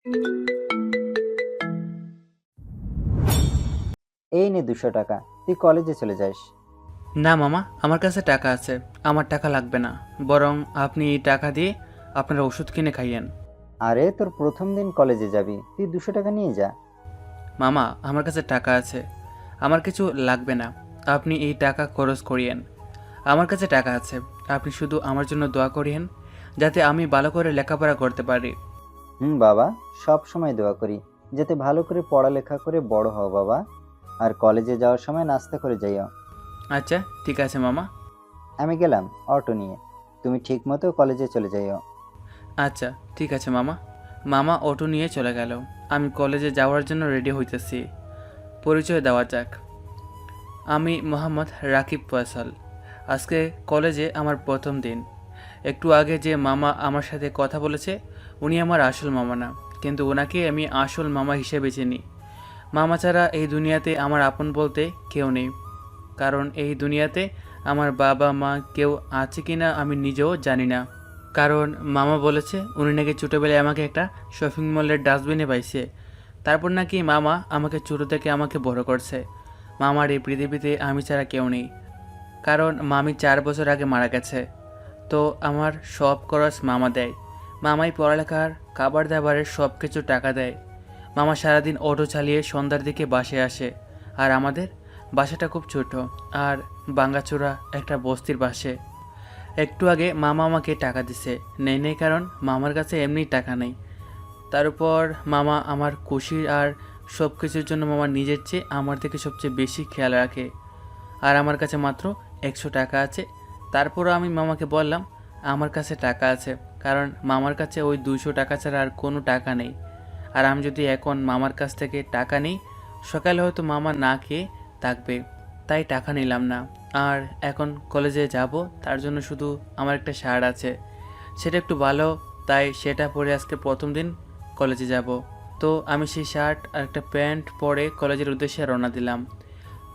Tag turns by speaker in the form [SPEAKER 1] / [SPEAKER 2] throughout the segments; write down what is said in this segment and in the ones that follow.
[SPEAKER 1] এই নে 200 টাকা, তুই কলেজে চলে যাস।
[SPEAKER 2] না মামা, আমার কাছে টাকা আছে। আমার টাকা লাগবে না, বরং আপনি এই টাকা দিয়ে আপনার ওষুধ কিনে খাইয়েন।
[SPEAKER 1] আরে তোর প্রথম দিন কলেজে যাবি, তুই 200 টাকা নিয়ে যা।
[SPEAKER 2] মামা, আমার কাছে টাকা আছে, আমার কিছু লাগবে না। আপনি এই টাকা খরচ করিয়েন। আমার কাছে টাকা আছে, আপনি শুধু আমার জন্য দোয়া করিয়েন, যাতে আমি ভালো করে লেখাপড়া করতে পারি।
[SPEAKER 1] বাবা, সব সময় দোয়া করি যাতে ভালো করে পড়ালেখা করে বড় হও বাবা। আর কলেজে যাওয়ার সময় নাস্তা করে যাইও।
[SPEAKER 2] আচ্ছা ঠিক আছে মামা।
[SPEAKER 1] আমি গেলাম অটো নিয়ে, তুমি ঠিক মতো কলেজে চলে যাইও।
[SPEAKER 2] আচ্ছা ঠিক আছে মামা। মামা অটো নিয়ে চলে গেল। আমি কলেজে যাওয়ার জন্য রেডি হইতেছি। পরিচয় দেওয়া যাক। আমি মোহাম্মদ রাকিব ফয়সাল। আজকে কলেজে আমার প্রথম দিন। একটু আগে যে মামা আমার সাথে কথা বলেছে, উনি আমার আসল মামা না, কিন্তু ওনাকে আমি আসল মামা হিসেবে চিনি। মামা ছাড়া এই দুনিয়াতে আমার আপন বলতে কেউ নেই। কারণ এই দুনিয়াতে আমার বাবা মা কেউ আছে কি না আমি নিজেও জানি না। কারণ মামা বলেছে উনি নাকি ছোটোবেলায় আমাকে একটা শপিং মলের ডাস্টবিনে পাইছে। তারপর নাকি মামা আমাকে ছোটো থেকে আমাকে বড় করছে। মামার এই পৃথিবীতে আমি ছাড়া কেউ নেই। কারণ মামি 4 বছর আগে মারা গেছে। তো আমার সব খরচ মামা দেয়। মামাই পড়ালেখার খাবার দাবারের সব কিছু টাকা দেয়। মামা সারাদিন অটো চালিয়ে সন্ধ্যার দিকে বাসায় আসে। আর আমাদের বাসাটা খুব ছোট আর ভাঙাচোরা একটা বস্তির পাশে। একটু আগে মামা আমাকে টাকা দিছে, নেই কারণ মামার কাছে এমনিই টাকা নেই। তার উপর মামা আমার খুশি আর সব কিছুর জন্য মামা নিজের চেয়ে আমার থেকে সবচেয়ে বেশি খেয়াল রাখে। আর আমার কাছে মাত্র 100 টাকা আছে। তারপরও আমি মামাকে বললাম আমার কাছে টাকা আছে, কারণ মামার কাছে ওই 200 টাকা ছাড়া আর কোনো টাকা নেই। আর আমি যদি এখন মামার কাছ থেকে টাকা নিই, সকালে হয়তো মামা না খেয়ে থাকবে, তাই টাকা নিলাম না। আর এখন কলেজে যাব, তার জন্য শুধু আমার একটা শার্ট আছে, সেটা একটু ভালো, তাই সেটা পরে আজকে প্রথম দিন কলেজে যাব। তো আমি সেই শার্ট আর একটা প্যান্ট পরে কলেজের উদ্দেশ্যে রওনা দিলাম।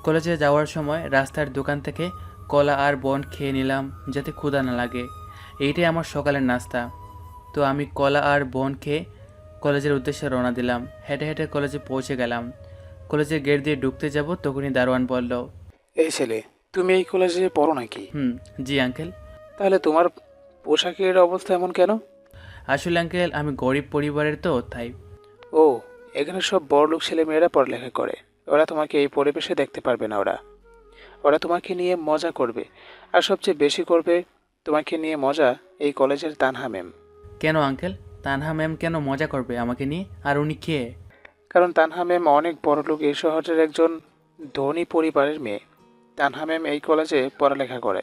[SPEAKER 2] কলেজে যাওয়ার সময় রাস্তার দোকান থেকে কলা আর বন্ড খেয়ে নিলাম, যাতে ক্ষুধা না লাগে। এইটাই আমার সকালের নাস্তা। তো আমি কলা আর বন্ড খেয়ে কলেজের উদ্দেশ্যে রওনা দিলাম। হেঁটে হেঁটে কলেজে পৌঁছে গেলাম। কলেজের গেট দিয়ে ঢুকতে যাব, তখনই দারোয়ান বলল,
[SPEAKER 3] এই ছেলে, তুমি এই কলেজে পড়ো নাকি?
[SPEAKER 2] জি আঙ্কেল।
[SPEAKER 3] তাহলে তোমার পোশাকের অবস্থা এমন কেন?
[SPEAKER 2] আসলে আঙ্কেল আমি গরিব পরিবারের, তো তাই।
[SPEAKER 3] ও, এখানে সব বড়লোক ছেলেমেয়েরা পড়ালেখা করে। ওরা তোমাকে এই পরিবেশে দেখতে পারবে না। ওরা ওরা তোমাকে নিয়ে মজা করবে। আর সবচেয়ে বেশি করবে তোমাকে নিয়ে মজা এই কলেজের তানহা ম্যাম।
[SPEAKER 2] কেন আঙ্কেল? তানহা ম্যাম কেন মজা করবে আমাকে নিয়ে? আর উনি কে?
[SPEAKER 3] কারণ তানহা ম্যাম অনেক বড়লোক এই শহরের একজন ধনী পরিবারের মেয়ে। তানহা ম্যাম এই কলেজে পড়ালেখা করে।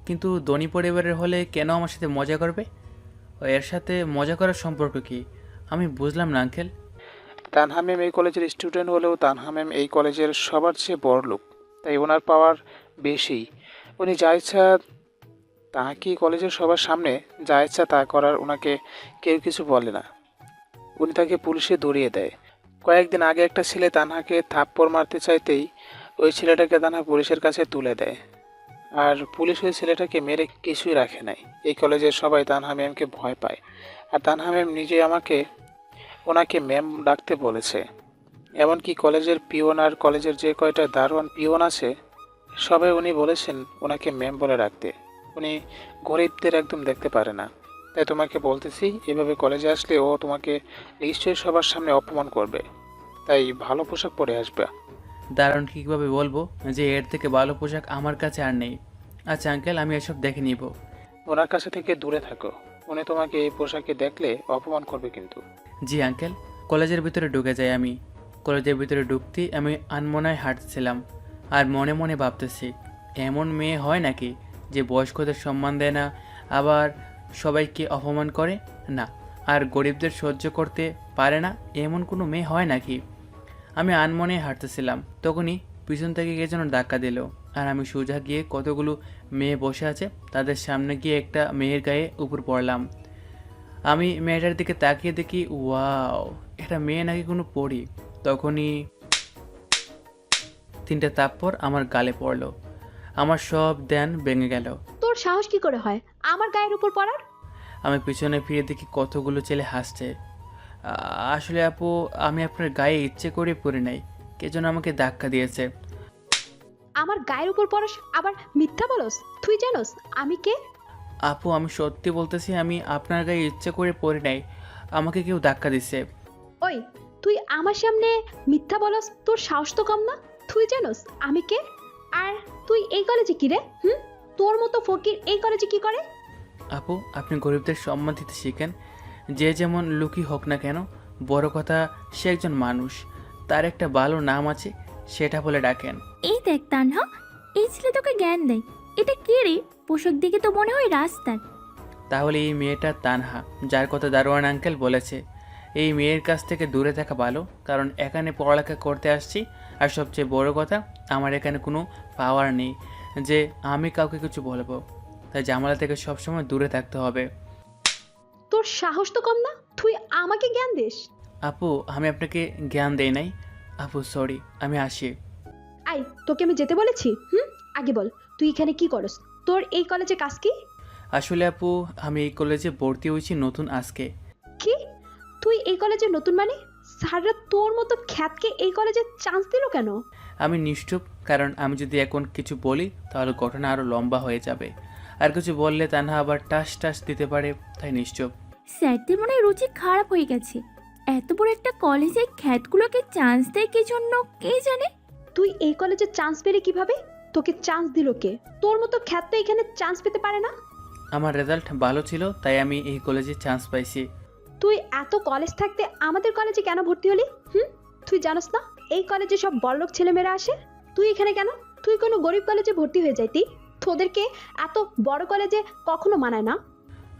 [SPEAKER 2] কিন্তু ধনী পরিবারের হলে কেন আমার সাথে মজা করবে? ও, এর সাথে মজা করার সম্পর্ক কি? আমি বুঝলাম না আঙ্কেল।
[SPEAKER 3] তানহা ম্যাম এই কলেজের স্টুডেন্ট হলেও তানহা ম্যাম এই কলেজের সবার চেয়ে বড় লোক, তাই ওনার পাওয়ার বেশি। উনি যা ইচ্ছা তাকে কলেজের সবার সামনে যা ইচ্ছা তা করার ওনাকে কেউ কিছু বলে না। উনি তাকে পুলিশে ধরিয়ে দেয়। কয়েকদিন আগে একটা ছেলে তানহাকে থাপ্পড় মারতে চাইতেই ওই ছেলেটাকে তানহা পুলিশের কাছে তুলে দেয়। আর পুলিশ ওই ছেলেটাকে মেরে কিছুই রাখে নাই। এই কলেজের সবাই তানহা ম্যামকে ভয় পায়। আর তানহা ম্যাম নিজে ওনাকে ম্যাম ডাকতে বলেছে। এমনকি কলেজের পিওন আর কলেজের যে কয়টা দারোয়ান পিওন আছে সবাই উনি বলেছেন ওনাকে ম্যাম বলে রাখতে। উনি গরিবদের একদম দেখতে পারে না। তাই তোমাকে বলতেছি, এভাবে কলেজে আসলে ও তোমাকে নিশ্চয়ই সবার সামনে অপমান করবে। তাই ভালো পোশাক পরে আসবে।
[SPEAKER 2] দারুণ, কীভাবে বলবো যে এর থেকে ভালো পোশাক আমার কাছে আর নেই? আচ্ছা আঙ্কেল, আমি এসব দেখে নিব।
[SPEAKER 3] ওনার কাছে থেকে দূরে থাকো। উনি তোমাকে এই পোশাকে দেখলে অপমান করবে কিন্তু।
[SPEAKER 2] জি আঙ্কেল। কলেজের ভিতরে ঢুকে যাই আমি। কলেজের ভিতরে ঢুকতেই আমি আনমনায় হাঁটছিলাম আর মনে মনে ভাবতেছি, এমন মেয়ে হয় নাকি যে বয়স্কদের সম্মান দেয় না, আবার সবাইকে অপমান করে না, আর গরিবদের সহ্য করতে পারে না, এমন কোনো মেয়ে হয় নাকি? আমি আনমনে হাঁটতেছিলাম, তখনই পিছন থেকে কে যেন ধাক্কা দিল। আর আমি সোজা গিয়ে কতগুলো মেয়ে বসে আছে তাদের সামনে গিয়ে একটা মেয়ের গায়ে উপর পড়লাম। আমি মেয়েটার দিকে তাকিয়ে দেখি, ওয়াও, এটা মেয়ে নাকি কোনো পরী। তখনই 3টে থাপ্পড় আমার গালে পড়লো। আমার সব ধ্যান ভেঙে গেল।
[SPEAKER 4] তোর সাহস কি করে হয় আমার গায়ের উপর পড়ার?
[SPEAKER 2] আমি পিছনে ফিরে দেখি কতগুলো ছেলে হাসছে। আসলে আপু, আমি আপনার গায়ে ইচ্ছে করে পড়ি নাই, কে যেন আমাকে ধাক্কা দিয়েছে।
[SPEAKER 4] আমার গায়ের উপর পরশ আবার মিথ্যা বলস? তুই জানোস আমি কে?
[SPEAKER 2] আপু, আমি সত্যি বলতেছি, আমি আপনার গায়ে ইচ্ছে করে পড়ি নাই, আমাকে কেউ ধাক্কা দিছে।
[SPEAKER 4] ওই, তুই আমার সামনে মিথ্যা বলস? তোর সাহস তো কম না? তুই জানোস আমি কে? আর তুই এই কলেজে কি রে? তোর মতো ফকির এই কলেজে কি করে?
[SPEAKER 2] আপু, আপনি গরিবদের সম্মান দিতে শিখেন। যে যেমন লুকি হোক না কেন, বড় কথা সে একজন মানুষ, তার একটা ভালো নাম আছে, সেটা বলে ডাকেন।
[SPEAKER 5] এই দেখ তানহা, এই ছেলে তোকে জ্ঞান দেয়। এটা কে রে? পোশাক দিকে তো মনে হয় রাস্তার।
[SPEAKER 2] তাহলে এই মেয়েটা তানহা, যার কথা দারোয়ান আঙ্কেল বলেছে। এই মেয়ের কাছ থেকে দূরে থাকা ভালো, কারণ এখানে পড়ালেখা করতে আসছি। আর সবচেয়ে বড় কথা, আমার এখানে কোনো পাওয়ার নেই যে আমি কাউকে কিছু বলবো, তাই ঝামেলা থেকে সবসময় দূরে থাকতে হবে।
[SPEAKER 4] তোর সাহস তো কম না? তুই আমাকে জ্ঞান দিস?
[SPEAKER 2] আপু, আমি আপনাকে জ্ঞান দেই নাই। আপু সরি, আমি আসি।
[SPEAKER 4] আই, তোকে আমি যেতে বলেছি? আগে বল, তুই এখানে কি করস? তোর এই কলেজে কাজ কি?
[SPEAKER 2] আসলে আপু, আমি এই কলেজে ভর্তি হয়েছি নতুন আজকে।
[SPEAKER 4] কি? তুই এই কলেজে নতুন মানে? স্যাররা তোর মতো খ্যাতকে এই কলেজে চান্স দিল কেন?
[SPEAKER 2] আমি নিশ্চুপ, কারণ আমি যদি এখন কিছু বলি তাহলে ঘটনা আরও লম্বা হয়ে যাবে, আর কিছু বললে তানহা আবার টাস টাস দিতে পারে, তাই নিশ্চুপ।
[SPEAKER 5] স্যারদের মনে হয় রুচি খারাপ হয়ে গেছে। এত বড় একটা কলেজে খ্যাতগুলোকে চান্স দেয় কি জন্য কে জানে।
[SPEAKER 4] তুই এই কলেজে চান্স পেলি কিভাবে? তোকে চান্স দিল কে? তোর মতো খ্যাত তো এখানে চান্স পেতে পারে না।
[SPEAKER 2] আমার রেজাল্ট ভালো ছিল, তাই আমি এই কলেজে চান্স পাইছি।
[SPEAKER 4] তুই এত কলেজ থাকতে আমাদের কলেজে কেন ভর্তি হলি? তুই জানোস না এই কলেজে সব বড়লোক ছেলেমেয়েরা আসে? তুই এখানে কেন? তুই কোনো গরিব কলেজে ভর্তি হয়ে যাইতি। তোদেরকে এত বড় কলেজে কখনো মানায় না।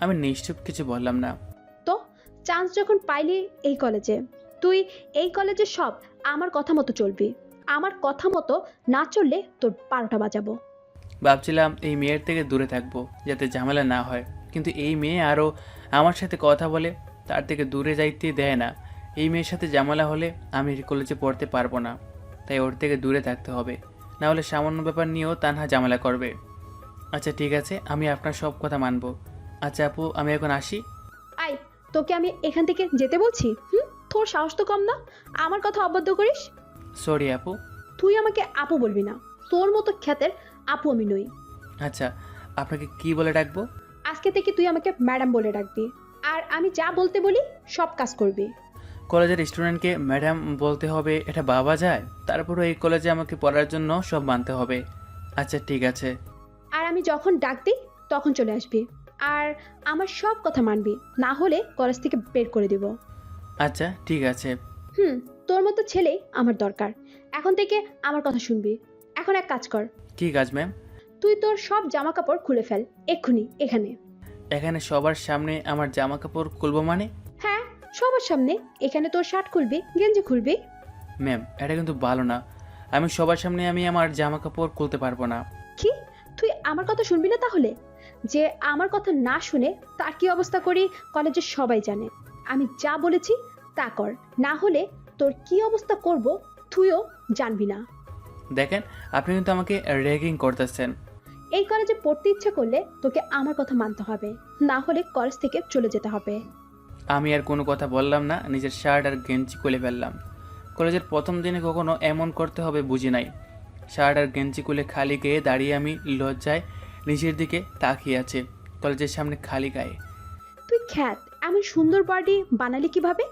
[SPEAKER 2] আমি নিশ্চুপ, কিছু বললাম না।
[SPEAKER 4] তো চান্স যখন পাইলি এই কলেজে, তুই এই কলেজে সব আমার কথা মতো চলবি। আমার কথা মতো না চললে তোর 12টা বাজাবো।
[SPEAKER 2] ভাবছিলাম এই মেয়ের থেকে দূরে থাকবো যাতে ঝামেলা না হয়, কিন্তু এই মেয়ে আরও আমার সাথে কথা বলে, তার থেকে দূরে যাইতে দেয় না। এই মেয়ের সাথে ঝামেলা হলে আমি এই কলেজে পড়তে পারবো না, তাই ওর থেকে দূরে থাকতে হবে, না হলে সামান্য ব্যাপার নিয়েও তানহা ঝামেলা করবে। আচ্ছা ঠিক আছে, আমি আপনার সব কথা মানবো। আচ্ছা আপু, আমি এখন আসি।
[SPEAKER 4] আই, তোকে আমি এখান থেকে যেতে বলছি? তোর সাহস তো কম না? আমার কথা অবাধ্য করিস?
[SPEAKER 2] সরি আপু।
[SPEAKER 4] তুই আমাকে আপু বলবি না। তোর মতো খ্যাতের আপু আমি নই।
[SPEAKER 2] আচ্ছা, আপনাকে কি বলে ডাকবো?
[SPEAKER 4] আজকে থেকে তুই আমাকে ম্যাডাম বলে ডাকবি। আর আমি যা বলতে বলি সব কাজ করবি।
[SPEAKER 2] কলেজের স্টুডেন্টকে ম্যাডাম বলতে হবে, এটা বাবা যায়? তারপরও এই কলেজে আমাকে পড়ার জন্য সব মানতে হবে। আচ্ছা ঠিক আছে।
[SPEAKER 4] আর আমি যখন ডাক দিই তখন চলে আসবি। আর আমার সব কথা মানবি, না হলে কলেজ থেকে বের করে দিব।
[SPEAKER 2] আচ্ছা ঠিক আছে।
[SPEAKER 4] তোর মতো ছেলেই আমার দরকার। এখন থেকে আমার কথা শুনবি। এখন এক কাজ কর,
[SPEAKER 2] কি কাজ ম্যাম?
[SPEAKER 4] তুই তোর সব জামা কাপড় খুলে ফেল এক্ষুনি এখানে।
[SPEAKER 2] এখানে সবার সামনে আমার জামা কাপড় খুলবো মানে?
[SPEAKER 4] হ্যাঁ, সবার সামনে। এখানে তোর শার্ট খুলবি, গেঞ্জি খুলবি।
[SPEAKER 2] ম্যাম, এটা কিন্তু ভালো না। আমি সবার সামনে আমি আমার জামা কাপড় খুলতে পারবো না।
[SPEAKER 4] কি? তুই আমার কথা শুনবি না তাহলে? যে আমার কথা না শুনে তার কি অবস্থা করি কলেজের সবাই জানে। আমি যা বলেছি তা কর, না হলে তোর কি অবস্থা করব তুইও জানবি না।
[SPEAKER 2] দেখেন, আপনি কিন্তু আমাকে র্যাগিং করতেছেন।
[SPEAKER 4] এই কলেজে পড়তে ইচ্ছে করলে তোকে আমার কথা মানতে হবে, না হলে কলেজ থেকে চলে যেতে হবে।
[SPEAKER 2] আমি আর কোনো কথা বললাম না, নিজের শার্ট আর গেঞ্জি খুলে ফেললাম। কলেজের প্রথম দিনে কখনো এমন করতে হবে বুঝি নাই। শার্ট আর গেঞ্জি খুলে খালি গায়ে দাঁড়িয়ে আমি লজ্জায় নিচের দিকে তাকিয়ে আছে, কলেজের সামনে খালি গায়ে।
[SPEAKER 4] তুই খ্যাত এমন সুন্দর বডি বানালি কিভাবে?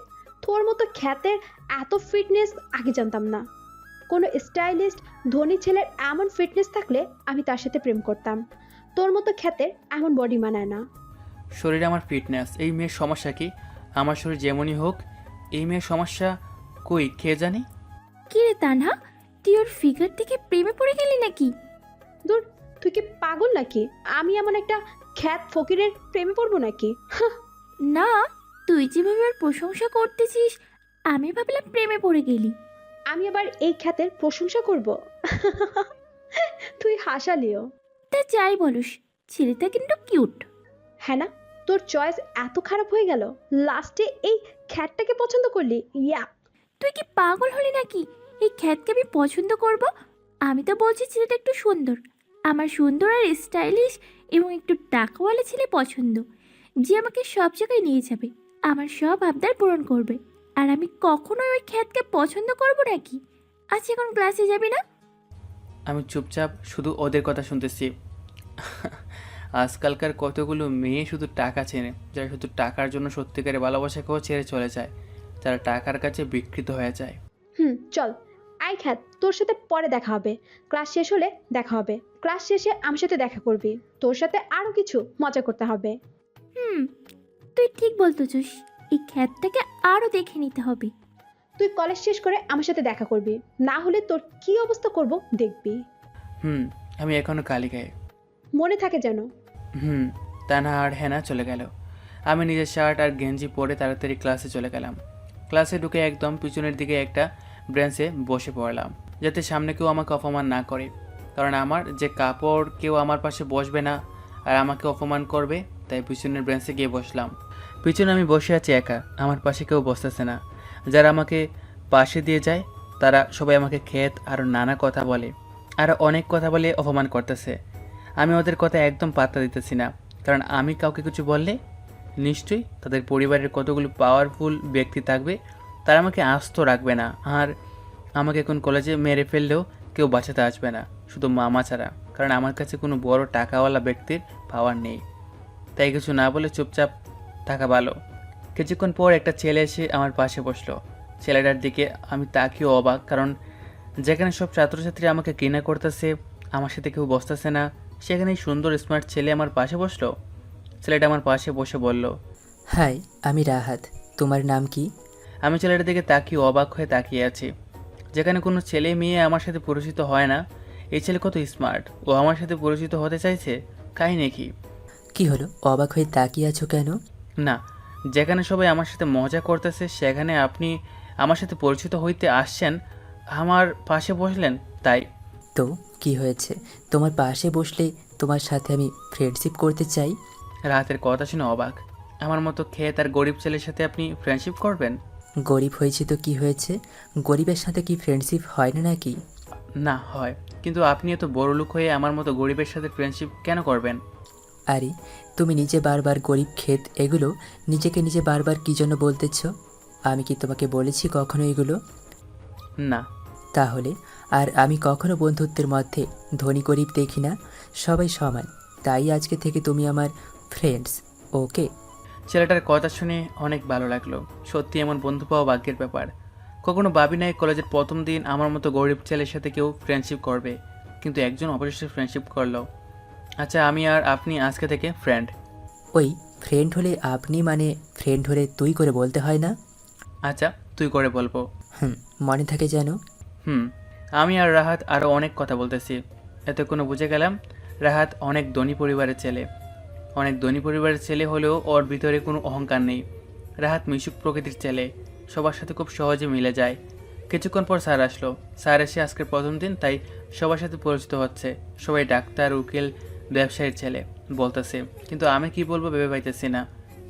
[SPEAKER 4] তোর মতো খ্যাতের এত ফিটনেস আগে জানতাম না। কোনো স্টাইলিস্ট ধনী ছেলের এমন ফিটনেস থাকলে আমি তার সাথে প্রেম করতাম। তোর মতো খ্যাতের এমন বডি মানায় না।
[SPEAKER 2] শরীরে আমার ফিটনেস, এই মেয়ের সমস্যা কি? আমার শরীর যেমনই হোক, এই মেয়ের সমস্যা কই কে জানি?
[SPEAKER 5] কি রে তানহা, তুই ওর ফিগার থেকে প্রেমে পড়ে গেলি নাকি?
[SPEAKER 4] দূর, তুই কি পাগল নাকি? আমি এমন একটা খ্যাত ফকিরের প্রেমে পড়বো নাকি?
[SPEAKER 5] না, তুই যেভাবে ওর প্রশংসা করতেছিস আমি ভাবলাম প্রেমে পড়ে গেলি।
[SPEAKER 4] আমি আবার এই খ্যাতের প্রশংসা করব? তুই হাসালিও।
[SPEAKER 5] তা যাই বলুস, ছেলেটা কিন্তু কিউট।
[SPEAKER 4] হ্যাঁ না? তোর চয়েস এত খারাপ হয়ে গেল, লাস্টে এই খ্যাতটাকে পছন্দ করলি? ইয়া!
[SPEAKER 5] তুই কি পাগল হলি নাকি? এই খ্যাতকে আমি পছন্দ করব? আমি তো বলছি ছেলেটা একটু সুন্দর। আমার সুন্দর আর স্টাইলিশ এবং একটু টাকাওয়ালা ছেলে পছন্দ, যে আমাকে সব জায়গায় নিয়ে যাবে। আমার সব আবদার পূরণ করবে। আর আমি কখনোই ওই খ্যাতকে পছন্দ করব নাকি? আজ এখন ক্লাসে যাবি না?
[SPEAKER 2] আমি চুপচাপ শুধু ওদের কথা শুনতেছি। আজকালকার কতগুলো মেয়ে শুধু টাকা চেনে, যারা শুধু টাকার জন্য সত্যিকারের ভালোবাসাকেও ছেড়ে চলে যায়, যারা টাকার কাছে বিকৃত হয়ে যায়।
[SPEAKER 4] চল। আই খ্যাত, তোর সাথে পরে দেখা হবে। ক্লাস শেষ হলে দেখা হবে। ক্লাস শেষে আমার সাথে দেখা করবি। তোর সাথে আরো কিছু মজা করতে হবে।
[SPEAKER 5] হুম, তুই ঠিক বলতেছিস। এই খ্যাতটাকে আরও দেখে নিতে হবে।
[SPEAKER 4] তুই কলেজ শেষ করে আমার সাথে দেখা করবি, না হলে তোর কি অবস্থা করব দেখবি।
[SPEAKER 2] আমি এখনো কালি গায়ে।
[SPEAKER 4] মনে থাকে যেন।
[SPEAKER 2] তানহা আর হেনা চলে গেল। আমি নিজের শার্ট আর গেঞ্জি পরে তাড়াতাড়ি ক্লাসে চলে গেলাম। ক্লাসে ঢুকে একদম পিছনের দিকে একটা ব্রেঞ্চে বসে পড়লাম, যাতে সামনে কেউ আমাকে অপমান না করে। কারণ আমার যে কাপড়, কেউ আমার পাশে বসবে না আর আমাকে অপমান করবে, তাই পিছনের ব্রেঞ্চে গিয়ে বসলাম। পিছনে আমি বসে আছি একা, আমার পাশে কেউ বসতেছে না। যারা আমাকে পাশে দিয়ে যায় তারা সবাই আমাকে ক্ষেত আর নানা কথা বলে, আর অনেক কথা বলে অপমান করতেছে। আমি ওদের কথা একদম পাত্তা দিতেছি না, কারণ আমি কাউকে কিছু বললে নিশ্চয়ই তাদের পরিবারের কতগুলো পাওয়ারফুল ব্যক্তি থাকবে, তারা আমাকে আস্ত রাখবে না। আর আমাকে এখন কলেজে মেরে ফেললেও কেউ বাঁচাতে আসবে না, শুধু মামা ছাড়া, কারণ আমার কাছে কোনো বড় টাকাওয়ালা ব্যক্তির পাওয়ার নেই। তাই কিছু না বলে চুপচাপ থাকা ভালো। কিছুক্ষণ পর একটা ছেলে এসে আমার পাশে বসলো। ছেলেটার দিকে আমি তাকিয়ে অবাক, কারণ যেখানে সব ছাত্রছাত্রী আমাকে ঘৃণা করতেছে, আমার সাথে কেউ বসতেছে না, সেখানে এই সুন্দর স্মার্ট ছেলে আমার পাশে বসলো। ছেলেটা আমার পাশে বসে বলল,
[SPEAKER 6] হাই, আমি রাহাত। তোমার নাম কি?
[SPEAKER 2] আমি ছেলেটার দিকে তাকিয়ে অবাক হয়ে তাকিয়ে আছি। যেখানে কোনো ছেলে মেয়ে আমার সাথে পরিচিত হয় না, এই ছেলে কত স্মার্ট, ও আমার সাথে পরিচিত হতে চাইছে। কাহিনী কি?
[SPEAKER 6] কি হলো, অবাক হয়ে তাকিয়ে আছো কেন?
[SPEAKER 2] না, যেখানে সবাই আমার সাথে মজা করতেছে সেখানে আপনি আমার সাথে পরিচিত হইতে আসছেন, আমার পাশে বসলেন, তাই।
[SPEAKER 6] তো কি হয়েছে? তোমার পাশে বসলে তোমার সাথে আমি ফ্রেন্ডশিপ করতে চাই।
[SPEAKER 2] রাতের কথা শুনে অবাক। আমার মতো খেয়ে তার গরিব ছেলের সাথে আপনি ফ্রেন্ডশিপ করবেন?
[SPEAKER 6] গরিব হয়েছে তো কি হয়েছে? গরিবের সাথে কি ফ্রেন্ডশিপ হয় না নাকি?
[SPEAKER 2] না হয়, কিন্তু আপনি এত বড়লোক হয়ে আমার মতো গরিবের সাথে ফ্রেন্ডশিপ কেন করবেন?
[SPEAKER 6] আরে, তুমি নিজে বারবার গরিব ক্ষেত এগুলো নিজেকে নিজে বারবার কী জন্য বলতেছ? আমি কি তোমাকে বলেছি কখনো এগুলো?
[SPEAKER 2] না।
[SPEAKER 6] তাহলে আর আমি কখনো বন্ধুত্বের মধ্যে ধনী গরিব দেখি না, সবাই সমান। তাই আজকে থেকে তুমি আমার ফ্রেন্ডস, ওকে?
[SPEAKER 2] ছেলেটার কথা শুনে অনেক ভালো লাগলো। সত্যি এমন বন্ধু পাওয়া ভাগ্যের ব্যাপার। কখনো ভাবি নাই কলেজের প্রথম দিন আমার মতো গরিব ছেলের সাথে কেউ ফ্রেন্ডশিপ করবে, কিন্তু একজন অবশেষে ফ্রেন্ডশিপ করলো। আচ্ছা, আমি আর আপনি আজকে থেকে ফ্রেন্ড।
[SPEAKER 6] ওই ফ্রেন্ড হলে আপনি মানে ফ্রেন্ড হলে তুই করে বলতে হয় না?
[SPEAKER 2] আচ্ছা, তুই করে বলবো।
[SPEAKER 6] মনে থাকে যেন।
[SPEAKER 2] আমি আর রাহাত আরও অনেক কথা বলতেছি। এতক্ষণে বুঝে গেলাম রাহাত অনেক ধনী পরিবারের ছেলে। অনেক ধনী পরিবারের ছেলে হলেও ওর ভিতরে কোনো অহংকার নেই। রাহাত মিশুক প্রকৃতির ছেলে, সবার সাথে খুব সহজে মিলে যায়। কিছুক্ষণ পর স্যার আসলো। স্যার এসে আজকের প্রথম দিন, তাই সবার সাথে পরিচিত হচ্ছে। সবাই ডাক্তার, উকিল, ব্যবসায়ীর ছেলে বলতেছে, কিন্তু আমি কি বলবো ভেবে পাইতেছি না,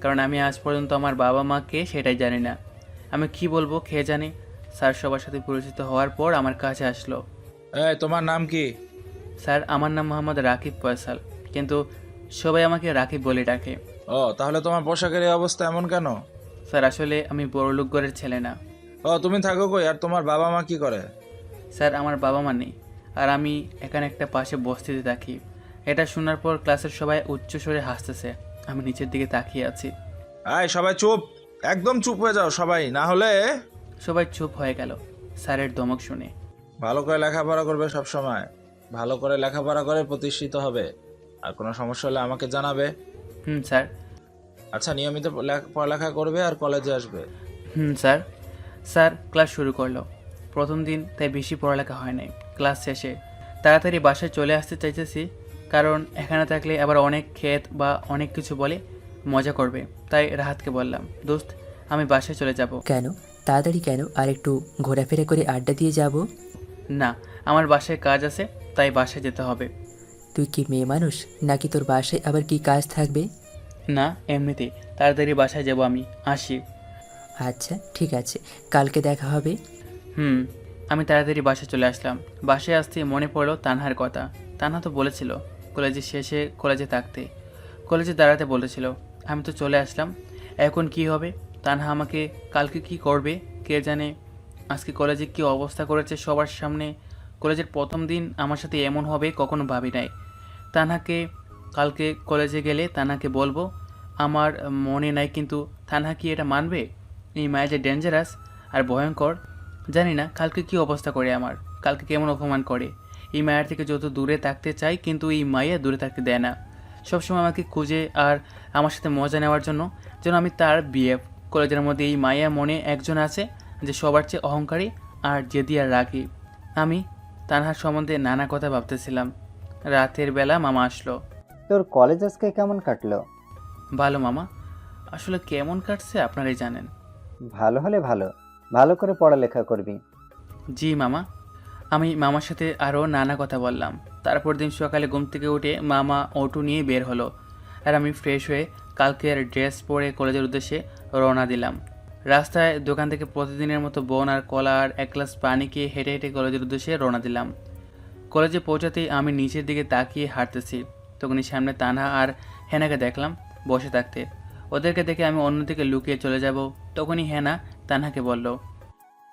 [SPEAKER 2] কারণ আমি আজ পর্যন্ত আমার বাবা মা কে সেটাই জানি না। আমি কি বলবো খেয়ে জানি। স্যার সবার সাথে পরিচিত হওয়ার পর আমার কাছে আসলো।
[SPEAKER 7] এই, তোমার নাম কি?
[SPEAKER 2] স্যার, আমার নাম মোহাম্মদ রাকিব ফয়সাল, কিন্তু সবাই আমাকে রাকিব বলে ডাকে।
[SPEAKER 7] ও, তাহলে তোমার পোশাকের এই অবস্থা এমন কেন?
[SPEAKER 2] স্যার, আসলে আমি বড়লোক ঘরের ছেলে না।
[SPEAKER 7] ও, তুমি থাকো কই? আর তোমার বাবা মা কি করে?
[SPEAKER 2] স্যার, আমার বাবা মা নেই, আর আমি এখানে একটা পাশে বস্তিতে থাকি। এটা শোনার পর ক্লাসের সবাই উচ্চস্বরে হাসতেছে। আমি নিচের দিকে তাকিয়ে আছি।
[SPEAKER 7] আয় সবাই চুপ, একদম চুপ হয়ে যাও সবাই, না হলে।
[SPEAKER 2] সবাই চুপ হয়ে গেল স্যারের ধমক শুনে।
[SPEAKER 7] ভালো করে লেখাপড়া করবে সব সময়, ভালো করে লেখাপড়া করে প্রতিষ্ঠিত হবে। আর কোনো সমস্যা হলে আমাকে জানাবে।
[SPEAKER 2] স্যার।
[SPEAKER 7] আচ্ছা, নিয়মিত পড়ালেখা করবে আর কলেজে আসবে।
[SPEAKER 2] স্যার। স্যার ক্লাস শুরু করলো। প্রথম দিন, তাই বেশি পড়ালেখা হয় নাই। ক্লাস শেষে তাড়াতাড়ি বাসায় চলে আসতে চাইতেছি, কারণ এখানে থাকলে আবার অনেক ক্ষেত বা অনেক কিছু বলে মজা করবে। তাই রাহাতকে বললাম, দোস্ত, আমি বাসায় চলে যাব।
[SPEAKER 6] কেন তাড়াতাড়ি কেন? আর একটু ঘোরাফেরা করে আড্ডা দিয়ে যাব?
[SPEAKER 2] না, আমার বাসায় কাজ আছে, তাই বাসায় যেতে হবে।
[SPEAKER 6] তুই কি মেয়ে মানুষ নাকি তোর বাসায় আবার কি কাজ থাকবে?
[SPEAKER 2] না, এমনিতেই তাড়াতাড়ি বাসায় যাব, আমি আসি।
[SPEAKER 6] আচ্ছা ঠিক আছে, কালকে দেখা হবে।
[SPEAKER 2] আমি তাড়াতাড়ি বাসায় চলে আসলাম। বাসায় আসতে মনে পড়লো তানহার কথা। তানহা তো বলেছিল কলেজের শেষে কলেজে থাকতে, কলেজে দাঁড়াতে বলেছিল। আমি তো চলে আসলাম। এখন কি হবে? তানহা আমাকে কালকে কি করবে কে জানে। আজকে কলেজে কি অবস্থা করেছে সবার সামনে। কলেজের প্রথম দিন আমার সাথে এমন হবে কখনো ভাবি নাই। তানহাকে কালকে কলেজে গেলে তানহাকে বলবো আমার মনে নাই, কিন্তু তানহা কি এটা মানবে? এই মায়া যে ডেঞ্জারাস আর ভয়ঙ্কর, জানি না কালকে কি অবস্থা করে আমার, কালকে কেমন অপমান করে। এই মায়ের থেকে যত দূরে থাকতে চাই, কিন্তু এই মায়া দূরে থাকতে দেয় না। সবসময় আমাকে খুঁজে আর আমার সাথে মজা নেওয়ার জন্য, যেন আমি তার বিয়ে। কলেজের মধ্যে এই মায়া মনে একজন আছে যে সবার চেয়ে অহংকারী আর জেদি আর রাগী। আমি তানহার সম্বন্ধে নানা কথা ভাবতেছিলাম। রাতের বেলা মামা আসলো।
[SPEAKER 1] তোর কলেজ আজকে কেমন কাটলো?
[SPEAKER 2] ভালো মামা, আসলে কেমন কাটছে আপনারাই জানেন।
[SPEAKER 1] ভালো হলে ভালো, ভালো করে পড়ালেখা করবি।
[SPEAKER 2] জি মামা। আমি মামার সাথে আরও নানা কথা বললাম। তারপর দিন সকালে ঘুম থেকে উঠে মামা অটো নিয়ে বের হলো, আর আমি ফ্রেশ হয়ে কালকের ড্রেস পরে কলেজের উদ্দেশ্যে রওনা দিলাম। রাস্তায় দোকান থেকে প্রতিদিনের মতো বোন আর কলা আর এক গ্লাস পানি খেয়ে হেঁটে হেঁটে কলেজের উদ্দেশ্যে রওনা দিলাম। কলেজে পৌঁছাতেই আমি নিচের দিকে তাকিয়ে হাঁটতেছি। তখনই সামনে তানহা আর হেনাকে দেখলাম বসে থাকতে। ওদেরকে দেখে আমি অন্যদিকে লুকিয়ে চলে যাব, তখনই হেনা তানহাকে বলল,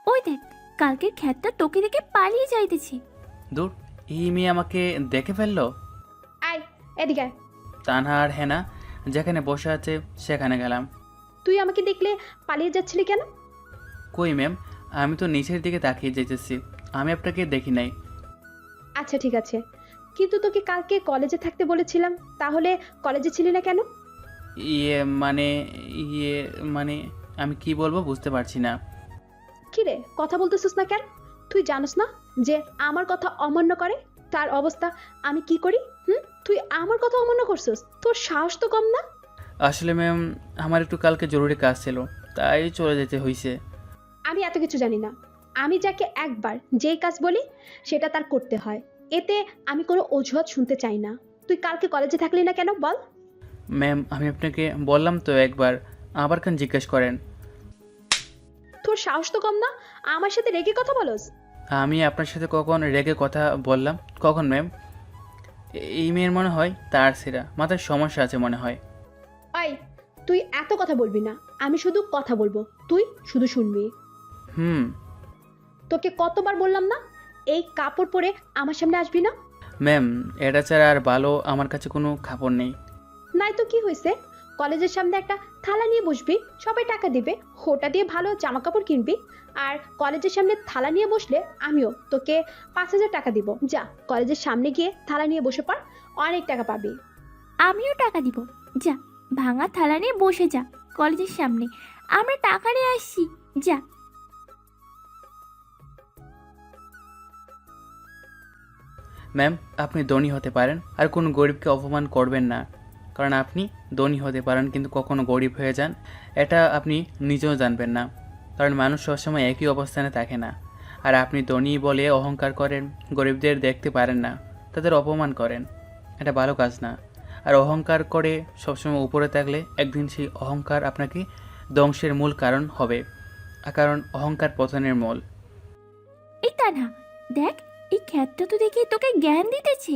[SPEAKER 5] ওই দেখ, কালকের খ্যাতটা তোকে দেখে পালিয়ে যাইতেছি।
[SPEAKER 2] দূর, এই মেয়ে আমাকে দেখে ফেললো।
[SPEAKER 4] আয় এদিকে আয়।
[SPEAKER 2] তানহা আর হেনা যেখানে বসে আছে সেখানে গেলাম।
[SPEAKER 4] তুই আমাকে দেখলে পালিয়ে যাচ্ছিলি কেন?
[SPEAKER 2] কই ম্যাম, আমি তো নিচের দিকে তাকিয়ে যেতেছি, আমি আপনাকে দেখি নাই।
[SPEAKER 4] আচ্ছা ঠিক আছে, কিন্তু তোকে কালকে কলেজে থাকতে বলেছিলাম, তাহলে কলেজে ছিলি না কেন?
[SPEAKER 2] ইয়ে মানে ইয়ে মানে আমি কি বলবো বুঝতে পারছি না।
[SPEAKER 4] কি রে, কথা বলতেছিস না কেন? তুই জানিস না যে আমার কথা অমান্য করে তার অবস্থা আমি কি করি? তুই আমার কথা অমান্য করছিস? তোর সাহস তো কম না।
[SPEAKER 2] আসলে ম্যাম, আমার একটু কালকে জরুরি কাজ ছিল, তাই চলে যেতে হয়েছে।
[SPEAKER 4] আমি এত কিছু জানি না। আমি যাকে একবার যেই কাজ বলি সেটা তার করতে হয়, এতে আমি কোনো অজুহাত শুনতে চাই না। তুই কালকে কলেজে থাকলি না কেন বল?
[SPEAKER 2] ম্যাম, আমি আপনাকে বললাম তো একবার, আবার কেন জিজ্ঞেস করেন?
[SPEAKER 4] তোর সাহস তো কম না, আমার সাথে রেগে কথা বলস?
[SPEAKER 2] আমি আপনার সাথে কখন রেগে কথা বললাম? কখন ম্যাম? এই মেয়ের মনে হয় তার সেরা মাথায় সমস্যা আছে মনে হয়।
[SPEAKER 4] আই, তুই এত কথা বলবি না। আমি শুধু কথা বলবো, তুই শুধু শুনবি।
[SPEAKER 2] হুম।
[SPEAKER 4] তোকে কতবার বললাম না এই কাপড় পরে আমার সামনে আসবি না?
[SPEAKER 2] ম্যাম, এটা ছাড়া আর ভালো আমার কাছে কোনো খাবার নেই।
[SPEAKER 4] নাই তো কি হয়েছে, কলেজের সামনে একটা থালা নিয়ে বসবি, সবাই টাকা দিবে, ওটা দিয়ে ভালো জামা কাপড় কিনবি। আর কলেজের সামনে থালা নিয়ে বসলে আমিও তোকে 5,000 টাকা দিব। যা কলেজের সামনে গিয়ে থালা নিয়ে বসে পড়, অনেক টাকা পাবি।
[SPEAKER 5] আমিও টাকা দিব। যা, ভাঙা থালা নিয়ে বসে যা কলেজের সামনে, আমরা টাকা নিয়ে আসছি। যা।
[SPEAKER 2] ম্যাম, আপনি ধনী হতে পারেন আর কোনো গরিবকে অপমান করবেন না, কারণ আপনি ধনী হতে পারেন কিন্তু কখনো গরিব হয়ে যান এটা আপনি নিজেও জানবেন না। কারণ মানুষ সবসময় একই অবস্থানে থাকে না। আর আপনি ধনী বলে অহংকার করেন, গরিবদের দেখতে পারেন না, তাদের অপমান করেন, এটা ভালো কাজ না। আর অহংকার করে সবসময় উপরে থাকলে একদিন সেই অহংকার আপনাকে ধ্বংসের মূল কারণ হবে। কারণ অহংকার পতনের মূল।
[SPEAKER 5] এই তানহা, দেখ, এই খ্যাতটা তো দেখি তোকে জ্ঞান দিতেছে।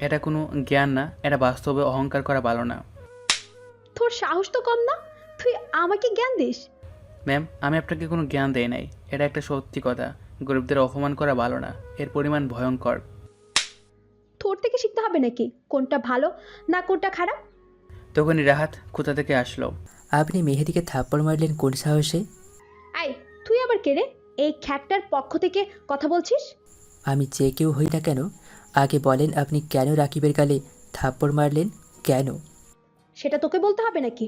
[SPEAKER 2] এটা কোনো জ্ঞান না, এটা বাস্তবে অহংকার করা ভালো না।
[SPEAKER 4] তোর সাহস তো কম না, তুই আমাকে জ্ঞান দিস?
[SPEAKER 2] ম্যাম, আমি আপনাকে কোনো জ্ঞান দেই নাই, এটা একটা সত্যি কথা। গরিবদের অপমান করা ভালো না, এর পরিমাণ ভয়ঙ্কর।
[SPEAKER 4] তোর থেকে শিখতে হবে নাকি কোনটা ভালো না কোনটা খারাপ?
[SPEAKER 2] তখনই রাহাত কোথা থেকে আসলো।
[SPEAKER 6] আপনি মেহেদিকে থাপ্পড় মারলেন কোন সাহসে?
[SPEAKER 4] আই, তুই আবার কে রে? এই খ্যাটটার পক্ষ থেকে কথা বলছিস?
[SPEAKER 6] আমি যে কেউ হই না কেন, আগে বলেন আপনি কেন রাকিবের গালে থাপ্পড় মারলেন? কেন?
[SPEAKER 4] সেটা তোকে বলতে হবে নাকি?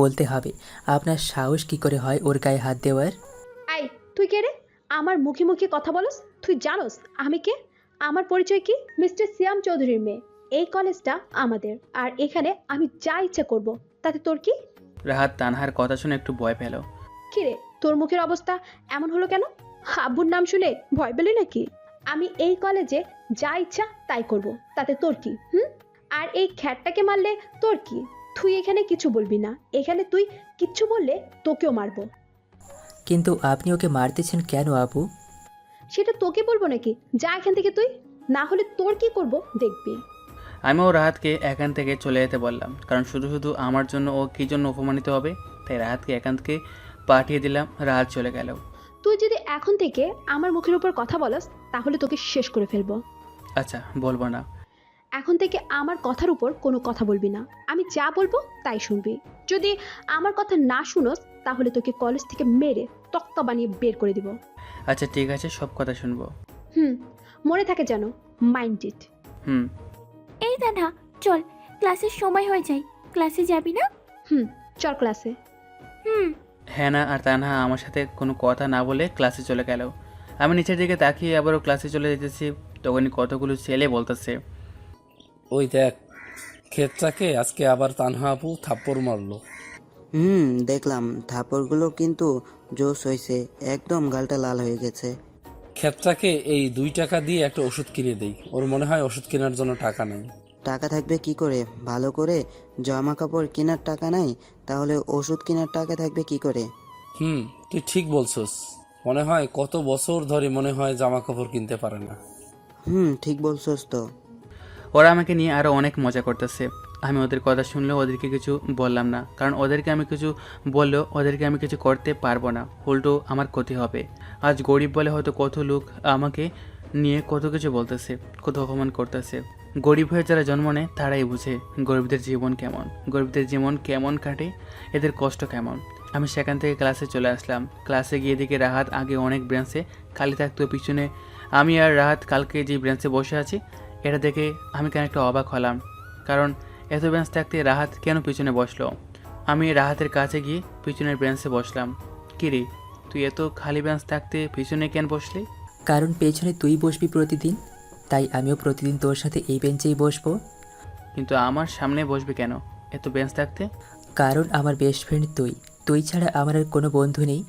[SPEAKER 6] বলতে হবে। আপনার সাহস কি করে হয় ওর গায়ে হাত দেওয়ার?
[SPEAKER 4] আই, তুই কে রে? আমার মুখে মুখে কথা বলস? তুই জানোস আমি কে? আমার পরিচয় কি? মিস্টার সিয়াম চৌধুরীর মেয়ে। এই কলেজটা আমাদের, আর এখানে আমি যা ইচ্ছা করব, তাতে তোর কি?
[SPEAKER 2] রাহাত তানহার কথা শুনে একটু ভয় পেল।
[SPEAKER 4] কি রে, তোর মুখের অবস্থা এমন হলো কেন? আব্বুর নাম শুনে ভয় পেলি নাকি? আমি এই কলেজে যা ইচ্ছা তাই করব, তাতে তোর কি? আর এই খ্যাটটাকে মারলে তোর কি? তুই এখানে কিছু বলবি না, এখানে তুই কিচ্ছু বললে তোকেও মারবো।
[SPEAKER 6] কিন্তু আপনি ওকে মারতেছেন কেন আপু?
[SPEAKER 4] সেটা তোকে বলবো নাকি? যা এখান থেকে তুই, না হলে তোর কি করব দেখবি।
[SPEAKER 2] আমিও রাহাতকে এখান থেকে চলে যেতে বললাম, কারণ শুধু শুধু আমার জন্য ও কী জন্য অপমানিত হবে। তাই রাহাতকে এখান থেকে পাঠিয়ে দিলাম। রাহাত চলে গেল।
[SPEAKER 4] তুই যদি এখন থেকে আমার মুখের উপর কথা বলস তাহলে তোকে শেষ করে ফেলবো।
[SPEAKER 2] আচ্ছা, বলবো না।
[SPEAKER 4] এখন থেকে আমার কথার উপর কোনো কথা বলবি না। আমি যা বলবো তাই শুনবি। যদি আমার কথা না শুনোস তাহলে তোকে কলেজ থেকে মেরে তক্তা বানিয়ে বের করে দিব।
[SPEAKER 2] আচ্ছা ঠিক আছে, সব কথা শুনবো।
[SPEAKER 4] হুম, মনে থাকে যেন। Mind it.
[SPEAKER 2] হুম।
[SPEAKER 5] এই তানহা, চল, ক্লাসের সময় হয়ে যায়। ক্লাসে যাবি না?
[SPEAKER 4] হুম, চল ক্লাসে।
[SPEAKER 5] হুম।
[SPEAKER 2] হ্যানা আর তানহা আমার সাথে কোনো কথা না বলে ক্লাসে চলে গেল। আমি নিচের দিকে তাকিয়ে আবারও ক্লাসে চলে যেতেছি। তখনই কতগুলো ছেলে বলতেছে,
[SPEAKER 8] ওই দেখ, ক্ষেতটাকে আজকে আবার তানহা আপু থাপ্পড় মারলো।
[SPEAKER 9] দেখলাম থাপড়গুলো কিন্তু জোশ হয়েছে, একদম গালটা লাল হয়ে গেছে।
[SPEAKER 8] ক্ষেতটাকে এই 2 টাকা দিয়ে একটা ওষুধ কিনে দেই, ওর মনে হয় ওষুধ কেনার জন্য টাকা নেই।
[SPEAKER 9] টাকা থাকবে কি করে? ভালো করে জামা কাপড় কেনার টাকা নাই, তাহলে ওষুধ কেনার টাকা থাকবে কি করে?
[SPEAKER 8] তুই ঠিক বলছস, মনে হয় কত বছর ধরে মনে হয় জামা কাপড় কিনতে পারে না।
[SPEAKER 9] ঠিক বলছস তো।
[SPEAKER 2] ওরা আমাকে নিয়ে আরও অনেক মজা করতেছে। আমি ওদের কথা শুনলেও ওদেরকে কিছু বললাম না, কারণ ওদেরকে আমি কিছু বললেও ওদেরকে আমি কিছু করতে পারবো না, উল্টো আমার ক্ষতি হবে। আজ গরিব বলে হয়তো কত লোক আমাকে নিয়ে কত কিছু বলতেছে, কত অপমান করতেছে। গরিব হয়ে যারা জন্ম নেয় তারাই বুঝে গরিবদের জীবন কেমন, গরিবদের জীবন কেমন কাটে, এদের কষ্ট কেমন। আমি সেখান থেকে ক্লাসে চলে আসলাম। ক্লাসে গিয়ে দেখি রাহাত আগে অনেক ব্রেঞ্চে খালি থাকতো, পিছনে আমি আর রাহাত কালকে যে ব্রেঞ্চে বসে আছি। এটা দেখে আমি কেন একটা অবাক হলাম, কারণ এত বেঞ্চ থাকতে রাহাত কেন পিছনে বসলো। আমি রাহাতের কাছে গিয়ে পিছনের বেঞ্চে বসলাম। কিরে, তুই এত খালি বেঞ্চ থাকতে পিছনে কেন বসলি?
[SPEAKER 6] কারণ পেছনে তুই বসবি প্রতিদিন, তাই আমিও প্রতিদিন তোর সাথে এই বেঞ্চেই বসবো।
[SPEAKER 2] কিন্তু আমার সামনে বসবি কেন এত বেঞ্চ থাকতে?
[SPEAKER 6] কারণ আমার বেস্ট ফ্রেন্ড তুই, তুই ছাড়া আমার আর কোনো বন্ধু নেই,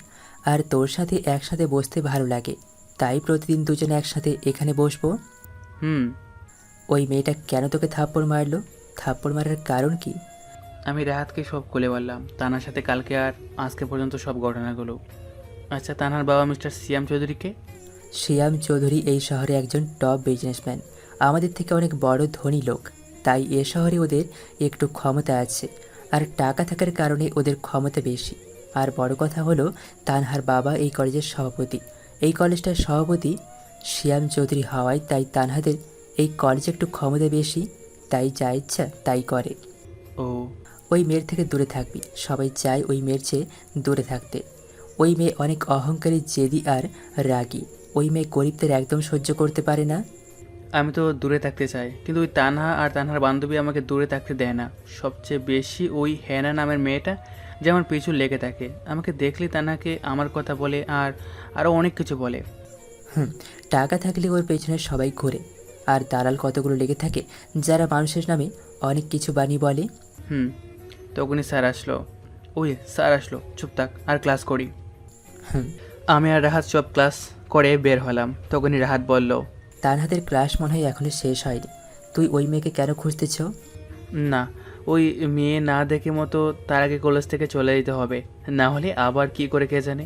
[SPEAKER 6] আর তোর সাথে একসাথে বসতে ভালো লাগে, তাই প্রতিদিন দুজনে একসাথে এখানে বসবো।
[SPEAKER 2] হুম।
[SPEAKER 6] ওই মেয়েটা কেন তোকে থাপ্পড় মারলো? থাপ্পড় মারার কারণ কি?
[SPEAKER 2] আমি রাহাতকে সব খুলে বললাম, তানার সাথে কালকে আর আজকে পর্যন্ত সব ঘটনাগুলো। আচ্ছা, তানার বাবা মিস্টার সিয়াম চৌধুরীকে?
[SPEAKER 6] শিয়াম চৌধুরী এই শহরে একজন টপ বিজনেসম্যান, আমাদের থেকে অনেক বড় ধনী লোক, তাই এ শহরে ওদের একটু ক্ষমতা আছে, আর টাকা থাকার কারণে ওদের ক্ষমতা বেশি। আর বড় কথা হলো তানহার বাবা এই কলেজের সভাপতি, এই কলেজটার সভাপতি শিয়াম চৌধুরী হওয়ায় তাই তানহাদের এই কলেজে একটু ক্ষমতা বেশি, তাই যা ইচ্ছা তাই করে।
[SPEAKER 2] ও,
[SPEAKER 6] ওই মেয়ের থেকে দূরে থাকবি, সবাই চায় ওই মেয়ের চেয়ে দূরে থাকতে। ওই মেয়ে অনেক অহংকারী, জেদি আর রাগী। ওই মেয়ে গরিবদের একদম সহ্য করতে পারে না।
[SPEAKER 2] আমি তো দূরে থাকতে চাই, কিন্তু ওই তানহা আর তানহার বান্ধবী আমাকে দূরে থাকতে দেয় না। সবচেয়ে বেশি ওই হেনা নামের মেয়েটা যে আমার পিছু লেগে থাকে, আমাকে দেখলেই তানহাকে আমার কথা বলে আর আরও অনেক কিছু বলে।
[SPEAKER 6] টাকা থাকলে ওর পেছনে সবাই ঘুরে, আর দালাল কতগুলো লেগে থাকে যারা মানুষের নামে অনেক কিছু বানিয়ে বলে।
[SPEAKER 2] তখনই স্যার আসলো। ওই স্যার আসলো, চুপ থাক আর ক্লাস করি।
[SPEAKER 6] হুম
[SPEAKER 2] আমি আর রাহাত সব ক্লাস করে বের হলাম। তখনই রাহাত বলল,
[SPEAKER 6] তানহাদের ক্লাস মনে হয় এখনো শেষ হয়নি, তুই ওই মেয়েকে কেন খুঁজতেছ?
[SPEAKER 2] না, ওই মেয়ে না দেখে মতো তার আগে কলেজ থেকে চলে যেতে হবে, না হলে আবার কি করে কে জানে।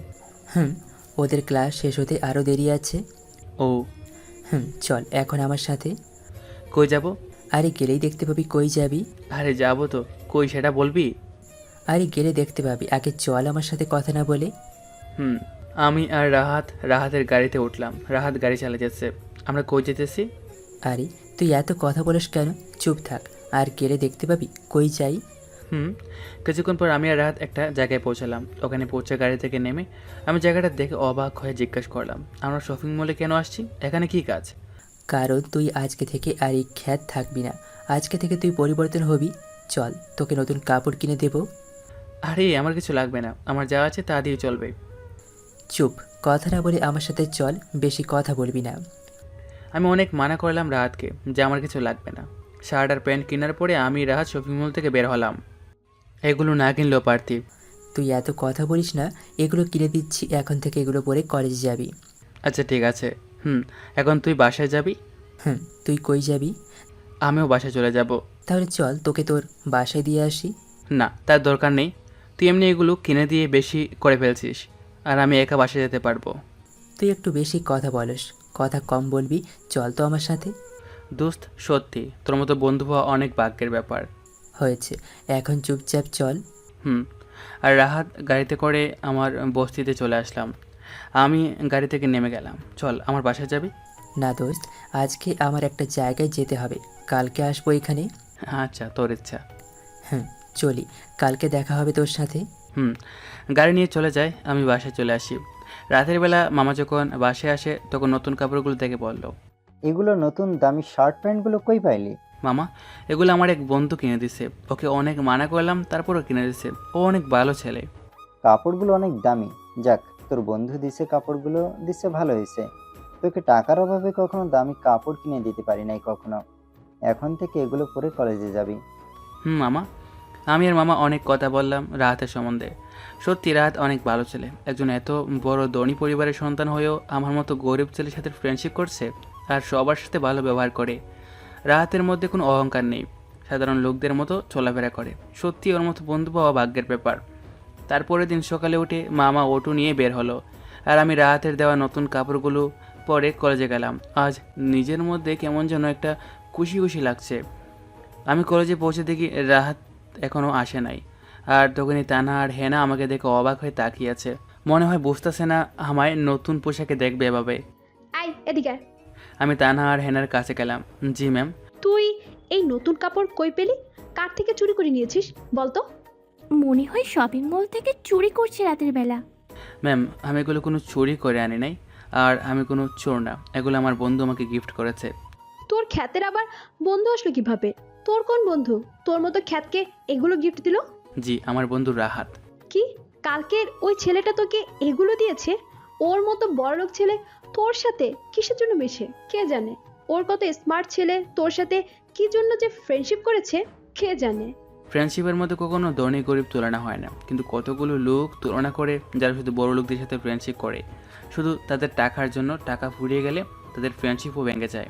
[SPEAKER 6] ওদের ক্লাস শেষ হতে আরও দেরি আছে।
[SPEAKER 2] ও,
[SPEAKER 6] চল এখন আমার সাথে।
[SPEAKER 2] কই যাব?
[SPEAKER 6] আরে গেলেই দেখতে পাবি কই যাবি।
[SPEAKER 2] আরে যাবো তো, কই সেটা বলবি?
[SPEAKER 6] আরে গেলে দেখতে পাবি, আগে চল আমার সাথে কথা না বলে।
[SPEAKER 2] আমি আর রাহাতের গাড়িতে উঠলাম। রাহাত গাড়ি চালিয়ে যাচ্ছে। আমরা কই যেতেছি?
[SPEAKER 6] আরে তুই এত কথা বলিস কেন? চুপ থাক, আর গেলে দেখতে পাবি কই যাই।
[SPEAKER 2] কিছুক্ষণ পর আমি আর রাহাত একটা জায়গায় পৌঁছালাম। ওখানে পৌঁছে গাড়ি থেকে নেমে আমি জায়গাটা দেখে অবাক হয়ে জিজ্ঞাসা করলাম, আমরা শপিং মলে কেন আসছি? এখানে কি কাজ?
[SPEAKER 6] কারণ তুই আজকে থেকে আর এই খ্যাত থাকবি না, আজকে থেকে তুই পরিবর্তন হবি। চল তোকে নতুন কাপড় কিনে দেব।
[SPEAKER 2] আরে আমার কিছু লাগবে না, আমার যা আছে তা দিয়ে চলবে।
[SPEAKER 6] চুপ, কথা না বলে আমার সাথে চল, বেশি কথা বলবি না।
[SPEAKER 2] আমি অনেক মানা করলাম রাহাতকে যে আমার কিছু লাগবে না। শার্ট আর প্যান্ট কেনার পরে আমি রাহাত শপিং মল থেকে বের হলাম। এগুলো না কিনলেও পারতি।
[SPEAKER 6] তুই এত কথা বলিস না, এগুলো কিনে দিচ্ছি, এখন থেকে এগুলো পরে কলেজে যাবি।
[SPEAKER 2] আচ্ছা ঠিক আছে। এখন তুই বাসায় যাবি?
[SPEAKER 6] তুই কই যাবি?
[SPEAKER 2] আমিও বাসায় চলে যাব।
[SPEAKER 6] তাহলে চল তোকে তোর বাসায় দিয়ে আসি।
[SPEAKER 2] না, তার দরকার নেই। তুই এমনি এগুলো কিনে দিয়ে বেশি করে ফেলছিস, আর আমি একা বাসায় যেতে পারবো।
[SPEAKER 6] তুই একটু বেশি কথা বলিস, কথা কম বলবি, চল তো আমার সাথে।
[SPEAKER 2] দোস্ত সত্যি তোর মতো বন্ধু হওয়া অনেক ভাগ্যের ব্যাপার।
[SPEAKER 6] হয়েছে, এখন চুপচাপ চল।
[SPEAKER 2] হুম। আর রাহাত গাড়িতে করে আমার বস্তিতে চলে আসলাম। আমি গাড়ি থেকে নেমে গেলাম। চল আমার বাসায় যাবি?
[SPEAKER 6] না দোস্ত, আজকে আমার একটা জায়গায় যেতে হবে, কালকে আসবো এখানে।
[SPEAKER 2] আচ্ছা, তোর ইচ্ছা।
[SPEAKER 6] হুম, চলি, কালকে দেখা হবে তোর সাথে।
[SPEAKER 2] হুম। গাড়ি নিয়ে চলে যায়, আমি বাসায় চলে আসি। রাতের বেলা মামা যখন বাসায় আসে তখন নতুন কাপড়গুলো দেখে বলল,
[SPEAKER 1] এগুলো নতুন দামি শার্ট প্যান্টগুলো কই পাইলি?
[SPEAKER 2] মামা এগুলো আমার এক বন্ধু কিনে দিছে, ওকে অনেক মানা করলাম তারপরও কিনে দিছে, ও অনেক ভালো ছেলে।
[SPEAKER 1] কাপড়গুলো অনেক দামি। যাক, তোর বন্ধু দিছে কাপড়গুলো দিছে, ভালো হয়েছে। তোকে টাকার অভাবে কখনো দামি কাপড় কিনে দিতে পারি নাই কখনো। এখন থেকে এগুলো পরে কলেজে যাবি।
[SPEAKER 2] হুম মামা। আমি আর মামা অনেক কথা বললাম রাহাতের সম্বন্ধে। সত্যি রাহাত অনেক ভালো ছেলে, একজন এত বড় ধনী পরিবারের সন্তান হয়েও আমার মতো গরিব ছেলের সাথে ফ্রেন্ডশিপ করছে আর সবার সাথে ভালো ব্যবহার করে। রাহাতের মধ্যে কোনো অহংকার নেই, সাধারণ লোকদের মতো চলাফেরা করে। সত্যি ওর মতো বন্ধু পাওয়া ভাগ্যের ব্যাপার। তারপরের দিন সকালে উঠে মামা অটো নিয়ে বের হলো আর আমি রাহাতের দেওয়া নতুন কাপড়গুলো পরে কলেজে গেলাম। আজ নিজের মধ্যে কেমন যেন একটা খুশি খুশি লাগছে। আমি কলেজে পৌঁছে দেখি রাহাত এখনও আসে নাই। আর তখনই তানহা আর হেনা আমাকে দেখে অবাক হয়ে তাকিয়ে আছে। মনে হয় বুঝতেছে না আমায় নতুন পোশাকে দেখবে এভাবে।
[SPEAKER 4] আই এদিকে আয়।
[SPEAKER 2] আমি তানহা আর হেনার কাছে গেলাম। জি ম্যাম।
[SPEAKER 4] তুই এই নতুন কাপড় কই পেলি? কার থেকে চুরি করে নিয়েছিস বলতো?
[SPEAKER 5] মনে হয় শপিং মল থেকে চুরি করছে রাতের বেলা।
[SPEAKER 2] ম্যাম আমি এগুলো কোনো চুরি করে আনি নাই, আর আমি কোনো চোর না, এগুলো আমার বন্ধু আমাকে গিফট করেছে।
[SPEAKER 4] তোর খ্যাতের আবার বন্ধু আসলো কিভাবে? তোর কোন বন্ধু তোর মতো খ্যাতকে এগুলো গিফট দিল?
[SPEAKER 2] জি, আমার বন্ধু রাহাত।
[SPEAKER 4] কি কালকের ওই ছেলেটা তোকে এগুলো দিয়েছে? ওর মতো বড়লোক ছেলে তোর সাথে কিসের জন্য মেশে কে জানে? ওর কত স্মার্ট ছেলে তোর সাথে কি জন্য যে ফ্রেন্ডশিপ করেছে কে জানে?
[SPEAKER 2] ফ্রেন্ডশিপের মধ্যে কখনো ধনী গরিব তুলনা হয় না, কিন্তু কতগুলো লোক তুলনা করে যারা শুধু বড় লোকদের সাথে ফ্রেন্ডশিপ করে, শুধু তাদের টাকার জন্য। টাকা ফুরিয়ে গেলে তাদের ফ্রেন্ডশিপও ভেঙে যায়।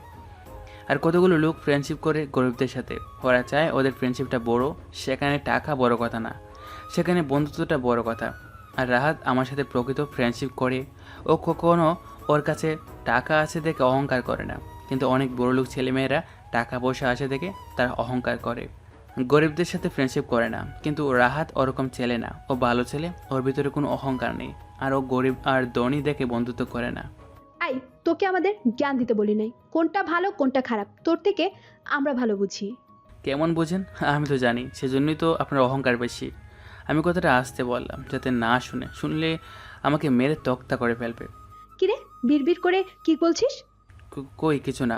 [SPEAKER 2] আর কতগুলো লোক ফ্রেন্ডশিপ করে গরিবদের সাথে, ওরা চায় ওদের ফ্রেন্ডশিপটা বড়, সেখানে টাকা বড় কথা না, সেখানে বন্ধুত্বটা বড় কথা। আর রাহাত আমার সাথে প্রকৃত ফ্রেন্ডশিপ করে। ও কখনো ওর কাছে টাকা আছে দেখে অহংকার করে না, কিন্তু অনেক বড়লোক ছেলেমেয়েরা টাকা পয়সা আছে দেখে তারা অহংকার করে, গরিবদের সাথে ফ্রেন্ডশিপ করে না। কিন্তু রাহাত ওরকম ছেলে না, ও ভালো ছেলে, ওর ভিতরে কোনো অহংকার নেই, আর ও গরিব আর ধনী দেখে বন্ধুত্ব করে না।
[SPEAKER 4] আই তোকে আমাদের জ্ঞান দিতে বলি নাই, কোনটা ভালো কোনটা খারাপ তোর থেকে আমরা ভালো বুঝি।
[SPEAKER 2] কেমন বোঝেন? আমি তো জানি, সেজন্যই তো আপনার অহংকার বেশি। আমি কথাটা আসতে বললাম যাতে না শুনলে আমাকে মেরে তক্তা করে ফেলবে।
[SPEAKER 4] কিরে বিড়বিড় করে কি বলছিস?
[SPEAKER 2] কই কিছু না।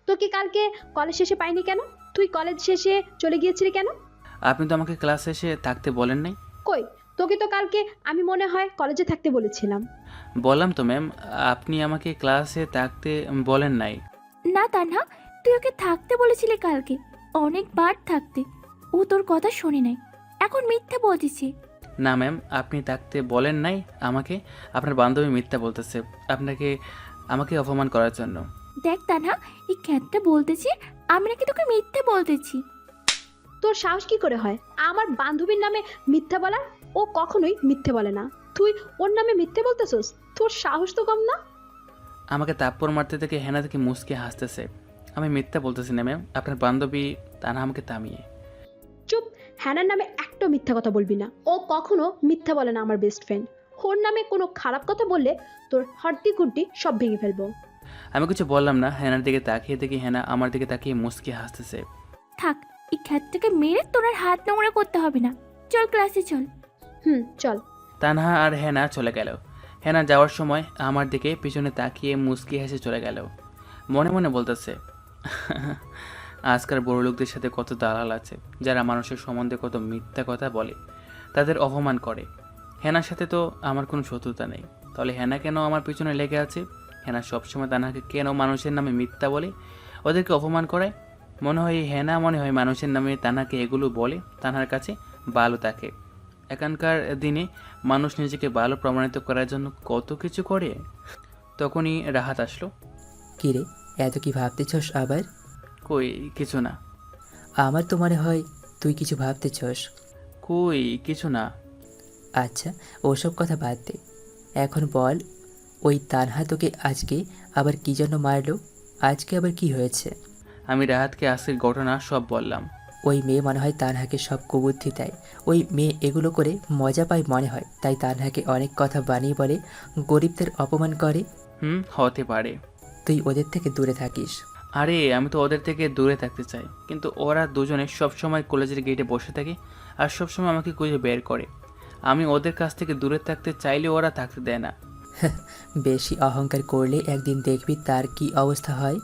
[SPEAKER 4] তোকে কালকে কলেজ শেষে পাইনি কেন? তুই কলেজ শেষে চলে গিয়েছিলি কেন?
[SPEAKER 2] আপনি তো আমাকে ক্লাস শেষে থাকতে বলেন নাই।
[SPEAKER 4] কই তোকে তো কালকে আমি মনে হয় কলেজে থাকতে বলেছিলাম।
[SPEAKER 2] বললাম তো ম্যাম, আপনি আমাকে ক্লাসে থাকতে বলেন নাই।
[SPEAKER 5] না তানহা, তুই ওকে থাকতে বলেছিলি কালকে, অনেকবার থাকতে। ও তোর কথা শোনে নাই, এখন মিথ্যা বলতেছে।
[SPEAKER 2] না ম্যাম, আপনি থাকতে বলেন নাই আমাকে। আপনার বান্ধবী মিথ্যা বলতেছে আমাকে অপমান করার জন্য।
[SPEAKER 5] দেখ তানহা, এই খ্যাতটা বলতেছে আমি নাকি তোকে মিথ্যা বলতেছি।
[SPEAKER 4] তোর সাহস কি করে হয় আমার বান্ধবীর নামে মিথ্যা বলার? ও কখনোই মিথ্যে বলে না, তুই ওর নামে মিথ্যে বলতেছস? তোর সাহস তো কম না।
[SPEAKER 2] আমাকে তাপ্পর মারতে থেকে হেনা থেকে মুসকে হাসতেছে। আমি মিথ্যা বলতেছি না ম্যাম, আপনার বান্ধবী তানা আমাকে থামিয়ে।
[SPEAKER 4] চুপ, হ্যানার নামে একটা মিথ্যা কথা বলবি না। ও কখনো মিথ্যা বলে না আমার বেস্ট ফ্রেন্ড। ওর নামে কোনো খারাপ কথা বললে তোর হাড্ডি কুড্ডি সব ভেঙে ফেলবো।
[SPEAKER 2] আমি কিছু বললাম না। হেনার দিকে তাকিয়ে দেখি হেনা আমার দিকে তাকিয়ে মুসকে হাসতেছে।
[SPEAKER 5] থাক, এই খ্যাতটাকে মেরে তোর আর হাত নোংরা করতে হবে না। চল ক্লাসে চল।
[SPEAKER 4] চল।
[SPEAKER 2] তানহা আর হেনা চলে গেল। হেনা যাওয়ার সময় আমার দিকে পিছনে তাকিয়ে মুচকি হেসে চলে গেল। মনে মনে বলতেছে, আজকাল বড় লোকদের সাথে কত দালাল আছে যারা মানুষের সম্বন্ধে কত মিথ্যা কথা বলে, তাদের অপমান করে। হেনার সাথে তো আমার কোনো শত্রুতা নেই, তাহলে হেনা কেন আমার পিছনে লেগে আছে? হেনা সবসময় তানহাকে কেন মানুষের নামে মিথ্যা বলে, ওদেরকে অপমান করায়? মনে হয় হেনা মানুষের নামে তানহাকে এগুলো বলে তানহার কাছে ভালো থাকে। এখানকার দিনে মানুষ নিজেকে ভালো প্রমাণিত করার জন্য কত কিছু করে। তখনই রাহাত আসলো।
[SPEAKER 6] কিরে, এত কি ভাবতেছস আবার?
[SPEAKER 2] কই কিছু না।
[SPEAKER 6] আমার তো মনে হয় তুই কিছু ভাবতেছস।
[SPEAKER 2] কই কিছু না।
[SPEAKER 6] আচ্ছা, ওসব কথা বাদ দে। এখন বল, ওই তানহা তোকে আজকে আবার কি জন্য মারলো? আজকে আবার কি হয়েছে?
[SPEAKER 2] আমি রাহাতকে আজকের ঘটনা সব বললাম।
[SPEAKER 6] ওই মেয়ে মনে হয় তানহাকে সব কুবুদ্ধি দেয়। ওই মেয়ে এগুলো করে মজা পায় মনে হয়, তাই তানহাকে অনেক কথা বানিয়ে বলে, গরিবদের অপমান করে।
[SPEAKER 2] হতে পারে।
[SPEAKER 6] তুই ওদের থেকে দূরে থাকিস।
[SPEAKER 2] আরে আমি তো ওদের থেকে দূরে থাকতে চাই, কিন্তু ওরা দুজনে সবসময় কলেজের গেটে বসে থাকে আর সবসময় আমাকে খুঁজে বের করে। আমি ওদের কাছ থেকে দূরে থাকতে চাইলে ওরা থাকতে দেয় না।
[SPEAKER 6] বেশি অহংকার করলে একদিন দেখবি তার কি অবস্থা হয়।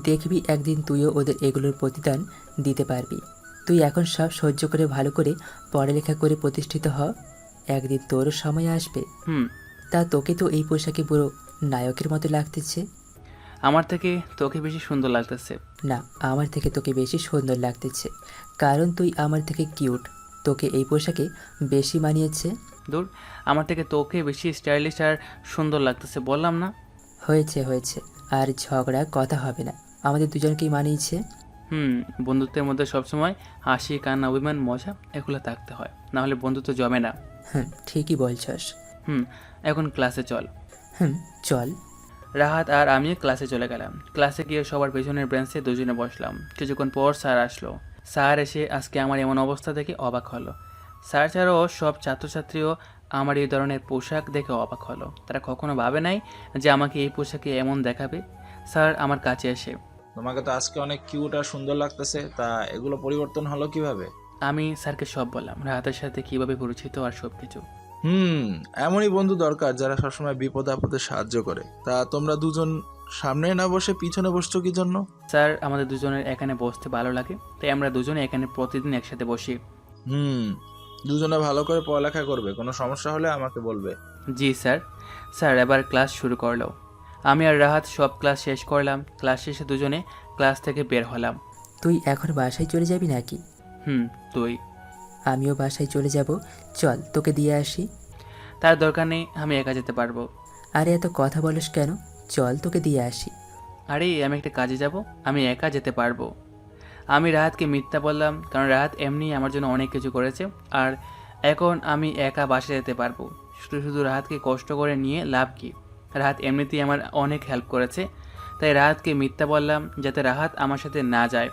[SPEAKER 6] দেখবি একদিন তুইও ওদের এগুলোর প্রতিদান দিতে পারবি। তুই এখন সব সহ্য করে ভালো করে পড়ালেখা করে প্রতিষ্ঠিত হ, একদিন তোরও সময় আসবে।
[SPEAKER 2] হুম
[SPEAKER 6] তা তোকে তো এই পোশাকে পুরো নায়কের মতো লাগতেছে।
[SPEAKER 2] আমার থেকে তোকে বেশি সুন্দর লাগতেছে।
[SPEAKER 6] না, আমার থেকে তোকে বেশি সুন্দর লাগতেছে, কারণ তুই আমার থেকে কিউট। তোকে এই পোশাকে বেশি মানিয়েছে।
[SPEAKER 2] দূর, আমার থেকে তোকে বেশি স্টাইলিশ আর সুন্দর লাগতেছে, বললাম না?
[SPEAKER 6] হয়েছে হয়েছে, আর ঝগড়া কথা হবে না, আমাদের দুজনকেই মানিয়েছে।
[SPEAKER 2] বন্ধুত্বের মধ্যে সবসময় হাসি, কান্না, অভিমান, মজা এগুলো থাকতে হয়, না হলে বন্ধুত্ব জমে না।
[SPEAKER 6] ঠিকই বলছস।
[SPEAKER 2] এখন ক্লাসে চল।
[SPEAKER 6] চল।
[SPEAKER 2] রাহাত আর আমি ক্লাসে চলে গেলাম। ক্লাসে গিয়ে সবার পেছনের বেঞ্চে দুজনে বসলাম। কিছুক্ষণ পর স্যার আসলো। স্যার এসে আজকে আমার এমন অবস্থা দেখে অবাক হলো। স্যার ছাড়াও সব ছাত্রছাত্রীও আমার এই ধরনের পোশাক দেখে অবাক হলো। তারা কখনো ভাবে নাই যে আমাকে এই পোশাকে এমন দেখাবে। স্যার আমার কাছে এসে,
[SPEAKER 7] তোমাকে তো আজকে অনেক কিউট আর সুন্দর লাগতেছে, তা এগুলো পরিবর্তন হলো কিভাবে?
[SPEAKER 2] আমি স্যারকে সব বললাম, রাহাতের সাথে কিভাবে পরিচিত আর সব কিছু।
[SPEAKER 7] এমনই বন্ধু দরকার যারা সবসময় বিপদে আপদে সাহায্য করে। তা তোমরা দুজন সামনে না বসে পিছনে বসছো কি জন্য?
[SPEAKER 2] স্যার, আমাদের দুজনের এখানে বসতে ভালো লাগে, তাই আমরা দুজনে এখানে প্রতিদিন একসাথে বসি।
[SPEAKER 7] দুজনে ভালো করে পড়ালেখা করবে, কোনো সমস্যা হলে আমাকে বলবে।
[SPEAKER 2] জি স্যার। স্যার এবার ক্লাস শুরু করলো। আমি আর রাহাত সব ক্লাস শেষ করলাম। ক্লাস শেষে দুজনে ক্লাস থেকে বের হলাম।
[SPEAKER 6] তুই এখন বাসায় চলে যাবি নাকি?
[SPEAKER 2] তুই?
[SPEAKER 6] আমিও বাসায় চলে যাব, চল তোকে দিয়ে আসি।
[SPEAKER 2] তার দরকার নেই, আমি একা যেতে পারবো।
[SPEAKER 6] আরে এত কথা বলিস কেন, চল তোকে দিয়ে আসি।
[SPEAKER 2] আরে আমি একটা কাজে যাব, আমি একা যেতে পারবো। আমি রাহাতকে মিথ্যা বললাম, কারণ রাহাত এমনি আমার জন্য অনেক কিছু করেছে, আর এখন আমি একা বাসায় যেতে পারবো। শুধু শুধু রাহাতকে কষ্ট করে নিয়ে লাভ কি? রাহাত এমনিতেই আমার অনেক হেল্প করেছে, তাই রাহাতকে মিথ্যা বললাম যাতে রাহাত আমার সাথে না যায়।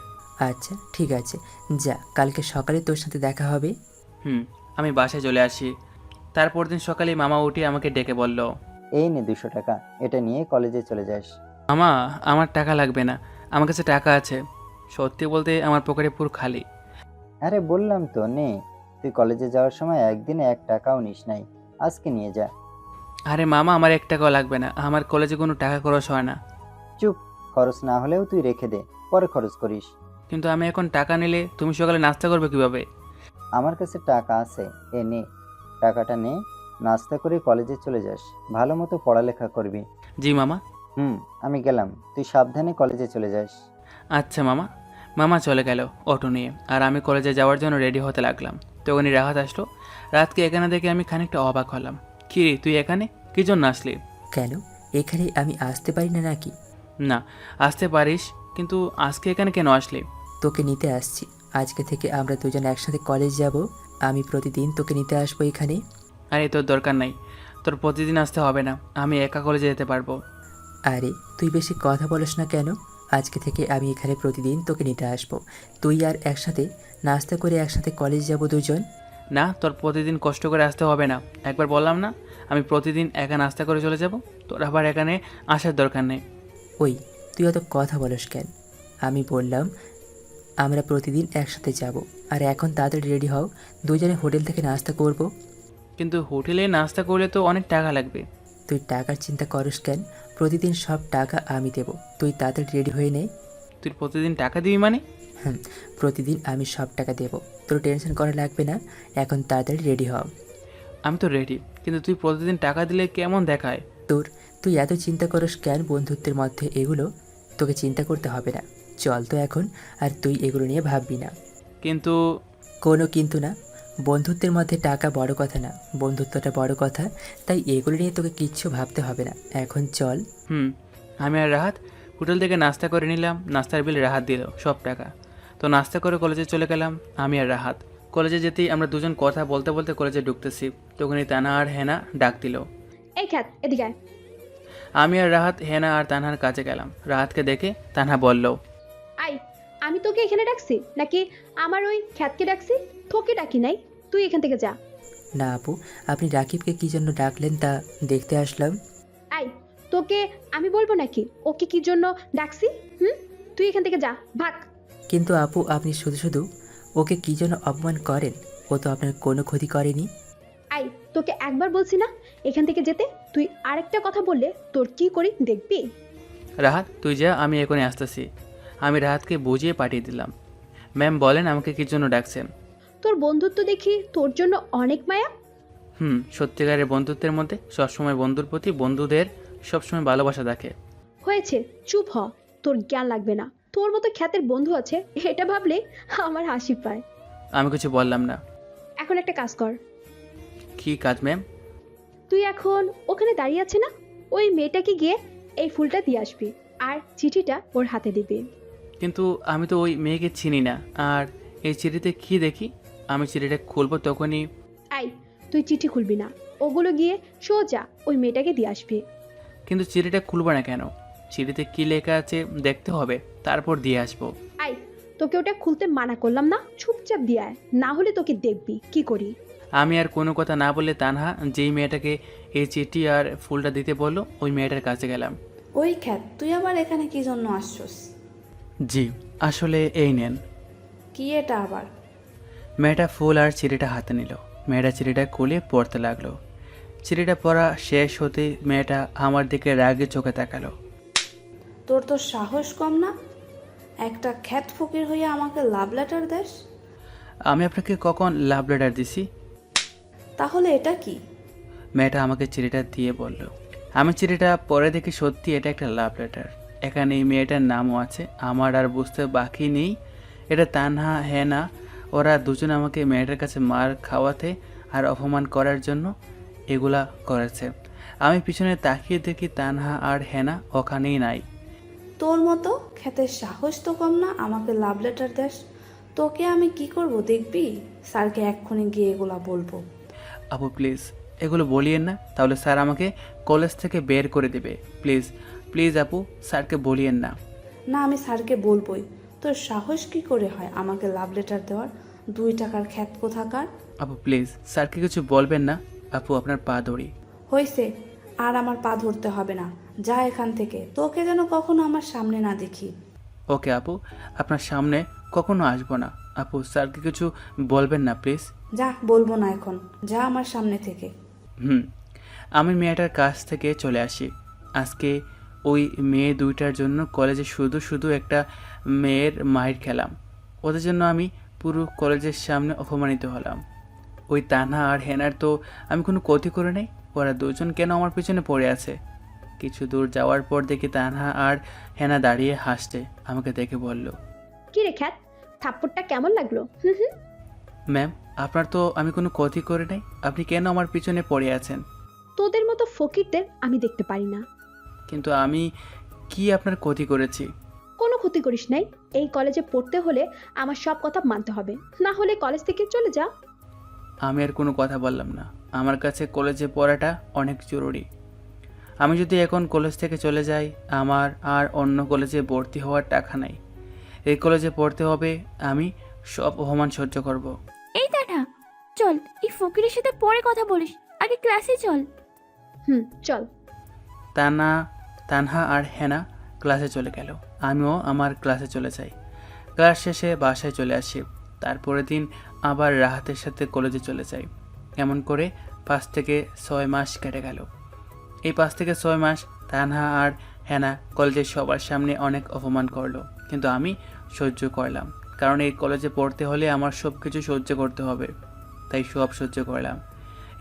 [SPEAKER 6] আচ্ছা ঠিক আছে, যা, কালকে সকালে তোর সাথে দেখা হবে।
[SPEAKER 2] আমি বাসায় চলে আসি। তারপর দিন সকালে মামা উঠে আমাকে ডেকে বলল,
[SPEAKER 1] এই নে 200 টাকা, এটা নিয়ে কলেজে চলে যাস।
[SPEAKER 2] মামা, আমার টাকা লাগবে না, আমার কাছে টাকা আছে। সত্যি বলতে আমার পকেটে পুরো খালি।
[SPEAKER 1] আরে বললাম তো নে, তুই কলেজে যাওয়ার সময় একদিনে 1 টাকাও নিস নাই, আজকে নিয়ে যা।
[SPEAKER 2] আরে মামা, আমার 1 টাকাও লাগবে না, আমার কলেজে কোনো টাকা খরচ হয় না।
[SPEAKER 1] চুপ, খরচ না হলেও তুই রেখে দে, পরে খরচ করিস।
[SPEAKER 2] কিন্তু আমি এখন টাকা নিলে তুমি সকালে নাস্তা করবে কিভাবে?
[SPEAKER 1] আমার কাছে টাকা আছে, এ নে, টাকাটা নে, নাস্তা করে কলেজে চলে যাস, ভালো মতো পড়ালেখা করবি।
[SPEAKER 2] জি মামা।
[SPEAKER 1] আমি গেলাম, তুই সাবধানে কলেজে চলে যাস।
[SPEAKER 2] আচ্ছা মামা। মামা চলে গেল অটো নিয়ে, আর আমি কলেজে যাওয়ার জন্য রেডি হতে লাগলাম। তখনই রাহাত আসলো। রাতকে এখানে দেখে আমি খানিকটা অবাক হলাম। কি রে, তুই এখানে কি জন্য আসলি?
[SPEAKER 6] কেন, এখানে আমি আসতে পারি না নাকি?
[SPEAKER 2] না, আসতে পারিস, কিন্তু আজকে এখানে কেন আসলি?
[SPEAKER 6] তোকে নিতে আসছি, আজকে থেকে আমরা দুজন একসাথে কলেজ যাব। আমি প্রতিদিন তোকে নিতে আসবো এখানে।
[SPEAKER 2] আরে তোর দরকার নাই, তোর প্রতিদিন আসতে হবে না, আমি একা কলেজে যেতে পারবো।
[SPEAKER 6] আরে তুই বেশি কথা বলিস না কেন, আজকে থেকে আমি এখানে প্রতিদিন তোকে নিতে আসবো। তুই আর একসাথে নাস্তা করে একসাথে কলেজ যাব দুজন।
[SPEAKER 2] না, তোর প্রতিদিন কষ্ট করে আসতে হবে না। একবার বললাম না, আমি প্রতিদিন একা নাস্তা করে চলে যাব, তোর আবার এখানে আসার দরকার নেই।
[SPEAKER 6] ওই, তুই অত কথা বলিস কেন? আমি বললাম আমরা প্রতিদিন একসাথে যাব, আর এখন তাড়াতাড়ি রেডি হও, দুজনে হোটেল থেকে নাস্তা করব।
[SPEAKER 2] কিন্তু হোটেলে নাস্তা করলে তো অনেক টাকা লাগবে।
[SPEAKER 6] তুই টাকার চিন্তা করিস কেন, প্রতিদিন সব টাকা আমি দেব, তুই তাড়াতাড়ি রেডি হয়ে নে।
[SPEAKER 2] তুই প্রতিদিন টাকা দিবি মানে?
[SPEAKER 6] প্রতিদিন আমি সব টাকা দেব, তোর টেনশন করা লাগবে না, এখন তাড়াতাড়ি রেডি হও।
[SPEAKER 2] আমি তো রেডি, কিন্তু তুই প্রতিদিন টাকা দিলে কেমন দেখায়?
[SPEAKER 6] তুই এত চিন্তা করিস কেন বন্ধুত্বের মধ্যে এগুলো? তোকে চিন্তা করতে হবে না, চল তো এখন, আর তুই এগুলো নিয়ে ভাববি না।
[SPEAKER 2] কিন্তু?
[SPEAKER 6] কোনো কিন্তু না, বন্ধুত্বের মধ্যে টাকা বড় কথা না, বন্ধুত্বটা বড় কথা, তাই এগুলো নিয়ে তোকে কিচ্ছু ভাবতে হবে না, এখন চল।
[SPEAKER 2] আমি আর রাহাত হোটেল থেকে নাস্তা করে নিলাম। নাস্তার বিল রাহাত দিল, সব টাকা। তো নাস্তা করে কলেজে চলে গেলাম আমি আর রাহাত। কলেজে যেতেই আমরা দুজন কথা বলতে বলতে কলেজে ঢুকতেছি, তখনই তানা আর হেনা ডাক দিল,
[SPEAKER 4] এই খ্যাত এদিকে আয়।
[SPEAKER 2] আমি আর রাহাত হেনা আর তানহার কাছে গেলাম। রাহাতকে দেখে তানহা বলল,
[SPEAKER 4] আই আমি তোকে এখানে ডাকছি নাকি আমার ওই খ্যাতকে ডাকছি? তোকে ডাকি নাই, তুই এখান থেকে যা।
[SPEAKER 6] না আপু, আপনি রাকিবকে কী জন্য ডাকলেন তা দেখতে আসলাম।
[SPEAKER 4] আই, তোকে আমি বলবো নাকি ওকে কি জন্য ডাকছি? তুই এখান থেকে যা, ভাগ।
[SPEAKER 6] কিন্তু আপু, আপনি শুধু শুধু ওকে কী জন্য অপমান করেন? ও তো আপনার কোনো ক্ষতি করেনি।
[SPEAKER 4] আই, তোকে একবার বলছি না এখান থেকে যেতে? তুই আরেকটা কথা বললে তোর কি করি দেখবি।
[SPEAKER 2] রাহাত তুই যা, আমি এখনই আসতেছি। আমি রাহাতকে বুঝিয়ে পাঠিয়ে দিলাম। ম্যাম বলেন আমাকে কী জন্য ডাকছেন?
[SPEAKER 4] তোর বন্ধুত্ব দেখি তোর জন্য অনেক মায়া।
[SPEAKER 2] সত্যিকারের বন্ধুত্বের মধ্যে সবসময় বন্ধুর প্রতি বন্ধুদের সবসময় ভালোবাসা থাকে।
[SPEAKER 4] হয়েছে, চুপ হ, তোর জ্ঞান লাগবে না। তোর মতো খ্যাতের বন্ধু আছে এটা ভাবলে আমার হাসি পায়।
[SPEAKER 2] আমি কিছু বললাম না।
[SPEAKER 4] এখন একটা কাজ কর।
[SPEAKER 2] কী কাজ ম্যাম?
[SPEAKER 4] তুই এখন ওখানে দাঁড়িয়ে আছে না, ওই মেয়েটাকে গিয়ে এই ফুলটা দিয়ে আসবি আর চিঠিটা ওর হাতে দিবি।
[SPEAKER 2] কিন্তু আমি তো ওই মেয়েকে চিনি না, আর এই চিঠিতে কি দেখি? আমি চিঠিটা খুলবো তখনই।
[SPEAKER 4] আই, তুই চিঠি খুলবি না, ওগুলো গিয়ে সোজা ওই মেয়েটাকে দিয়ে আসবি।
[SPEAKER 2] কিন্তু চিঠিটা খুলবো না কেন? চিঠিতে কি লেখা আছে দেখতে হবে, তারপর দিয়ে আসবো।
[SPEAKER 4] আই, তোকে ওটা খুলতে মানা করলাম না, চুপচাপ দিয়ে আয়, না হলে তোকে দেখবি কি করি।
[SPEAKER 2] আমি আর কোনো কথা না বলে তানহা যেই মেয়েটাকে এই চিঠি আর ফুলটা দিতে বললো ওই মেয়েটার কাছে গেলাম।
[SPEAKER 10] ওই খ্যাত, তুই আবার এখানে কি জন্য আসছস?
[SPEAKER 2] জি, আসলে এই নেন।
[SPEAKER 10] কি এটা আবার?
[SPEAKER 2] মেয়েটা ফুল আর চিঠিটা হাতে নিল। মেয়েটা চিঠিটা খুলে পড়তে লাগলো। চিঠিটা পড়া শেষ হতে মেয়েটা আমার দিকে রাগে চোখে তাকালো।
[SPEAKER 10] তোর তো সাহস কম না, একটা খ্যাত ফকির হয়ে আমাকে লাভ লেটার দেস?
[SPEAKER 2] আমি আপনাকে কখন লাভ লেটার দিছি?
[SPEAKER 10] তাহলে এটা কি?
[SPEAKER 2] মেয়েটা আমাকে চিঠিটা দিয়ে বলল। আমি চিঠিটা পরে দেখি সত্যি এটা একটা লাভ লেটার। এখানে এই মেয়েটার নামও আছে। আমার আর বুঝতে বাকি নেই এটা তানহা হেনা। ওরা দুজন আমাকে মেয়েটার কাছে মার খাওয়াতে আর অপমান করার জন্য এগুলা করেছে। আমি পিছনে তাকিয়ে দেখি তানহা আর হেনা ওখানেই নাই।
[SPEAKER 10] তোর মতো খ্যাতের সাহস তো কম না আমাকে লাভ লেটার দেস? তোকে আমি কি করব দেখবি? স্যারকে এক্ষুনি গিয়ে এগুলা বলবো।
[SPEAKER 2] আপু প্লিজ এগুলো বলিয়েন না, তাহলে স্যার আমাকে কলেজ থেকে বের করে দেবে। প্লিজ প্লিজ আপু, স্যারকে বলিয়েন না।
[SPEAKER 10] না, আমি স্যারকে বলবোই। তোর সাহস কি করে হয় আমাকে লাভ লেটার দেওয়ার? 2 টাকার খ্যাত কোথাকার।
[SPEAKER 2] আপু প্লিজ স্যারকে কিছু বলবেন না। আপু আপনার পা ধরি।
[SPEAKER 10] হয়েছে, আর আমার পা ধরতে হবে না, যা এখান থেকে, তোকে যেন কখনো আমার সামনে না দেখি।
[SPEAKER 2] ওকে আপু, আপনার সামনে কখনো আসবো না। আপু স্যারকে কিছু বলবেন না প্লিজ।
[SPEAKER 10] যা, বলবো না এখন, যা আমার সামনে থেকে।
[SPEAKER 2] আমি মেয়েটার কাছ থেকে চলে আসি। আজকে ওই মেয়ে দুইটার জন্য কলেজে শুধু শুধু একটা মেয়ের মায়ের খেলাম। ওদের জন্য আমি পুরো কলেজের সামনে অপমানিত হলাম। ওই তানহা আর হেনার তো আমি কোনো ক্ষতি করে নেই। ওরা দুজন কেন আমার পিছনে পড়ে আছে? কিছু দূর যাওয়ার পর দেখি তানহা আর হেনা দাঁড়িয়ে হাসছে। আমাকে দেখে বলল,
[SPEAKER 4] কি রে খ্যাত, থাপ্পড়টা কেমন লাগলো?
[SPEAKER 2] ম্যাম আপনার তো আমি কোনো ক্ষতি করে নাই, আপনি কেন আমার পিছনে পড়ে আছেন?
[SPEAKER 4] তোদের মতো ফকিরদের আমি দেখতে পারি না।
[SPEAKER 2] কিন্তু আমি কি আপনার ক্ষতি করেছি?
[SPEAKER 4] কোনো ক্ষতি করিস নাই। এই কলেজে পড়তে হলে আমার সব কথা মানতে হবে, না হলে কলেজ থেকে চলে যা।
[SPEAKER 2] আমি আর কোনো কথা বললাম না। আমার কাছে কলেজে পড়াটা অনেক জরুরি। আমি যদি এখন কলেজ থেকে চলে যাই, আমার আর অন্য কলেজে ভর্তি হওয়ার টাকা নাই। এই কলেজে পড়তে হবে, আমি সব অপমান সহ্য করব।
[SPEAKER 5] এই তানহা, চল, এই ফকিরের সাথে পরে কথা বলিস, আগে ক্লাসে চল।
[SPEAKER 4] চল।
[SPEAKER 2] তানহা আর হেনা ক্লাসে চলে গেল। আমিও আমার ক্লাসে চলে যাই। ক্লাস শেষে বাসায় চলে আসি। তারপরের দিন আবার রাহাতের সাথে কলেজে চলে যাই। এমন করে 5 থেকে 6 মাস কেটে গেল। এই 5 থেকে 6 মাস তানহা আর হেনা কলেজের সবার সামনে অনেক অপমান করলো, কিন্তু আমি সহ্য করলাম। কারণ এই কলেজে পড়তে হলে আমার সব কিছু সহ্য করতে হবে, তাই সব সহ্য করলাম।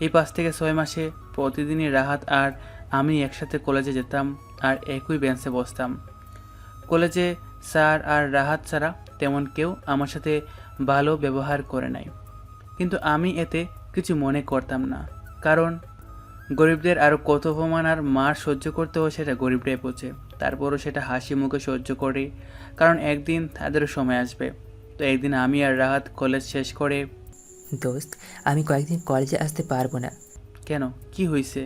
[SPEAKER 2] এই 5 থেকে 6 মাসে প্রতিদিনই রাহাত আর আমি একসাথে কলেজে যেতাম আর একই বেঞ্চে বসতাম। কলেজে স্যার আর রাহাত ছাড়া তেমন কেউ আমার সাথে ভালো ব্যবহার করে নাই, কিন্তু আমি এতে কিছু মনে করতাম না। কারণ গরিবদের আরও কত অপমান আর মার সহ্য করতে হয় সেটা গরিবরাই বোঝে। তারপরও সেটা হাসি মুখে সহ্য করি, কারণ একদিন তাদেরও সময় আসবে। তো একদিন আমি আর রাহাত কলেজ শেষ করে।
[SPEAKER 6] দোস্ত, আমি কয়েকদিন কলেজে আসতে পারবো না।
[SPEAKER 2] কেন, কি হয়েছে?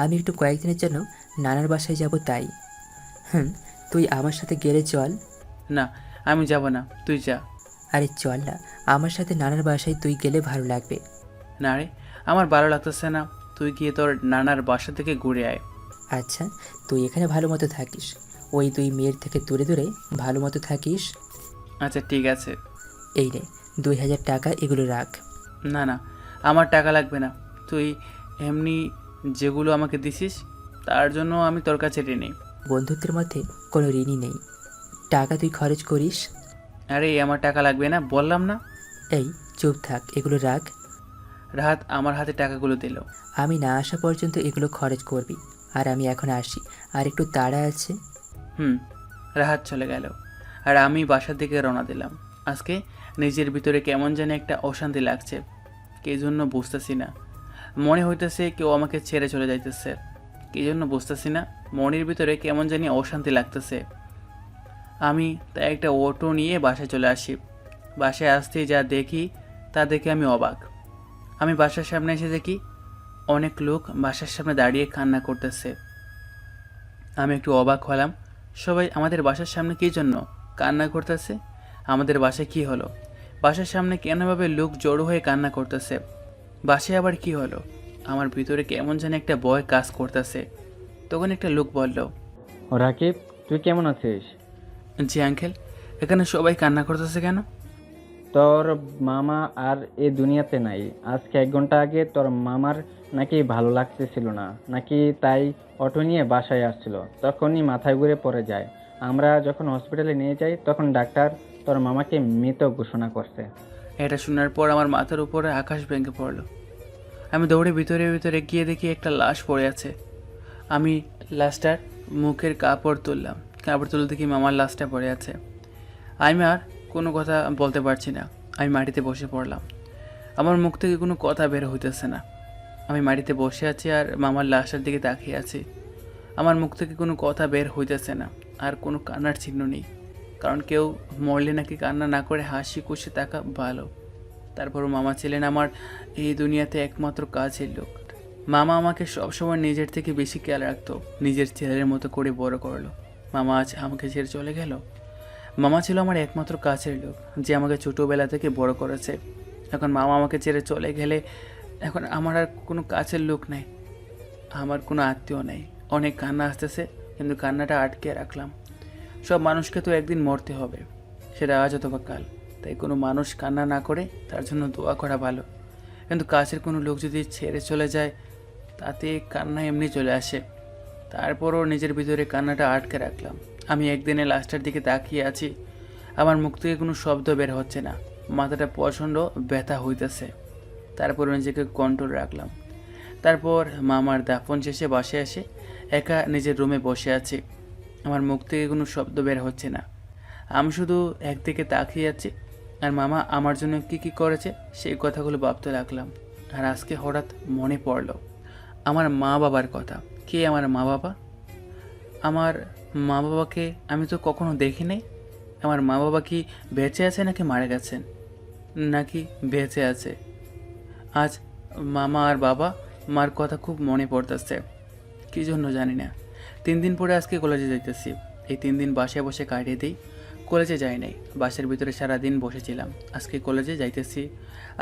[SPEAKER 6] আমি একটু কয়েকদিনের জন্য নানার বাসায় যাব তাই। তুই আমার সাথে গেলে চল।
[SPEAKER 2] না, আমি যাব না, তুই যা।
[SPEAKER 6] আরে চল না, আমার সাথে নানার বাসায় তুই গেলে ভালো লাগবে।
[SPEAKER 2] না রে, আমার ভালো লাগতেছে না, তুই গিয়ে তোর নানার বাসা থেকে ঘুরে আয়।
[SPEAKER 6] আচ্ছা, তুই এখানে ভালো মতো থাকিস, ওই তুই মেয়ের থেকে দূরে দূরে ভালো মতো থাকিস।
[SPEAKER 2] আচ্ছা ঠিক আছে।
[SPEAKER 6] এই রে 2000 টাকা, এগুলো রাখ।
[SPEAKER 2] না না, আমার টাকা লাগবে না, তুই এমনি যেগুলো আমাকে দিছিস তার জন্য আমি তোর কাছে ঋণী।
[SPEAKER 6] বন্ধুত্বের মধ্যে কোনো ঋণই নেই, টাকা তুই খরচ করিস।
[SPEAKER 2] আরে আমার টাকা লাগবে না, বললাম না।
[SPEAKER 6] এই চুপ থাক, এগুলো রাখ।
[SPEAKER 2] রাহাত আমার হাতে টাকাগুলো দিল।
[SPEAKER 6] আমি না আসা পর্যন্ত এগুলো খরচ করবি, আর আমি এখন আসি, আর একটু তাড়া আছে।
[SPEAKER 2] রাহাত চলে গেল আর আমি বাসার দিকে রওনা দিলাম। আজকে নিজের ভিতরে কেমন জানি একটা অশান্তি লাগছে, কে জন্য বুঝতেছি না। মনে হইতেছে কেউ আমাকে ছেড়ে চলে যাইতেছে, কে জন্য বুঝতেছি না। মনের ভিতরে কেমন জানি অশান্তি লাগতেছে। আমি তাই একটা অটো নিয়ে বাসায় চলে আসি। বাসায় আসতেই যা দেখি তা দেখে আমি অবাক। আমি বাসার সামনে এসে দেখি অনেক লোক বাসার সামনে দাঁড়িয়ে কান্না করতেছে। আমি একটু অবাক হলাম, সবাই আমাদের বাসার সামনে কী জন্য কান্না করতেছে? আমাদের বাসায় কি হলো? বাসার সামনে কেনভাবে লোক জড়ো হয়ে কান্না করতেছে? বাসায় আবার কি হলো? আমার ভিতরে কেমন যেন একটা ভয় কাজ করতেছে। তখন একটা লোক বলল,
[SPEAKER 11] ও রাকিব, তুই কেমন আছিস?
[SPEAKER 2] জি আঙ্কেল। এখানে সবাই কান্না করতেছে কেন?
[SPEAKER 11] তোর মামা আর এ দুনিয়াতে নাই। আজকে 1 ঘন্টা আগে তোর মামার নাকি ভালো লাগতেছিল না, নাকি তাই অটো নিয়ে বাসায় আসছিল, তখনই মাথায় ঘুরে পড়ে যায়। আমরা যখন হসপিটালে নিয়ে যাই তখন ডাক্তার তোর মামাকে মৃত ঘোষণা করছে।
[SPEAKER 2] এটা শোনার পর আমার মাথার উপরে আকাশ ভেঙে পড়ল। আমি দৌড়ে ভিতরে ভিতরে গিয়ে দেখি একটা লাশ পড়ে আছে। আমি লাশটার মুখের কাপড় তুললাম, কাপড় তুলে দেখি মামার লাশটা পড়ে আছে। আমি আর কোনো কথা বলতে পারছি না। আমি মাটিতে বসে পড়লাম, আমার মুখ থেকে কোনো কথা বের হইতেছে না। আমি মাটিতে বসে আছি আর মামার লাশের দিকে তাকিয়ে আছি। আমার মুখ থেকে কোনো কথা বের হইতেছে না, আর কোনো কান্নার চিহ্ন নেই। কারণ কেউ মরলে নাকি কান্না না করে হাসি খুশি থাকা ভালো। তারপরও মামা ছিলেন আমার এই দুনিয়াতে একমাত্র কাছের লোক। মামা আমাকে সবসময় নিজের থেকে বেশি খেয়াল রাখতো, নিজের ছেলের মতো করে বড় করলো। মামা আজ আমাকে ছেড়ে চলে গেল। মামা ছিল আমার একমাত্র কাছের লোক, যে আমাকে ছোটোবেলা থেকে বড় করেছে। এখন মামা আমাকে ছেড়ে চলে গেলে এখন আমার আর কোনো কাছের লোক নেই, আমার কোনো আত্মীয় নেই। অনেক কান্না আসতেছে, কিন্তু কান্নাটা আটকে রাখলাম। সব মানুষকে তো একদিন মরতে হবে, সেটা আজ অথবা কাল। তাই কোনো মানুষ কান্না না করে তার জন্য দোয়া করা ভালো। কিন্তু কাছের কোনো লোক যদি ছেড়ে চলে যায় তাতে কান্না এমনি চলে আসে। তারপরও নিজের ভিতরে কান্নাটা আটকে রাখলাম। আমি একদিনে লাস্টের দিকে তাকিয়ে আছি, আমার মুখ থেকে কোনো শব্দ বের হচ্ছে না, মাথাটা প্রচণ্ড ব্যথা হইতেছে। তারপর নিজেকে কন্ট্রোল রাখলাম। তারপর মামার দাফন শেষে বাসে এসে একা নিজের রুমে বসে আছি। আমার মুখ থেকে কোনো শব্দ বের হচ্ছে না, আমি শুধু একদিকে তাকিয়ে আছি। আর মামা আমার জন্য কি কি করেছে সেই কথাগুলো ভাবতে লাগলাম। আর আজকে হঠাৎ মনে পড়ল আমার মা বাবার কথা। কে আমার মা বাবা? আমার মা বাবাকে আমি তো কখনো দেখি নাই। আমার মা বাবা কি বেঁচে আছে নাকি মারা গেছেন? নাকি বেঁচে আছে? আজ মামা আর বাবা মার কথা খুব মনে পড়তেছে, কী জন্য জানি না। 3 দিন পরে আজকে কলেজে যাইতেছি। এই 3 দিন বাসায় বসে কাটিয়ে দিই, কলেজে যাই নাই। বাসের ভিতরে সারাদিন বসেছিলাম। আজকে কলেজে যাইতেছি।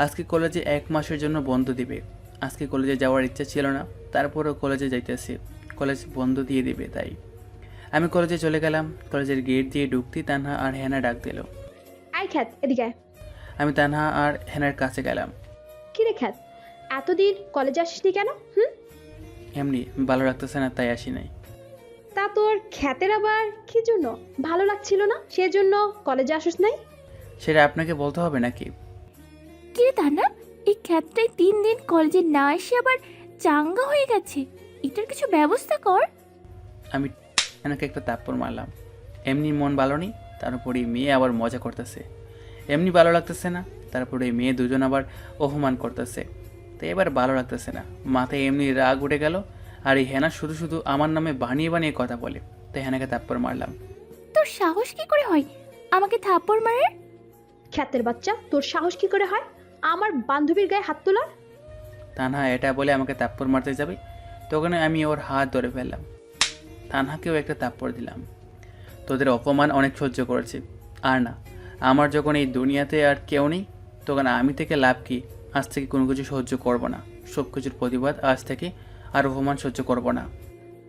[SPEAKER 2] আজকে কলেজে 1 মাসের জন্য বন্ধ দিবে। আজকে কলেজে যাওয়ার ইচ্ছা ছিল না, তারপরেও কলেজে যাইতেছি। কলেজ বন্ধ দিয়ে দিবে, তাই আমি কলেজে চলে গেলাম। কলেজের গেট দিয়ে ঢুকতেই তানহা আর হেনা ডাক দিল।
[SPEAKER 4] আয় খ্যাত, এদিকে আয়।
[SPEAKER 2] আমি তানহা আর হেনার কাছে গেলাম।
[SPEAKER 4] কি রে খ্যাত, এতদিন কলেজে আসিসনি কেন?
[SPEAKER 2] এমনি ভালো লাগতেছে না, তাই আসি নাই।
[SPEAKER 4] তা তোর খ্যাতের আবার কি জন্য ভালো লাগছিল না, সেজন্য কলেজে আসিস নাই?
[SPEAKER 2] সেটা আপনাকে বলতে হবে নাকি?
[SPEAKER 5] কি রে তান্না, এই খ্যাতটাই 3 দিন কলেজে না এসে আবার চাঙ্গা হয়ে গেছে, এটার কিছু ব্যবস্থা কর।
[SPEAKER 2] আমি হেনাকে একটা তাপ্পড় মারলাম। এমনি মন ভালো নেই, তার উপরে মেয়ে আবার মজা করতেছে। এমনি ভালো লাগতেছে না, তারপরে মেয়ে দুজন আবার অপমান করতেছে। তো এবার ভালো লাগতেছে না, মাথায় এমনি রাগ উঠে গেল। আর এই হেনা শুধু শুধু আমার নামে বানিয়ে বানিয়ে কথা বলে, তাই হেনাকে তাপ্পড় মারলাম।
[SPEAKER 5] তোর সাহস কি করে হয় আমাকে থাপ্পড় মারার?
[SPEAKER 4] খ্যাতের বাচ্চা, তোর সাহস কি করে হয় আমার বান্ধবীর গায়ে হাত তোলার?
[SPEAKER 2] তানহা এটা বলে আমাকে তাপ্পড় মারতে যাবে, তখন আমি ওর হাত ধরে ফেললাম। তানহাকেও একটা তাপ্পড় দিলাম। তোদের অপমান অনেক সহ্য করেছি, আর না, আমার যখন এই দুনিয়াতে আর কেউ নেই, তখন আমি থেকে লাভ কি? আজ থেকে কোনো কিছু সহ্য করব না, সব কিছুর প্রতিবাদ আজ থেকে আর অপমান সহ্য করব না।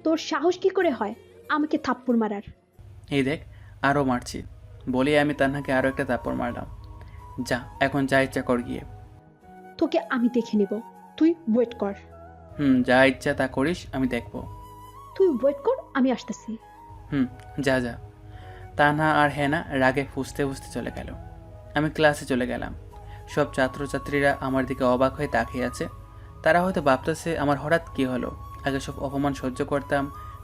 [SPEAKER 4] তোর সাহস কি করে হয় আমাকে থাপ্পড় মারার?
[SPEAKER 2] এই দেখ, আরও মারছি। বলে আমি তানহাকে আরও একটা থাপ্পড় মারলাম। যা, এখন যা ইচ্ছা কর গিয়ে।
[SPEAKER 4] তোকে আমি দেখে নিব, তুই ওয়েট কর।
[SPEAKER 2] যা ইচ্ছা তা করিস, আমি দেখব।
[SPEAKER 4] তুই ওয়েট কর, আমি আসতেছি।
[SPEAKER 2] যা যা। তানহা আর হেনা রাগে ফুঁসতে ফুঁসতে চলে গেল। আমি ক্লাসে চলে গেলাম। সব ছাত্রছাত্রীরা আমার দিকে অবাক হয়ে তাকিয়ে আছে। তারা হয়তো ভাবতেছে আমার হঠাৎ কী হলো। আগে সব অপমান সহ্য করতাম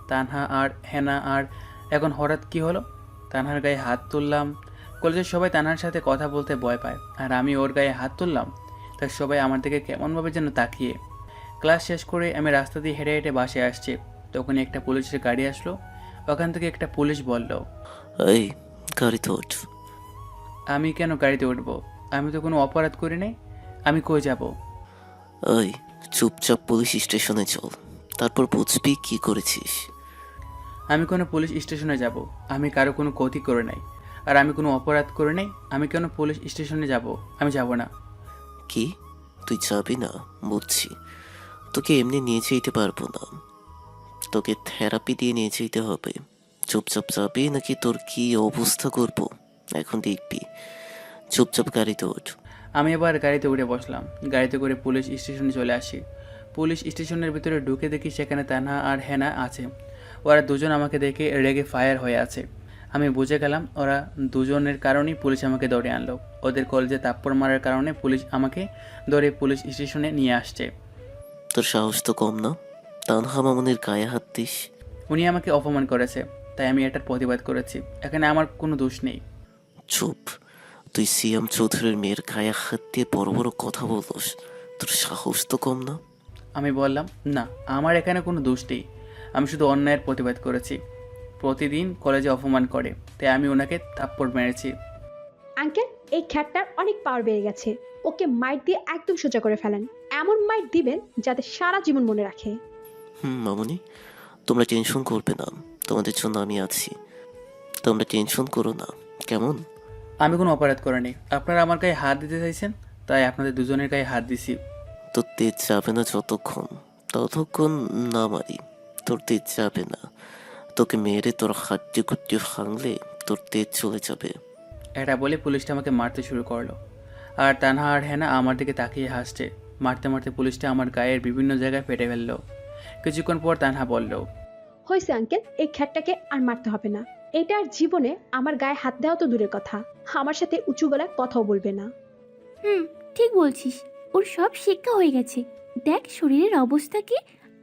[SPEAKER 2] তানহা আর হেনা, আর এখন হঠাৎ কী হলো? তানহার গায়ে হাত তুললাম। কলেজের সবাই তানহার সাথে কথা বলতে ভয় পায়, আর আমি ওর গায়ে হাত তুললাম, তাই সবাই আমার দিকে কেমনভাবে যেন তাকিয়ে। ক্লাস শেষ করে আমি রাস্তা দিয়ে হেঁটে হেঁটে বাসে আসছি, তখনই একটা পুলিশের গাড়ি আসলো। ওখান থেকে একটা পুলিশ বলল,
[SPEAKER 12] এই গাড়িতে ওঠ।
[SPEAKER 2] আমি কেন গাড়িতে উঠবো? আমি তো কোনো অপরাধ করি নাই, আমি কই যাব?
[SPEAKER 12] ওই চুপচাপ পুলিশ স্টেশনে চল, তারপর বুঝবি কি করেছিস।
[SPEAKER 2] আমি কোনো পুলিশ স্টেশনে যাব? আমি কারো কোনো ক্ষতি করে নাই, আর আমি কোনো অপরাধ করে নাই। আমি কেন পুলিশ স্টেশনে যাব? আমি যাব না।
[SPEAKER 12] কি তুই যাবি না? বুঝছি, তোকে এমনি নিয়ে যেতে পারবো না, তোকে থেরাপি দিয়ে নিয়ে যেতে হবে। চুপচাপ যাবি নাকি তোর কি অবস্থা করব এখন দেখবি। চুপচাপ গাড়িতে ওঠ।
[SPEAKER 2] আমি এবার গাড়িতে উঠে বসলাম। গাড়িতে করে পুলিশ স্টেশনে চলে আসি। পুলিশ স্টেশনের ভিতরে ঢুকে দেখি সেখানে তানহা আর হেনা আছে। ওরা দুজন আমাকে দেখে রেগে ফায়ার হয়ে আছে। আমি বুঝে গেলাম ওরা দুজনের কারণেই পুলিশ আমাকে ধরে আনলো। ওদের কলেজে থাপ্পড় মারার কারণে পুলিশ আমাকে ধরে পুলিশ স্টেশনে নিয়ে আসছে।
[SPEAKER 12] তোর সাহস তো কম না, তানহা মামুনের গায়ে হাত দিস।
[SPEAKER 2] উনি আমাকে অপমান করেছে, তাই আমি এটার প্রতিবাদ করেছি। এখানে আমার কোনো দোষ নেই।
[SPEAKER 12] চুপ, তুই সিএম চৌধুরীর মেয়ের গায়ে হাত দিয়ে বড় বড় কথা বলস, তোর সাহস তো কম না।
[SPEAKER 2] আমি বললাম, না, আমার এখানে কোনো দোষ নেই, আমি শুধু অন্যায়ের প্রতিবাদ করেছি। প্রতিদিন কলেজে অপমান করে, তাই আমি ওনাকে থাপ্পড় মেরেছি।
[SPEAKER 4] আঙ্কেল, এই খ্যাটটার অনেক পাওয়ার বেড়ে গেছে। ওকে মাইট দিয়ে একদম সোজা করে ফেলেন। এমন মাইট দিবেন যাতে সারা জীবন মনে রাখে।
[SPEAKER 12] মামুনি, তোমরা টেনশন করবে না, তোমাদের জন্য আমি আছি। তোমরা টেনশন করো না, কেমন?
[SPEAKER 2] আমি কোনো অপরাধ করিনি। আপনারা আমার গায়ে হাত দিতে চাইছেন, তাই আপনাদের দুজনের গায়ে হাত দিছি।
[SPEAKER 12] তোর তেজ যাবে না ততক্ষণ না মারি। তোর তেজ যাবে না, তোকে মেরে তোর হাড্ডি গুড্ডি ভাঙলে তোর তেজ চলে যাবে।
[SPEAKER 2] এটা বলে পুলিশটা আমাকে মারতে শুরু করলো, আর তানহা আর হেনা আমার দিকে তাকিয়ে হাসছে। মারতে মারতে পুলিশটা আমার গায়ের বিভিন্ন জায়গায় ফেটে ফেললো। কিছুক্ষণ পর তানহা বলল,
[SPEAKER 4] হয়েছে আঙ্কেল, এই খ্যাটটাকে আর মারতে হবে না। এটা আর জীবনে আমার গায়ে হাত দেওয়া তো দূরের কথা, আমার সাথে উঁচু গলায় কথাও বলবে না।
[SPEAKER 5] ঠিক বলছিস, ওর সব শিক্ষা হয়ে গেছে। দেখ শরীরের অবস্থা কি,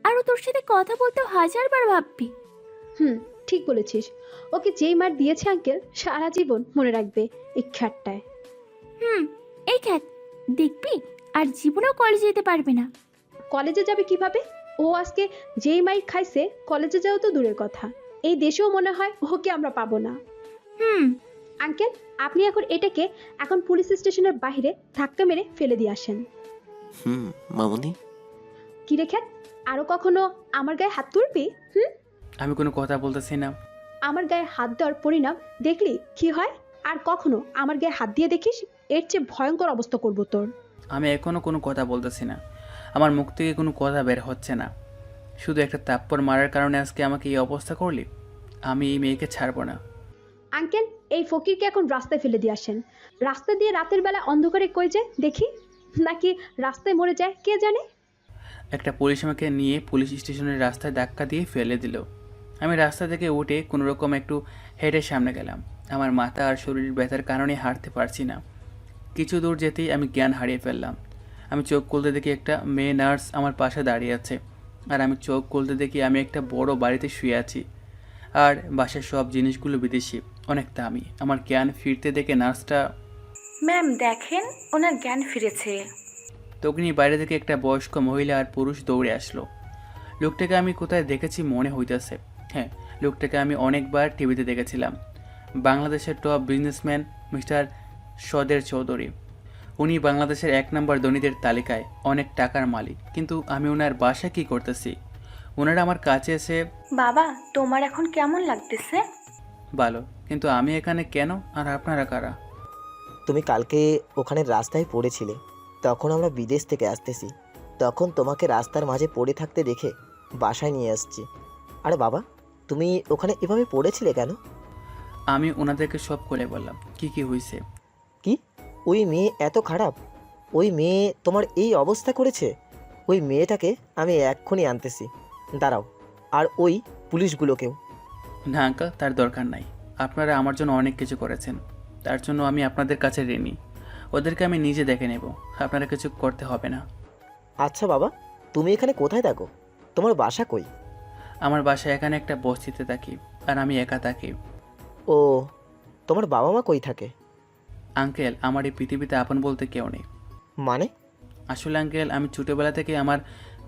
[SPEAKER 5] আর ও তোর সাথে কথা বলতে 1000বার ভাববি।
[SPEAKER 4] ঠিক বলেছিস। ওকে যেই মার দিয়েছে আঙ্কেল, সারা জীবন মনে রাখবে এই খ্যাটটায়।
[SPEAKER 5] এই খ্যাত, দেখবি আর জীবনেও কলেজে যেতে পারবে না।
[SPEAKER 4] কলেজে যাবে কিভাবে? ও আজকে যেই মাইর খাইছে, কলেজে যাওয়া তো দূরের কথা, এই দেশেও মনে হয় ওকে আমরা পাবো না। আঙ্কেল, আপনি এটাকে এখন পুলিশ স্টেশনের বাইরে ধাক্কা মেরে ফেলে দিয়ে আসেন।
[SPEAKER 12] মামুনি।
[SPEAKER 4] কি রে খ্যাত, আরো কখনো আমার গায়ে হাত তুলবি?
[SPEAKER 2] আমি কোনো কথা বলতেছি না।
[SPEAKER 4] আমার গায়ে হাত দেওয়ার পরিণাম দেখলি কি হয়? আর কখনো আমার গায়ে হাত দিয়ে দেখিস, এর চেয়ে ভয়ঙ্কর অবস্থা করব তোর।
[SPEAKER 2] আমি এখনও কোনো কথা বলতেছি না। আমার মুখ থেকে কোনো কথা বের হচ্ছে না। শুধু একটা থাপ্পড় মারার কারণে আজকে আমাকে এই অবস্থা করলি? আমি এই মেয়েকে ছাড়বো না।
[SPEAKER 4] আঙ্কেল, এই ফকিরকে এখন রাস্তায় ফেলে দিয়ে আসেন। রাস্তা দিয়ে রাতের বেলা অন্ধকারে কই যায় দেখি, নাকি রাস্তায় মরে যায় কে জানে।
[SPEAKER 2] একটা পুলিশ আমাকে নিয়ে পুলিশ স্টেশনের রাস্তায় ধাক্কা দিয়ে ফেলে দিল। আমি রাস্তা থেকে উঠে কোনোরকম একটু হেঁটে সামনে গেলাম। আমার মাথা আর শরীর ব্যথার কারণে হাঁটতে পারছি না। কিছু দূর যেতেই আমি জ্ঞান হারিয়ে ফেললাম। আমি চোখ খুলতে দেখি একটা মেয়ে নার্স আমার পাশে দাঁড়িয়ে আছে, আর আমি চোখ খুলতে দেখি আমি একটা বড় বাড়িতে শুয়ে আছি, আর বাসার সব জিনিসগুলো বিদেশি, অনেক দামি। আমার জ্ঞান ফিরতে দেখে নার্সটা,
[SPEAKER 10] ম্যাম দেখেন, ওনার জ্ঞান ফিরেছে।
[SPEAKER 2] তখনই বাইরে থেকে একটা বয়স্ক মহিলা আর পুরুষ দৌড়ে আসলো। লোকটাকে আমি কোথায় দেখেছি মনে হইতেছে। হ্যাঁ, লোকটাকে আমি অনেকবার টিভিতে দেখেছিলাম। বাংলাদেশের টপ বিজনেসম্যান মিস্টার সদের চৌধুরী। উনি বাংলাদেশের 1 নম্বর ধনীদের তালিকায় অনেক টাকার মালিক। কিন্তু আমি ওনার বাসা কি করতেছি? ওনারা আমার কাছে এসে,
[SPEAKER 10] বাবা তোমার এখন কেমন লাগতেছে?
[SPEAKER 2] ভালো, কিন্তু আমি এখানে কেন আর আপনারা কারা?
[SPEAKER 13] তুমি কালকে ওখানে রাস্তায় পড়েছিলে, তখন আমরা বিদেশ থেকে আসতেছি, তখন তোমাকে রাস্তার মাঝে পড়ে থাকতে দেখে বাসায় নিয়ে আসছি। আরে বাবা, তুমি ওখানে এভাবে পড়েছিলে কেন?
[SPEAKER 2] আমি ওনাদেরকে সব করে বললাম কি কি হয়েছে।
[SPEAKER 13] কি, ওই মেয়ে এত খারাপ? ওই মেয়ে তোমার এই অবস্থা করেছে? ওই মেয়েটাকে আমি এক্ষুনি আনতেছি, দাঁড়াও। আর ওই পুলিশগুলোকেও।
[SPEAKER 2] না আঙ্কেল, তার দরকার নাই। আপনারা আমার জন্য অনেক কিছু করেছেন, তার জন্য আমি আপনাদের কাছে ঋণী। ওদেরকে আমি নিজে দেখে নেব, আপনারা কিছু করতে হবে না।
[SPEAKER 13] আচ্ছা বাবা, তুমি এখানে কোথায় থাকো? তোমার বাসা কই?
[SPEAKER 2] আমার বাসায় এখানে একটা বস্তিতে থাকি, আর আমি একা থাকি।
[SPEAKER 13] ও, তোমার বাবা মা কই থাকে?
[SPEAKER 2] আঙ্কেল, আমার এই পৃথিবীতে আপন বলতে কেউ নেই।
[SPEAKER 13] মানে?
[SPEAKER 2] আসলে আঙ্কেল, আমি ছোটোবেলা থেকে আমার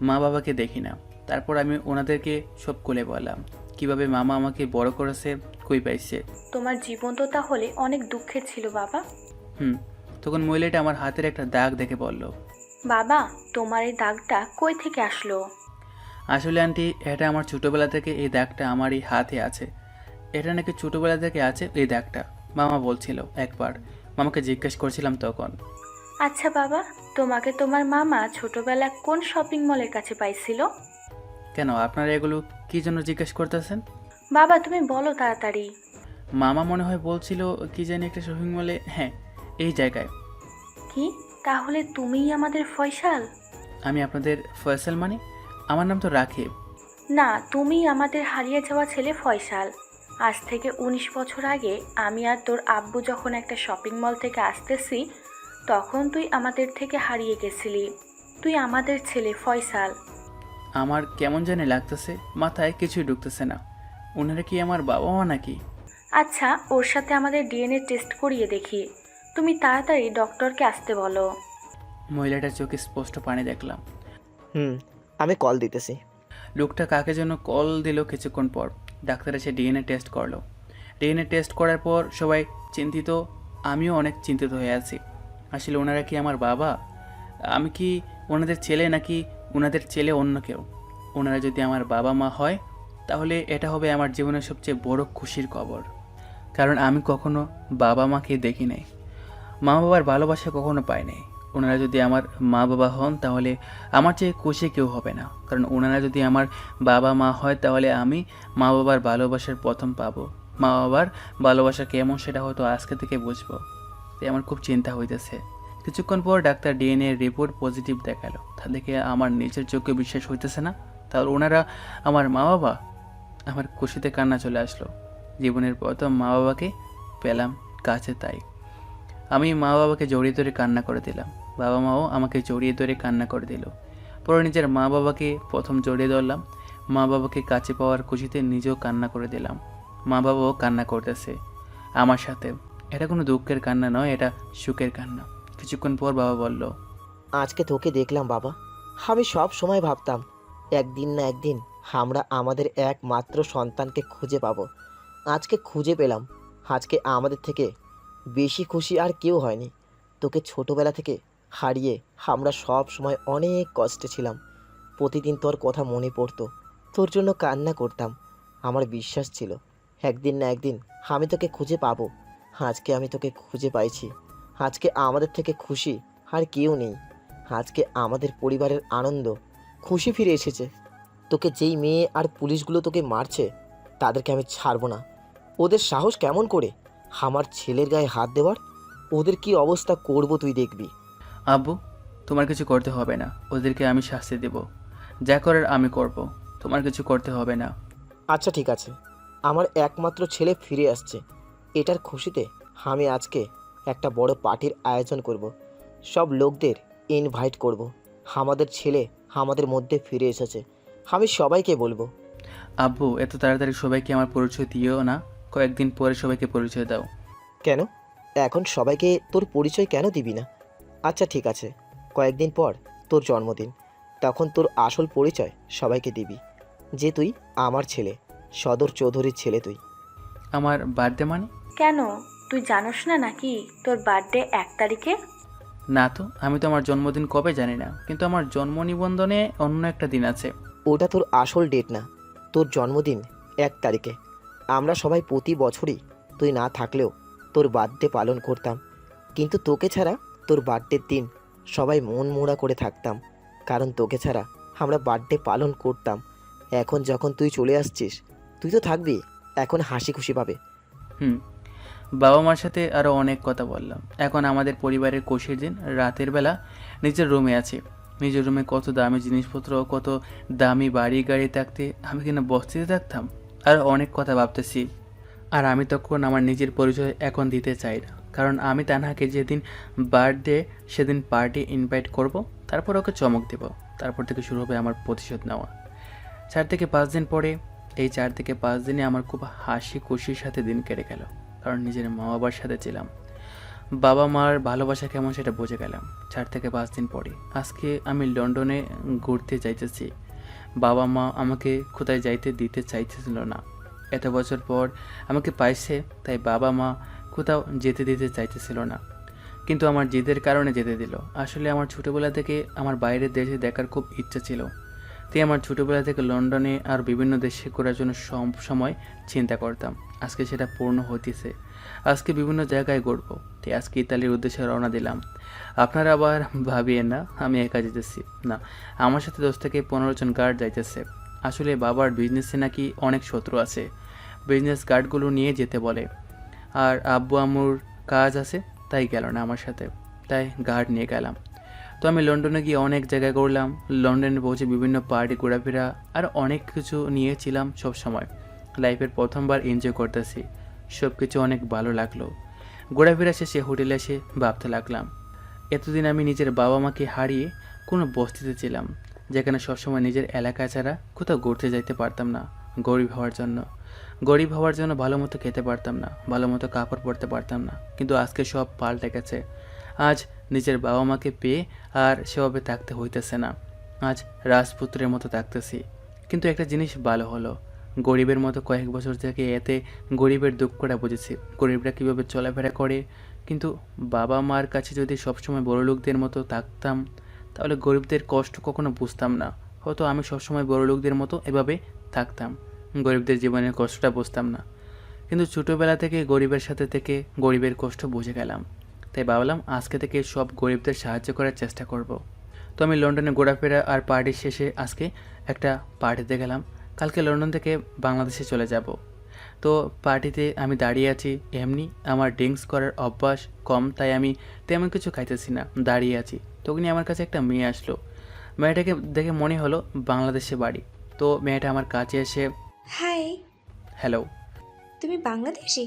[SPEAKER 2] মা বাবাকে দেখি না। তারপর আমি ওনাদেরকে সব খুলে বললাম, কিভাবে মামা আমাকে বড় করেছে, কই পাইছে।
[SPEAKER 14] তোমার জীবন তো তাহলে অনেক দুঃখের ছিল বাবা।
[SPEAKER 2] তখন মহিলাটা আমার হাতের একটা দাগ দেখে বলল,
[SPEAKER 14] বাবা, তোমার এই দাগটা কই থেকে আসলো?
[SPEAKER 2] আসলে আন্টি, এটা আমার ছোটোবেলা থেকে এই দাগটা আমার এই হাতে আছে। এটা নাকি ছোটোবেলা থেকে আছে এই দাগটা, মামা বলছিল একবার। মামাকে জিজ্ঞেস করছিলাম তখন।
[SPEAKER 14] আচ্ছা বাবা, তোমাকে তোমার মামা ছোটবেলা কোন শপিং মলের কাছে পাইছিল?
[SPEAKER 2] কেন, আপনারা এগুলো কি জন্য জিজ্ঞেস করতেছেন?
[SPEAKER 14] বাবা তুমি বলো তাড়াতাড়ি।
[SPEAKER 2] মামা মনে হয় বলছিল কি জানি একটা শপিং মলে, হ্যাঁ এই জায়গায়।
[SPEAKER 14] কি, তাহলে তুমিই আমাদের ফয়সাল?
[SPEAKER 2] আমি আপনাদের ফয়সাল মানে? আমার নাম তো রাকিব।
[SPEAKER 14] না, তুমিই আমাদের হারিয়ে যাওয়া ছেলে ফয়সাল। আজ থেকে 19 বছর আগে আমি আর তোর আব্বু যখন একটা শপিং মল থেকে আসতেছি, তখন তুই আমাদের থেকে হারিয়ে গেছিলি। তুই আমাদের ছেলে ফয়সাল।
[SPEAKER 2] আমার কেমন জানি লাগতেছে, মাথায় কিছুই ঢুকতেছে না। ওনারা কি আমার বাবা মা নাকি?
[SPEAKER 14] আচ্ছা, ওর সাথে আমাদের ডিএনএ টেস্ট করিয়ে দেখি। তুমি তাড়াতাড়ি ডক্টরকে আসতে বলো।
[SPEAKER 2] মহিলাটার চোখে স্পষ্ট পানি দেখলাম।
[SPEAKER 13] আমি কল দিতেছি।
[SPEAKER 2] লোকটা কাকে যেন কল দিল। কিছুক্ষণ পর ডাক্তার এসে ডিএনএ টেস্ট করলো। ডিএনএ টেস্ট করার পর সবাই চিন্তিত, আমিও অনেক চিন্তিত হয়ে আছি। আসলে ওনারা কি আমার বাবা? আমি কি ওনাদের ছেলে, নাকি ওনাদের ছেলে অন্য কেউ? ওনারা যদি আমার বাবা মা হয়, তাহলে এটা হবে আমার জীবনের সবচেয়ে বড় খুশির খবর। কারণ আমি কখনো বাবা মাকে দেখি নাই, মা বাবার ভালোবাসা কখনো পাই নাই। ওনারা যদি আমার মা বাবা হন, তাহলে আমার চেয়ে খুশি কেউ হবে না। কারণ ওনারা যদি আমার বাবা মা হয়, তাহলে আমি মা বাবার ভালোবাসার প্রথম পাবো। মা বাবার ভালোবাসা কেমন সেটা হয়তো আজকে থেকে বুঝবো। তাই আমার খুব চিন্তা হইতেছে। কিছুক্ষণ পর ডাক্তার ডিএনএ রিপোর্ট পজিটিভ দেখালো। তা দেখে আমার নিজের চোখে বিশ্বাস হইতেছে না। তাহলে ওনারা আমার মা বাবা। আমার খুশিতে কান্না চলে আসলো। জীবনের প্রথম মা বাবাকে পেলাম কাছে, তাই আমি মা বাবাকে জড়িয়ে ধরে কান্না করে দিলাম। বাবা মাও আমাকে জড়িয়ে ধরে কান্না করে দিল। পরে নিজের মা বাবাকে প্রথম জড়িয়ে ধরলাম। মা বাবাকে কাছে পাওয়ার খুশিতে নিজেও কান্না করে দিলাম। মা বাবাও কান্না করতেছে আমার সাথে। এটা কোনো দুঃখের কান্না নয়, এটা সুখের কান্না। কিছুক্ষণ পর বাবা বলল,
[SPEAKER 13] আজকে তোকে দেখলাম বাবা। আমি সব সময় ভাবতাম একদিন না একদিন আমরা আমাদের একমাত্র সন্তানকে খুঁজে পাবো। আজকে খুঁজে পেলাম। আজকে আমাদের থেকে বেশি খুশি আর কেউ হয়নি। তোকে ছোটবেলা থেকে হারিয়ে আমরা সব সময় অনেক কষ্টে ছিলাম। প্রতিদিন তোর কথা মনে পড়তো, তোর জন্য কান্না করতাম। আমার বিশ্বাস ছিল একদিন না একদিন আমি তোকে খুঁজে পাবো। আজকে আমি তোকে খুঁজে পাইছি। আজকে আমাদের থেকে খুশি আর কেউ নেই। আজকে আমাদের পরিবারের আনন্দ, খুশি ফিরে এসেছে। তোকে যেই মেয়ে আর পুলিশগুলো তোকে মারছে, তাদেরকে আমি ছাড়বো না। ওদের সাহস কেমন করে আমার ছেলের গায়ে হাত দেওয়ার? ওদের কি অবস্থা করব তুই দেখবি।
[SPEAKER 2] আব্বু, তোমার কিছু করতে হবে না। ওদেরকে আমি শাস্তি দেব, যা করার আমি করব। তোমার কিছু করতে হবে না।
[SPEAKER 13] আচ্ছা ঠিক আছে, আমার একমাত্র ছেলে ফিরে আসছে। এটার খুশিতে আমি আজকে একটা বড় পার্টির আয়োজন করব। সব লোকদের ইনভাইট করব। আমাদের ছেলে আমাদের মধ্যে ফিরে এসেছে, আমি সবাইকে বলবো।
[SPEAKER 2] আব্বু, এত তাড়াতাড়ি সবাইকে আমার পরিচয় দিও না, কয়েকদিন পরে সবাইকে পরিচয় দাও।
[SPEAKER 13] কেন, এখন সবাইকে তোর পরিচয় কেন দিবি না? আচ্ছা ঠিক আছে, কয়েকদিন পর তোর জন্মদিন, তখন তোর আসল পরিচয় সবাইকে দিবি যে তুই আমার ছেলে, সদর চৌধুরীর ছেলে তুই।
[SPEAKER 2] আমার বার্থডে মানে?
[SPEAKER 14] কেন, তুই জানোস না নাকি তোর বার্থডে 1 তারিখে?
[SPEAKER 2] না তো, আমি তো আমার জন্মদিন কবে জানি না, কিন্তু আমার জন্ম নিবন্ধনে অন্য একটা দিন আছে।
[SPEAKER 13] ওটা তোর আসল ডেট না, তোর জন্মদিন 1 তারিখে। আমরা সবাই প্রতি বছরই তুই না থাকলেও তোর বার্থডে পালন করতাম, কিন্তু তোকে ছাড়া তোর বার্থডের দিন সবাই মন মোড়া করে থাকতাম, কারণ তোকে ছাড়া আমরা বার্থডে পালন করতাম। এখন যখন তুই চলে আসছিস, তুই তো থাকবি, এখন হাসি খুশি পাবে।
[SPEAKER 2] হুম, বাবা মার সাথে আরও অনেক কথা বললাম। এখন আমাদের পরিবারের খুশির দিন, রাতের বেলা নিজের রুমে আছি। নিজের রুমে কত দামি জিনিসপত্র, কত দামি বাড়ি গাড়ি থাকতে আমি কিনা বস্তিতে থাকতাম। আর অনেক কথা ভাবতেছি। আর আমি তখন আমার নিজের পরিচয় এখন দিতে চাই না, কারণ আমি তানহাকে যেদিন বার্থডে সেদিন পার্টি ইনভাইট করব, তারপর ওকে চমক দেব। তারপর থেকে শুরু হবে আমার প্রতিশোধ নেওয়া। 4 থেকে 5 দিন পরে, এই 4 থেকে 5 দিনে আমার খুব হাসি খুশির সাথে দিন কেটে গেল, কারণ নিজের মা বাবার সাথে ছিলাম। বাবা মার ভালোবাসা কেমন সেটা বুঝে গেলাম 4 থেকে 5 দিন পরে। আজকে আমি লন্ডনে ঘুরতে যাইতেছি। বাবা মা আমাকে কোথায় যাইতে দিতে চাইতেছিল না। এত বছর পর আমাকে পাইছে, তাই বাবা মা কোথাও যেতে দিতে চাইতেছিল না, কিন্তু আমার জিদের কারণে যেতে দিল। আসলে আমার ছোটোবেলা থেকে আমার বাইরের দেশে দেখার খুব ইচ্ছা ছিল, তাই আমার ছোটোবেলা থেকে লন্ডনে আর বিভিন্ন দেশে ঘোরার জন্য সব সময় চিন্তা করতাম। আজকে সেটা পূর্ণ হতেছে। আজকে বিভিন্ন জায়গায় ঘুরবো, তাই আজকে ইতালির উদ্দেশ্যে রওনা দিলাম। আপনারা আবার ভাবিয়েন না আমি একা যেতেছি, না, আমার সাথে 10 থেকে 15 জন গার্ড যাইতেছে। আসলে বাবার বিজনেসে নাকি অনেক শত্রু আছে, বিজনেস গার্ডগুলো নিয়ে যেতে বলে। আর আব্বু আম্মুর কাজ আছে, তাই গেল না আমার সাথে, তাই গার্ড নিয়ে গেলাম। তো আমি লন্ডনে গিয়ে অনেক জায়গায় ঘুরলাম। লন্ডনে পৌঁছে বিভিন্ন পার্টি ঘোরাফেরা আর অনেক কিছু নিয়েছিলাম। সব সময় লাইফের প্রথমবার এনজয় করতেছি, সব কিছু অনেক ভালো লাগলো। ঘোরাফেরা শেষে হোটেলে এসে ভাবতে লাগলাম, এতদিন আমি নিজের বাবা মাকে হারিয়ে কোনো বস্তিতে ছিলাম, যেখানে সবসময় নিজের এলাকা ছাড়া কোথাও ঘুরতে যাইতে পারতাম না। গরিব হওয়ার জন্য ভালো মতো খেতে পারতাম না, ভালো মতো কাপড় পরতে পারতাম না। কিন্তু আজকে সব পাল্টে গেছে। আজ নিজের বাবা মাকে পেয়ে আর সেভাবে থাকতে হইতেছে না। আজ রাজপুত্রের মতো থাকতেছি। কিন্তু একটা জিনিস ভালো হলো, গরিবের মতো কয়েক বছর থেকে এতে গরিবের দুঃখটা বুঝেছি, গরিবরা কীভাবে চলাফেরা করে। কিন্তু বাবা মার কাছে যদি সবসময় বড়লোকদের মতো থাকতাম, তাহলে গরিবদের কষ্ট কখনো বুঝতাম না। হয়তো আমি সবসময় বড়লোকদের মতো এভাবে থাকতাম, গরিবদের জীবনের কষ্টটা বুঝতাম না। কিন্তু ছোটোবেলা থেকে গরিবের সাথে থেকে গরিবের কষ্ট বুঝে গেলাম, তাই ভাবলাম আজকে থেকে সব গরিবদের সাহায্য করার চেষ্টা করব। তো আমি লন্ডনে ঘোরাফেরা আর পার্টির শেষে আজকে একটা পার্টিতে গেলাম। কালকে লন্ডন থেকে বাংলাদেশে চলে যাব। তো পার্টিতে আমি দাঁড়িয়ে আছি, এমনি আমার ড্রিঙ্কস করার অভ্যাস কম, তাই আমি তেমন কিছু খাইতেছি না, দাঁড়িয়ে আছি। তখনই আমার কাছে একটা মেয়ে আসলো। মেয়েটাকে দেখে মনে হলো বাংলাদেশে বাড়ি। তো মেয়েটা আমার কাছে এসে,
[SPEAKER 15] হাই,
[SPEAKER 2] হ্যালো।
[SPEAKER 15] তুমি বাংলাদেশি?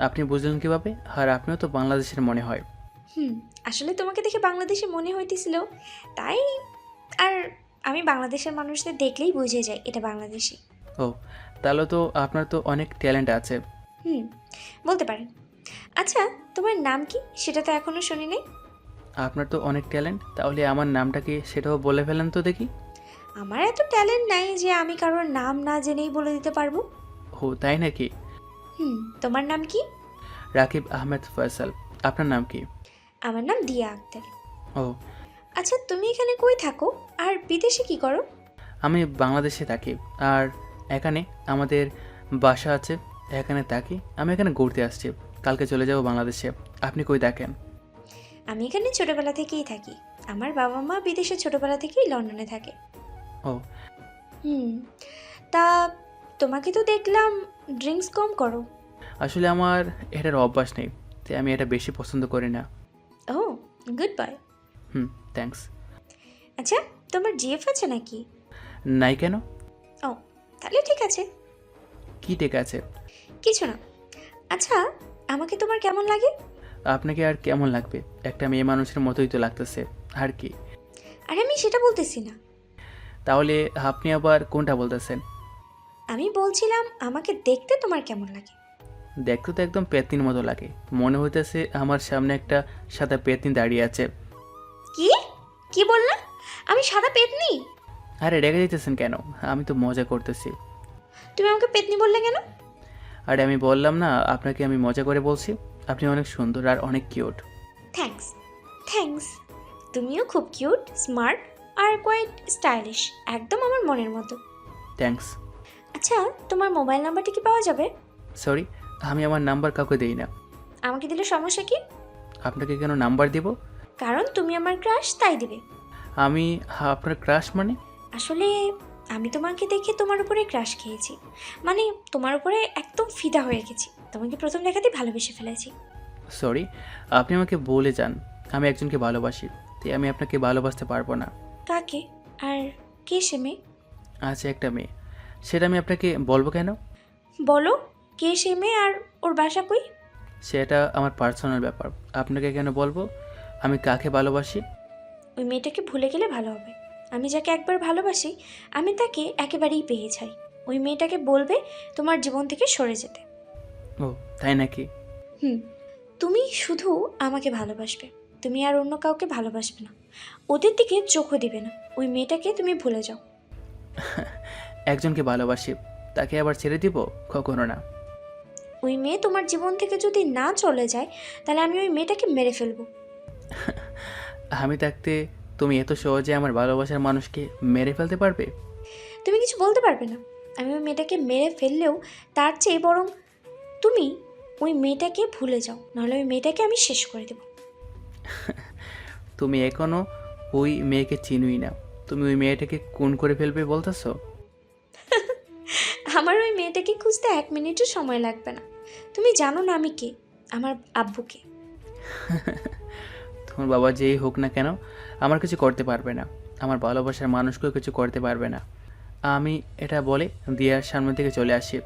[SPEAKER 2] আপনি বুঝলেন কীভাবে? আর আপনিও তো বাংলাদেশের মনে হয়।
[SPEAKER 15] আসলে তোমাকে দেখে বাংলাদেশি মনে হইতেছিল, তাই। আর আমি বাংলাদেশের মানুষদের দেখলেই বুঝে যাই এটা বাংলাদেশি।
[SPEAKER 2] ও, তাহলে তো আপনার তো অনেক ট্যালেন্ট আছে।
[SPEAKER 15] বলতে পারেন। আচ্ছা, তোমার নাম কি সেটা তো এখনো শুনি নাই।
[SPEAKER 2] আপনার তো অনেক ট্যালেন্ট, তাহলে আমার নামটা কি সেটাও বলে ফেলেন তো দেখি।
[SPEAKER 15] আমার এত ট্যালেন্ট নাই যে আমি কারোর নাম না জেনেই বলে দিতে পারবো।
[SPEAKER 2] ও, তাই নাকি?
[SPEAKER 15] তোমার নাম কি?
[SPEAKER 2] রাকিব আহমেদ ফয়সাল। আপনার নাম কি?
[SPEAKER 15] আমার নাম দিয়া আক্তার।
[SPEAKER 2] ও
[SPEAKER 15] আচ্ছা, তুমি এখানে কই থাকো আর বিদেশে কি করো?
[SPEAKER 2] আমি বাংলাদেশে থাকি, আর এখানে আমাদের বাসা আছে, এখানে থাকি। আমি এখানে ঘুরতে আসছি, কালকে চলে যাব বাংলাদেশে। আপনি কই থাকেন?
[SPEAKER 15] আমি এখানে ছোটবেলা থেকেই থাকি। আমার বাবা মা বিদেশে ছোটবেলা থেকেই লন্ডনে থাকে।
[SPEAKER 2] ও
[SPEAKER 15] তা তোমাকে তো দেখলাম ড্রিঙ্কস কম করো।
[SPEAKER 2] আসলে আমার এটার অভ্যাস নেই, তাই আমি এটা বেশি পছন্দ করি না।
[SPEAKER 15] ও, গুড বয়।
[SPEAKER 2] থ্যাঙ্কস।
[SPEAKER 15] আচ্ছা, তোমার জিএফ আছে নাকি?
[SPEAKER 2] নাই কেন?
[SPEAKER 15] ও, তাহলে ঠিক আছে।
[SPEAKER 2] কি ঠিক আছে?
[SPEAKER 15] কিছু না। আচ্ছা, আমাকে তোমার কেমন লাগে?
[SPEAKER 2] আপনাকে আর কেমন লাগবে, একটা মেয়ে মানুষের মতোই তো লাগতেছে, আর কি।
[SPEAKER 15] আরে আমি সেটা বলতেছি না।
[SPEAKER 2] তাহলে আপনি আবার কোনটা বলতেছেন?
[SPEAKER 15] আমি বলছিলাম আমাকে দেখতে তোমার কেমন লাগে?
[SPEAKER 2] দেখতে তো একদম পেতনির মতো লাগে, মনে হইতেছে আমার সামনে একটা সাদা পেতনি দাঁড়িয়ে আছে।
[SPEAKER 15] কি কি বললা? আমি সাদা পেতনি?
[SPEAKER 2] আরে রেগে যাইতেছেন কেন? আমি তো মজা করতেছি।
[SPEAKER 15] তুমি আমাকে পেতনি বললে কেন?
[SPEAKER 2] আরে আমি বললাম না আপনাকে, আমি মজা করে বলছি। আপনি অনেক সুন্দর আর অনেক কিউট।
[SPEAKER 15] থ্যাঙ্কস। তুমিও খুব কিউট, স্মার্ট আর কোয়াইট স্টাইলিশ, একদম আমার মনের মতো।
[SPEAKER 2] থ্যাঙ্কস।
[SPEAKER 15] আচ্ছা, তোমার মোবাইল নাম্বারটা কি পাওয়া যাবে?
[SPEAKER 2] সরি, আমি আমার নাম্বার কাউকে দেই না।
[SPEAKER 15] আমাকে দিলে সমস্যা কি?
[SPEAKER 2] আপনাকে কেন নাম্বার দেব?
[SPEAKER 15] কারণ তুমি আমার ক্রাশ, তাই দিবে।
[SPEAKER 2] আমি আপনার ক্রাশ মানে?
[SPEAKER 15] আসলে আমি তোমাকে দেখে তোমার উপরে ক্রাশ খেয়েছি, মানে তোমার উপরে একদম ফিদা হয়ে গেছি। তোমাকে প্রথম দেখাতেই ভালোবেসে ফেলেছি।
[SPEAKER 2] সরি, আপনি আমাকে বলে যান আমি একজনকে ভালোবাসি, তাই আমি আপনাকে ভালোবাসতে পারবো না।
[SPEAKER 15] কাকে? আর কে সে মেয়ে?
[SPEAKER 2] আছে একটা মেয়ে, সেটা আমি আপনাকে বলবো কেন?
[SPEAKER 15] বলো, কে সে মেয়ে আর ওর বাসা কই?
[SPEAKER 2] সেটা আমার পার্সোনাল ব্যাপার, আপনাকে কেন বলবো আমি কাকে ভালোবাসি?
[SPEAKER 15] ওই মেয়েটাকে ভুলে গেলে ভালো হবে। আমি যাকে একবার ভালোবাসি আমি তাকে একেবারেই পেয়ে যাই। ওই মেয়েটাকে বলবে তোমার জীবন থেকে সরে যেতে।
[SPEAKER 2] ও তাই নাকি?
[SPEAKER 15] তুমি শুধু আমাকে ভালোবাসবে, তুমি আর অন্য কাউকে ভালোবাসবে না, ওদের দিকে চোখও দিবে না। ওই মেয়েটাকে তুমি ভুলে যাও।
[SPEAKER 2] একজনকে ভালোবাসি, তাকে আবার ছেড়ে দিব? কখনো না।
[SPEAKER 15] ওই মেয়ে তোমার জীবন থেকে যদি না চলে যায় তাহলে আমি ওই মেয়েটাকে মেরে ফেলবো।
[SPEAKER 2] আমি থাকতে তুমি এত সহজে আমার ভালোবাসার মানুষকে মেরে ফেলতে পারবে?
[SPEAKER 15] তুমি কিছু বলতে পারবে না। আমি ওই মেয়েটাকে মেরে ফেললেও তার চেয়ে বরং তুমি ওই মেয়েটাকে ভুলে যাও, নাহলে ওই মেয়েটাকে আমি শেষ করে দেব।
[SPEAKER 2] তুমি এখনো ওই মেয়েকে চিনুই না, তুমি ওই মেয়েটাকে খুন করে ফেলবে বলতেছো?
[SPEAKER 15] আমার ওই মেয়েটাকে খুঁজতে 1 মিনিটও সময় লাগবে না। তুমি জানো না আমি কে? আমার আব্বুকে।
[SPEAKER 2] তোমার বাবা যেই হোক না কেন আমার কিছু করতে পারবে না, আমার ভালোবাসার মানুষকেও কিছু করতে পারবে না। আমি এটা বলে দিয়ার সামনে থেকে চলে আসি,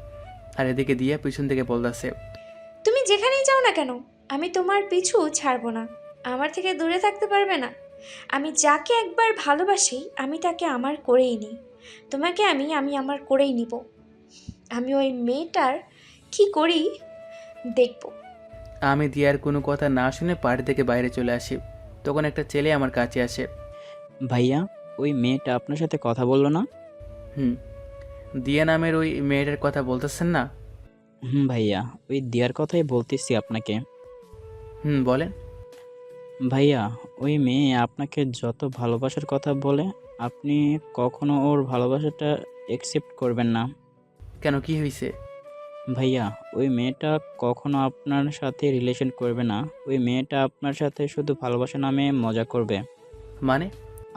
[SPEAKER 2] আর এদিকে দিয়া পিছন থেকে বলতেছে,
[SPEAKER 15] তুমি যেখানেই যাও না কেন আমি তোমার পিছু ছাড়বো না। আমার থেকে দূরে থাকতে পারবে না। আমি যাকে একবার ভালোবাসি আমি তাকে আমার করেই নিই। তোমাকে আমি আমার করেই নিব। আমি ওই মেয়েটার কি করি দেখব।
[SPEAKER 2] আমি দিয়ার কোনো কথা না শুনে বাড়ি থেকে বাইরে চলে আসি। তখন একটা ছেলে আমার কাছে আসে।
[SPEAKER 16] ভাইয়া, ওই মেয়েটা আপনার সাথে কথা বললো না?
[SPEAKER 2] দিয়া নামের ওই মেয়েটার কথা বলতেছেন না?
[SPEAKER 16] ভাইয়া, ওই দিয়ার কথাই বলতেছি আপনাকে।
[SPEAKER 2] বলেন।
[SPEAKER 16] ভাইয়া, ওই মেয়ে আপনাকে যত ভালোবাসার কথা বলে আপনি কখনো ওর ভালোবাসাটা অ্যাকসেপ্ট করবেন না।
[SPEAKER 2] কেন, কি হয়েছে?
[SPEAKER 16] ভাইয়া, ওই মেয়েটা কখনো আপনার সাথে রিলেশন করবে না। ওই মেয়েটা আপনার সাথে শুধু ভালোবাসা নামে মজা করবে।
[SPEAKER 2] মানে?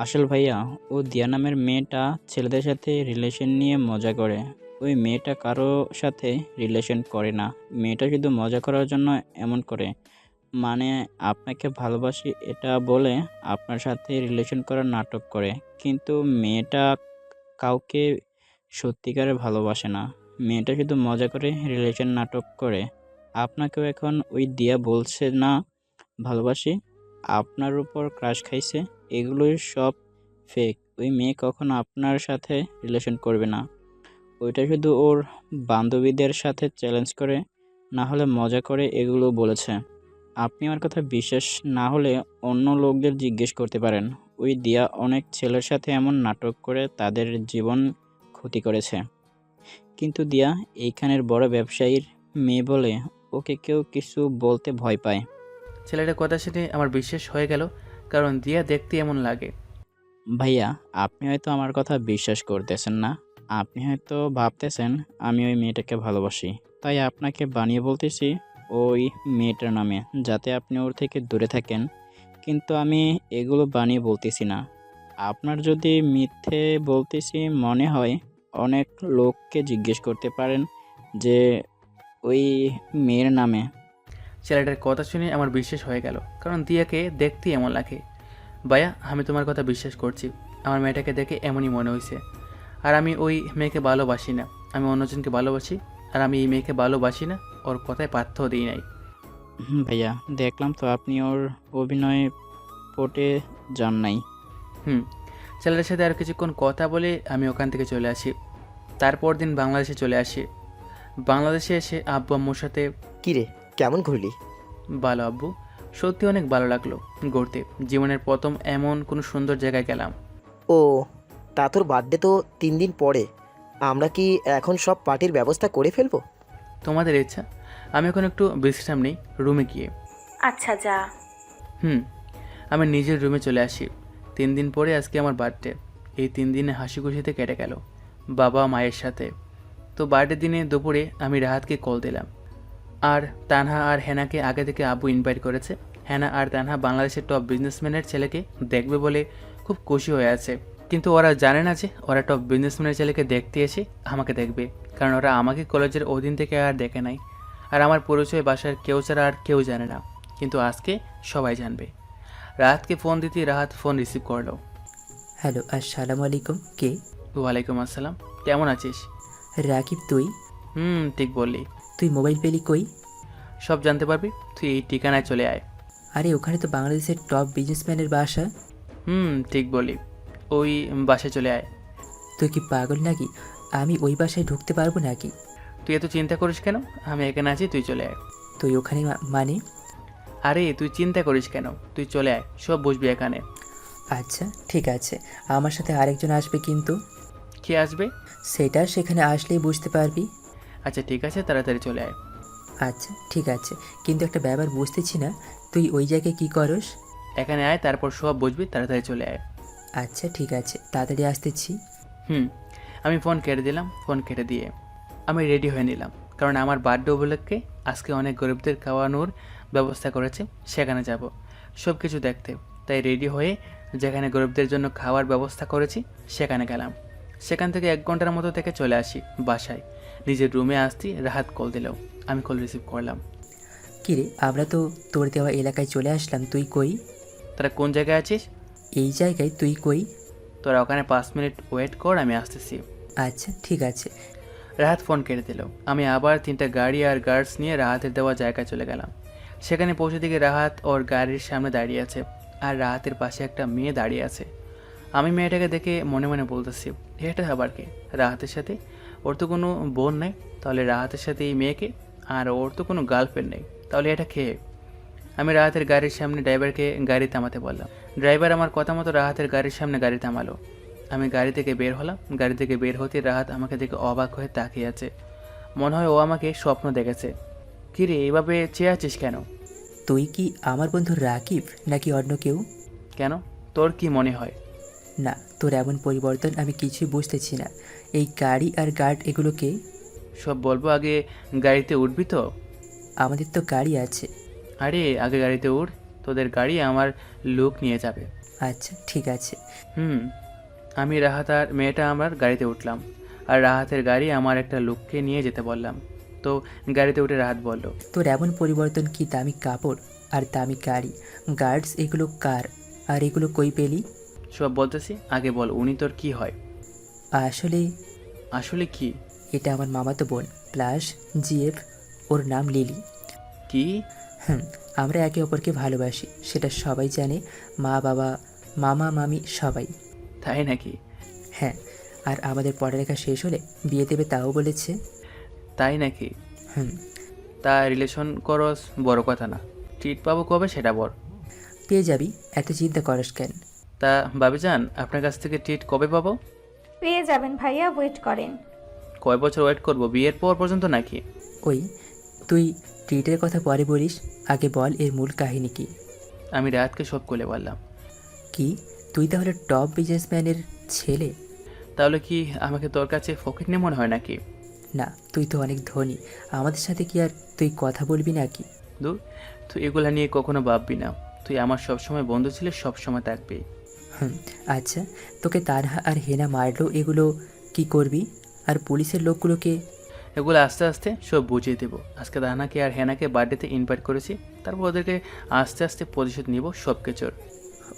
[SPEAKER 16] আসল ভাইয়া, ও দিয়া নামের মেয়েটা ছেলেদের সাথে রিলেশন নিয়ে মজা করে। ওই মেয়েটা কারো সাথে রিলেশন করে না। মেয়েটা শুধু মজা করার জন্য এমন করে, মানে আপনাকে ভালোবাসি এটা বলে আপনার সাথে রিলেশন করার নাটক করে। কিন্তু মেয়েটা কাউকে সত্যিকারে ভালোবাসে না। মেয়েটা শুধু মজা করে রিলেশন নাটক করে। আপনাকেও এখন ওই দিয়া বলছে না ভালোবাসি, আপনার উপর ক্রাশ খাইছে, এগুলোই সব ফেক। ওই মেয়ে কখনো আপনার সাথে রিলেশন করবে না। ওইটা শুধু ওর বান্ধবীদের সাথে চ্যালেঞ্জ করে, না হলে মজা করে এগুলো বলেছে। আপনি আমার কথা বিশ্বাস না হলে অন্য লোকদের জিজ্ঞেস করতে পারেন। ওই দিয়া অনেক ছেলের সাথে এমন নাটক করে তাদের জীবন ক্ষতি করেছে। কিন্তু দিয়া এইখানের বড় ব্যবসায়ীর মেয়ে বলে ওকে কেউ কিছু বলতে ভয় পায়।
[SPEAKER 2] ছেলেটার কথা শুনে আমার বিশ্বাস হয়ে গেল, কারণ দিয়া দেখতে এমন লাগে।
[SPEAKER 16] ভাইয়া, আপনি হয়তো আমার কথা বিশ্বাস করতেছেন না। আপনি হয়তো ভাবতেছেন আমি ওই মেয়েটাকে ভালোবাসি, তাই আপনাকে বানিয়ে বলতেছি ওই মেয়েটার নামে, যাতে আপনি ওর থেকে দূরে থাকেন। কিন্তু আমি এগুলো বানিয়ে বলতেছি না। আপনার যদি মিথ্যে বলতেছি মনে হয়, অনেক লোককে জিজ্ঞেস করতে পারেন যে ওই মেয়ের নামে।
[SPEAKER 2] ছেলেটার কথা শুনে আমার বিশ্বাস হয়ে গেল, কারণ দিয়াকে দেখতে এমন লাগে। ভাইয়া, আমি তোমার কথা বিশ্বাস করছি। আমার মেয়েটাকে দেখে এমনই মনে হয়েছে। আর আমি ওই মেয়েকে ভালোবাসি না, আমি অন্যজনকে ভালোবাসি। আর আমি এই মেয়েকে ভালোবাসি না, ওর কথায় পাত্র দিই নাই।
[SPEAKER 16] ভাইয়া, দেখলাম তো আপনি ওর অভিনয় পটে যান নাই।
[SPEAKER 2] ছেলেটার সাথে আর কিছুক্ষণ কথা বলে আমি ওখান থেকে চলে আসি। তারপর দিন বাংলাদেশে চলে আসি। বাংলাদেশে এসে আব্বু আম্মুর সাথে।
[SPEAKER 13] কিরে, কেমন ঘুরলি?
[SPEAKER 2] ভালো আব্বু, সত্যি অনেক ভালো লাগলো ঘুরতে। জীবনের প্রথম এমন কোনো সুন্দর জায়গায় গেলাম।
[SPEAKER 13] ও, তা তোর বার্থডে তো 3 দিন পরে। আমরা কি এখন সব পার্টির ব্যবস্থা করে ফেলবো?
[SPEAKER 2] তোমাদের ইচ্ছা। আমি এখন একটু বিশ্রাম নেই রুমে গিয়ে।
[SPEAKER 14] আচ্ছা, যা।
[SPEAKER 2] আমি নিজের রুমে চলে আসি। 3 দিন পরে আজকে আমার বার্থডে। এই 3 দিনে হাসি খুশিতে কেটে গেল বাবা মায়ের সাথে। তো বার্থডে দিনে দুপুরে আমি রাহাতকে কল দিলাম। আর তানহা আর হেনাকে আগে থেকে আব্বু ইনভাইট করেছে। হেনা আর তানহা বাংলাদেশের টপ বিজনেসম্যানের ছেলেকে দেখবে বলে খুব খুশি হয়ে আছে, কিন্তু ওরা জানে না যে ওরা টপ বিজনেসম্যানের ছেলেকে দেখতে এসে আমাকে দেখবে, কারণ ওরা আমাকে কলেজের ওদিন থেকে আর দেখে নাই। আর আমার পরিচয় বাসার কেউ ছাড়া আর কেউ জানে না, কিন্তু আজকে সবাই জানবে। রাহাতকে ফোন দিতে রাহাত ফোন রিসিভ করলো।
[SPEAKER 6] হ্যালো, আসসালামু আলাইকুম। কে?
[SPEAKER 2] ওয়ালাইকুম আসসালাম, কেমন আছিস?
[SPEAKER 6] রাকিব তুই?
[SPEAKER 2] ঠিক বললি।
[SPEAKER 6] তুই মোবাইল পেলি কই?
[SPEAKER 2] সব জানতে পারবি, তুই এই ঠিকানায় চলে আয়।
[SPEAKER 6] আরে ওখানে তো বাংলাদেশের টপ বিজনেসম্যানের বাসা।
[SPEAKER 2] ঠিক বললি, ওই বাসায় চলে আয়।
[SPEAKER 6] তুই কি পাগল নাকি? আমি ওই বাসায় ঢুকতে পারবো নাকি?
[SPEAKER 2] তুই এত চিন্তা করিস কেন? আমি এখানে আছি, তুই চলে আয়।
[SPEAKER 6] তুই ওখানে মানে?
[SPEAKER 2] আরে তুই চিন্তা করিস কেন, তুই চলে আয়, সব বুঝবি এখানে।
[SPEAKER 6] আচ্ছা ঠিক আছে, আমার সাথে আরেকজন আসবে কিন্তু।
[SPEAKER 2] কে আসবে?
[SPEAKER 6] সেটা সেখানে আসলেই বুঝতে পারবি।
[SPEAKER 2] আচ্ছা ঠিক আছে, তাড়াতাড়ি চলে আয়।
[SPEAKER 6] আচ্ছা ঠিক আছে, কিন্তু একটা ব্যাপার বুঝতেছি না, তুই ওই জায়গায় কি করস?
[SPEAKER 2] এখানে আয়, তারপর সব বুঝবি, তাড়াতাড়ি চলে আয়।
[SPEAKER 6] আচ্ছা ঠিক আছে, তাড়াতাড়ি আসতেছি।
[SPEAKER 2] আমি ফোন কেটে দিলাম। ফোন কেটে দিয়ে আমি রেডি হয়ে নিলাম, কারণ আমার বার্থডে উপলক্ষে আজকে অনেক গরিবদের খাওয়ানোর ব্যবস্থা করেছে, সেখানে যাব সব কিছু দেখতে। তাই রেডি হয়ে যেখানে গরিবদের জন্য খাওয়ার ব্যবস্থা করেছি সেখানে গেলাম। সেখান থেকে 1 ঘন্টার মতো থেকে চলে আসি বাসায়। নিজের রুমে আসতে রাহাত কল দিল, আমি কল রিসিভ করলাম।
[SPEAKER 6] কিরে, আমরা তো তোর দেওয়া এলাকায় চলে আসলাম, তুই কই?
[SPEAKER 2] তোরা কোন জায়গায় আছিস?
[SPEAKER 6] এই জায়গায়, তুই কই?
[SPEAKER 2] তোরা ওখানে 5 মিনিট ওয়েট কর, আমি আসতেছি।
[SPEAKER 6] আচ্ছা ঠিক আছে।
[SPEAKER 2] রাহাত ফোন কেটে দিল। আমি আবার 3টা গাড়ি আর গার্ডস নিয়ে রাহাতের দেওয়া জায়গায় চলে গেলাম। সেখানে পৌঁছে দিকে রাহাত ওর গাড়ির সামনে দাঁড়িয়ে আছে, আর রাহাতের পাশে একটা মেয়ে দাঁড়িয়ে আছে। আমি মেয়েটাকে দেখে মনে মনে বলতেছি, এটা আবার কে? রাহাতের সাথে ওর তো কোনো বোন নেই, তাহলে রাহাতের সাথে এই মেয়েকে? আর ওর তো কোনো গার্লফ্রেন্ড নেই, তাহলে এটা খেয়ে? আমি রাহাতের গাড়ির সামনে ড্রাইভারকে গাড়ি থামাতে বললাম। ড্রাইভার আমার কথা মতো রাহাতের গাড়ির সামনে গাড়ি থামালো। আমি গাড়ি থেকে বের হলাম। গাড়ি থেকে বের হতে রাহাত আমাকে দেখে অবাক হয়ে তাকিয়ে আছে, মনে হয় ও আমাকে স্বপ্ন দেখেছে। কিরে, এইভাবে চেয়ে আছিস কেন?
[SPEAKER 6] তুই কি আমার বন্ধু রাকিব নাকি অন্য কেউ?
[SPEAKER 2] কেন, তোর কি মনে হয়?
[SPEAKER 6] না, তোর এমন পরিবর্তন আমি কিছুই বুঝতেছি না। এই গাড়ি আর গার্ড এগুলোকে?
[SPEAKER 2] সব বলবো, আগে গাড়িতে উঠবি তো?
[SPEAKER 6] আমাদের তো গাড়ি আছে।
[SPEAKER 2] আরে আগে গাড়িতে উঠ, তোদের গাড়ি আমার লোক নিয়ে যাবে।
[SPEAKER 6] আচ্ছা ঠিক আছে।
[SPEAKER 2] আমি রাহাত আর মেয়েটা আমার গাড়িতে উঠলাম, আর রাহাতের গাড়ি আমার একটা লোককে নিয়ে যেতে বললাম। তো গাড়িতে উঠে রাহাত বলল,
[SPEAKER 6] তোর এমন পরিবর্তন কি? দামি কাপড় আর দামি গাড়ি, গার্ডস এগুলো কার? আর এগুলো কই পেলি?
[SPEAKER 2] সব বলতেছি, আগে বল উনি তোর কি হয়?
[SPEAKER 6] আসলে
[SPEAKER 2] কি?
[SPEAKER 6] এটা আমার মামাতো বোন প্লাস জিএফ, ওর নাম লিলি।
[SPEAKER 2] কি?
[SPEAKER 6] আমরা একে অপরকে ভালোবাসি, সেটা সবাই জানে, মা বাবা মামা মামি সবাই।
[SPEAKER 2] তাই নাকি?
[SPEAKER 6] হ্যাঁ, আর আমাদের পড়ালেখা শেষ হলে বিয়ে দেবে তাও বলেছে।
[SPEAKER 2] তাই নাকি? তা রিলেশন করস বড় কথা না, ট্রিট পাবো কবে সেটা বল।
[SPEAKER 6] পেয়ে যাবি, এত চিন্তা করস কেন?
[SPEAKER 2] তা ভাবিজান, আপনার কাছ থেকে ট্রিট কবে পাবো?
[SPEAKER 17] পেয়ে যাবেন ভাইয়া, ওয়েট করেন।
[SPEAKER 2] কয় বছর ওয়েট করব, বিয়ের পর পর্যন্ত নাকি?
[SPEAKER 6] ওই তুই ট্রিটের কথা পরে বলিস, আগে বল এর মূল কাহিনী কি?
[SPEAKER 2] আমি রাতকে সব খুলে বললাম।
[SPEAKER 6] কি, তুই তাহলে টপ বিজনেসম্যানের ছেলে?
[SPEAKER 2] তাহলে কি আমাকে তোর কাছে ফকিরনি মনে হয় নাকি?
[SPEAKER 6] না, তুই তো অনেক ধনী, আমাদের সাথে কি আর তুই কথা বলবি নাকি?
[SPEAKER 2] দূর, তুই এগুলা নিয়ে কখনো ভাববি না। তুই আমার সবসময় বন্ধু ছিলে, সবসময় থাকবি।
[SPEAKER 6] আচ্ছা, তোকে তানহা আর হেনা মারলো, এগুলো কি করবি? আর পুলিশের লোকগুলোকে?
[SPEAKER 2] এগুলো আস্তে আস্তে সব বুঝিয়ে দেবো। আজকে তানহাকে আর হেনাকে বার্থডেতে ইনভাইট করেছি, তারপর ওদেরকে আস্তে আস্তে প্রতিশোধ নিব সব কিছুর।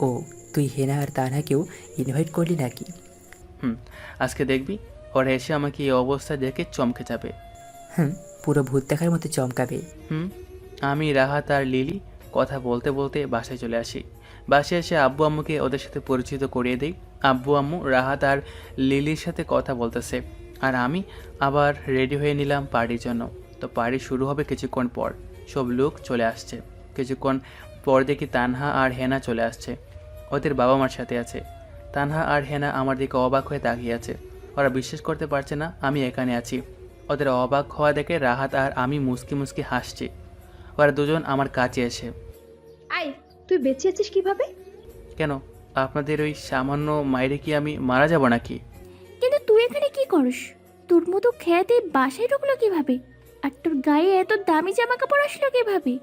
[SPEAKER 6] ও, তুই হেনা আর তানহাকেও ইনভাইট করলি নাকি?
[SPEAKER 2] আজকে দেখবি ওরা এসে আমাকে এই অবস্থায় দেখে চমকে যাবে।
[SPEAKER 6] পুরো ভূত দেখার মতো চমকাবে।
[SPEAKER 2] আমি রাহাত আর লিলি কথা বলতে বলতে বাসায় চলে আসি। বাসায় এসে আব্বু আম্মুকে ওদের সাথে পরিচিত করিয়ে দিই। আব্বু আম্মু রাহাত আর লিলির সাথে কথা বলতেছে, আর আমি আবার রেডি হয়ে নিলাম পার্টির জন্য। তো পার্টি শুরু হবে কিছুক্ষণ পর। সব লোক চলে আসছে। কিছুক্ষণ পর দেখি তানহা আর হেনা চলে আসছে, ওদের বাবা মার সাথে আছে। তানহা আর হেনা আমার দিকে অবাক হয়ে তাকিয়ে আছে। ওরা বিশ্বাস করতে পারছে না আমি এখানে আছি। ওদের অবাক হওয়া দেখে রাহাত আর আমি মুস্কি মুস্কি হাসছি। ওরা দুজন আমার কাছে এসে,
[SPEAKER 4] আই, তুই বেঁচে আছিস কিভাবে?
[SPEAKER 2] কেন, আপনাদের ওই সামান্য মায়েরে কি আমি মারা যাব নাকি?
[SPEAKER 5] কিন্তু তুই এখানে কি করিস? তোর মতো খেয়াতে বাসায় ঢুকলো কিভাবে? আর তোর গায়ে এত দামি জামা কাপড় আসলো কিভাবে?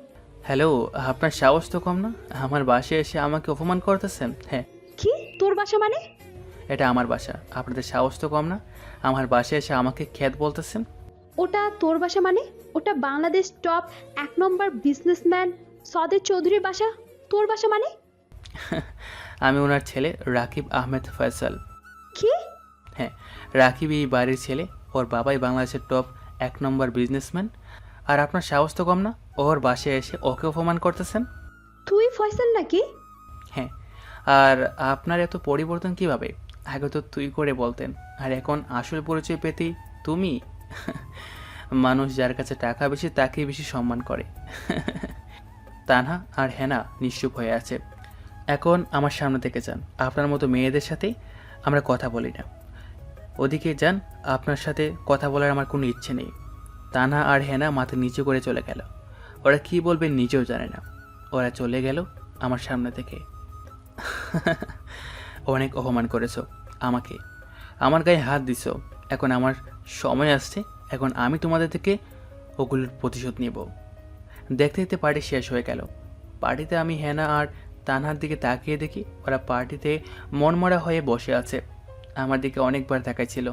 [SPEAKER 2] হ্যালো, আপনার সাহস তো কম না? আমার বাসায় এসে আমাকে অপমান করতেছেন? হ্যাঁ,
[SPEAKER 4] কি তোর বাসা মানে?
[SPEAKER 2] এটা আমার বাসা, আপনাদের সাহস তো কম না? আমার বাসায় এসে আমাকে খ্যাত বলতেছেন?
[SPEAKER 4] ওটা তোর বাসা মানে? ওটা বাংলাদেশ টপ 1 নম্বর বিজনেসম্যান সদের চৌধুরীর বাসা। তোর বাসা মানে?
[SPEAKER 2] আমি ওনার ছেলে রাকিব আহমেদ ফয়সাল।
[SPEAKER 4] কি?
[SPEAKER 2] হ্যাঁ, রাকিব এই বাড়ির ছেলে, ওর বাবাই বাংলাদেশের টপ 1 নম্বর বিজনেসম্যান। আর আপনার সাহস তো কম না? ওর বাসায় এসে ওকে অপমান করতেছেন?
[SPEAKER 4] তুই ফয়সাল নাকি?
[SPEAKER 2] হ্যাঁ, আর আপনার এত পরিবর্তন কিভাবে? আগে তো তুই করে বলতেন, আর এখন আসল পরিচয় পেতেই তুমি। মানুষ যার কাছে টাকা বেশি তাকেই বেশি সম্মান করে। তানহা আর হেনা নিশ্চুপ হয়ে আছে। এখন আমার সামনে থেকে যান, আপনার মতো মেয়েদের সাথে আমরা কথা বলি না। ওদিকে যান, আপনার সাথে কথা বলার আমার কোনো ইচ্ছে নেই। তানহা আর হেনা মাথা নিচু করে চলে গেল। ওরা কি বলবে নিজেও জানে না। ওরা চলে গেল আমার সামনে থেকে। অনেক অপমান করেছো আমাকে, আমার গায়ে হাত দিছো। এখন আমার সময় আসছে, এখন আমি তোমাদের থেকে ওগুলোর প্রতিশোধ নেব। দেখতে দেখতে পার্টি শেষ হয়ে গেল। পার্টিতে আমি হেনা আর তানহার দিকে তাকিয়ে দেখি ওরা পার্টিতে মনমরা হয়ে বসে আছে। আমার দিকে অনেকবার তাকাইছিল।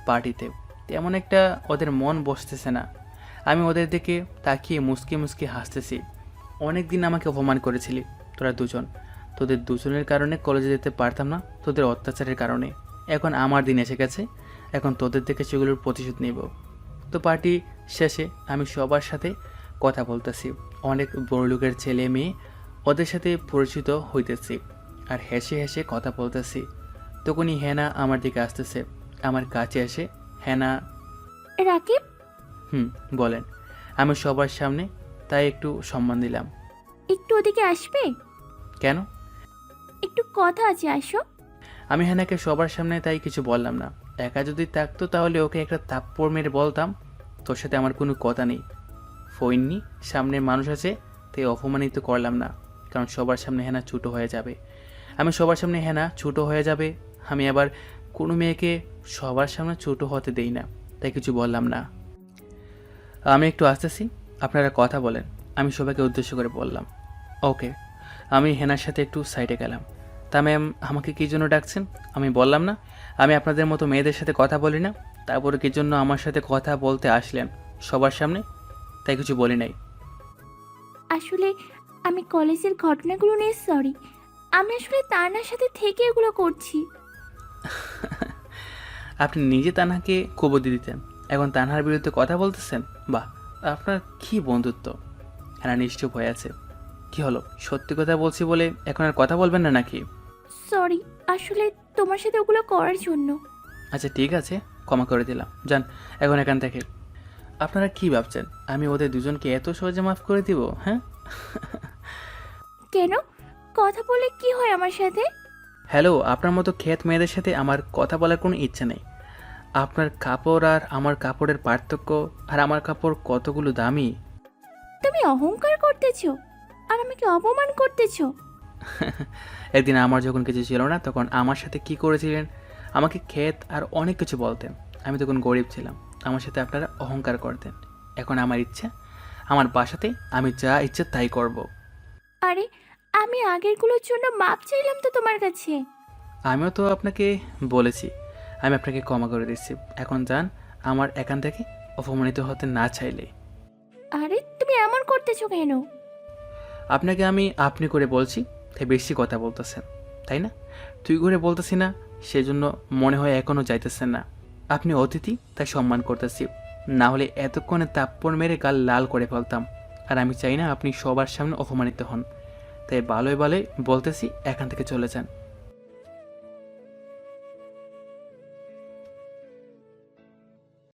[SPEAKER 2] পার্টিতে তেমন একটা ওদের মন বসতেছে না। আমি ওদের দিকে তাকিয়ে মুসকি মুসকি হাসতেছি। অনেক দিন আমাকে অপমান করেছিলি তোরা দুজন। তোদের দুজনের কারণে কলেজে যেতে পারতাম না, তোদের অত্যাচারের কারণে। এখন আমার দিন এসে গেছে, এখন তোদের থেকে সেগুলোর প্রতিশোধ নেব। তো পার্টি শেষে আমি সবার সাথে কথা বলতেছি। অনেক বড়লোকের ছেলে মেয়ে, ওদের সাথে পরিচিত হইতেছি আর হেসে হেসে কথা বলতেছি। তখনই হেনা আমার দিকে আসতেছে। আমার কাছে এসে হেনা,
[SPEAKER 5] রাকিব,
[SPEAKER 2] বলেন। আমি সবার সামনে তাই একটু সম্মান দিলাম।
[SPEAKER 5] একটু ওদিকে আসবে?
[SPEAKER 2] কেন?
[SPEAKER 5] একটু কথা আছে, আসো।
[SPEAKER 2] আমি হেনাকে সবার সামনে তাই কিছু বললাম না। একা যদি থাকতো তাহলে ওকে একটা থাপ্পড় মেরে বলতাম তোর সাথে আমার কোনো কথা নেই। ফইননি, সামনে মানুষ আছে তাই অপমানিত করলাম না, কারণ সবার সামনে হেনা ছোটো হয়ে যাবে। আমি সবার সামনে হেনা ছোটো হয়ে যাবে। আমি আবার কোনো মেয়েকে সবার সামনে ছোটো হতে দেই না, তাই কিছু বললাম না। আমি একটু আসতেছি, আপনারা কথা বলেন, আমি সবাইকে উদ্দেশ্য করে বললাম। ওকে। আমি হেনার সাথে একটু সাইডে গেলাম। তা ম্যাম, আমাকে কী জন্য ডাকছেন? আমি বললাম না আমি আপনাদের মতো মেয়েদের সাথে কথা বলি না। তারপরে কী জন্য আমার সাথে কথা বলতে আসলেন সবার সামনে? তাই কিছু বলি নাই।
[SPEAKER 5] আসলে আমি কলেজের ঘটনাগুলো নিয়ে সরি। আমি আসলে তানার সাথে থেকে এগুলো করছি।
[SPEAKER 2] আপনি নিজে তানহাকে কবুদি দিতেন, এখন তানহার বিরুদ্ধে কথা বলতেছেন? বাহ, আপনার কি বন্ধুত্ব। হ্যাঁ, নিশ্চুপ হয়ে আছে। কি হলো, সত্যি কথা বলছি বলে এখন আর কথা বলবেন না নাকি?
[SPEAKER 5] সরি, আসলে তোমার সাথে ওগুলো করার জন্য।
[SPEAKER 2] আচ্ছা ঠিক আছে, ক্ষমা করে দিলাম, যান এখন এখান থেকে। আপনারা কি ভাবছেন আমি ওদের দুজনকে এত সহজে মাফ করে দিব? হ্যাঁ,
[SPEAKER 5] কেন? কথা বলে কি হয় আমার সাথে?
[SPEAKER 2] হ্যালো, আপনার মতো ক্ষেত মেয়েদের সাথে আমার কথা বলার কোনো ইচ্ছে নেই। আপনার কাপড় আর আমার কাপড়ের পার্থক্য, আর আমার কাপড় কতগুলো দামি।
[SPEAKER 5] তুমি অহংকার করতেছো আর আমাকে অপমান করতেছো।
[SPEAKER 2] একদিন আমার যখন কিছু ছিল না তখন আমার সাথে কি করেছিলেন? আমাকে ক্ষেত আর অনেক কিছু বলতেন। আমি তখন গরিব ছিলাম, আমার সাথে আপনারা অহংকার করতেন। এখন আমার ইচ্ছা, আমার বাসাতে আমি যা ইচ্ছে তাই করব।
[SPEAKER 5] আরে, আমি আগেরগুলোর জন্য মাপ চাইলাম তো তোমার কাছে।
[SPEAKER 2] আমিও তো আপনাকে বলেছি, আমি আপনাকে ক্ষমা করে দিচ্ছি। এখন যান, আমার এখান থেকে অপমানিত হতে না চাইলে।
[SPEAKER 5] আরে, তুমি এমন করতেছো কেন?
[SPEAKER 2] আপনাকে আমি আপনি করে বলছি তাই বেশি কথা বলতেছেন, তাই না? তুই করে বলতেছি না, সেজন্য মনে হয় এখনও যাইতেছেন না। আপনি অতিথি তাই সম্মান করতেছি, না হলে এতক্ষণে তাপ্পড় মেরে গাল লাল করে ফেলতাম। আর আমি চাই না আপনি সবার সামনে অপমানিত হন, তাই ভালোই ভালোই বলতেছি এখান থেকে চলে যান।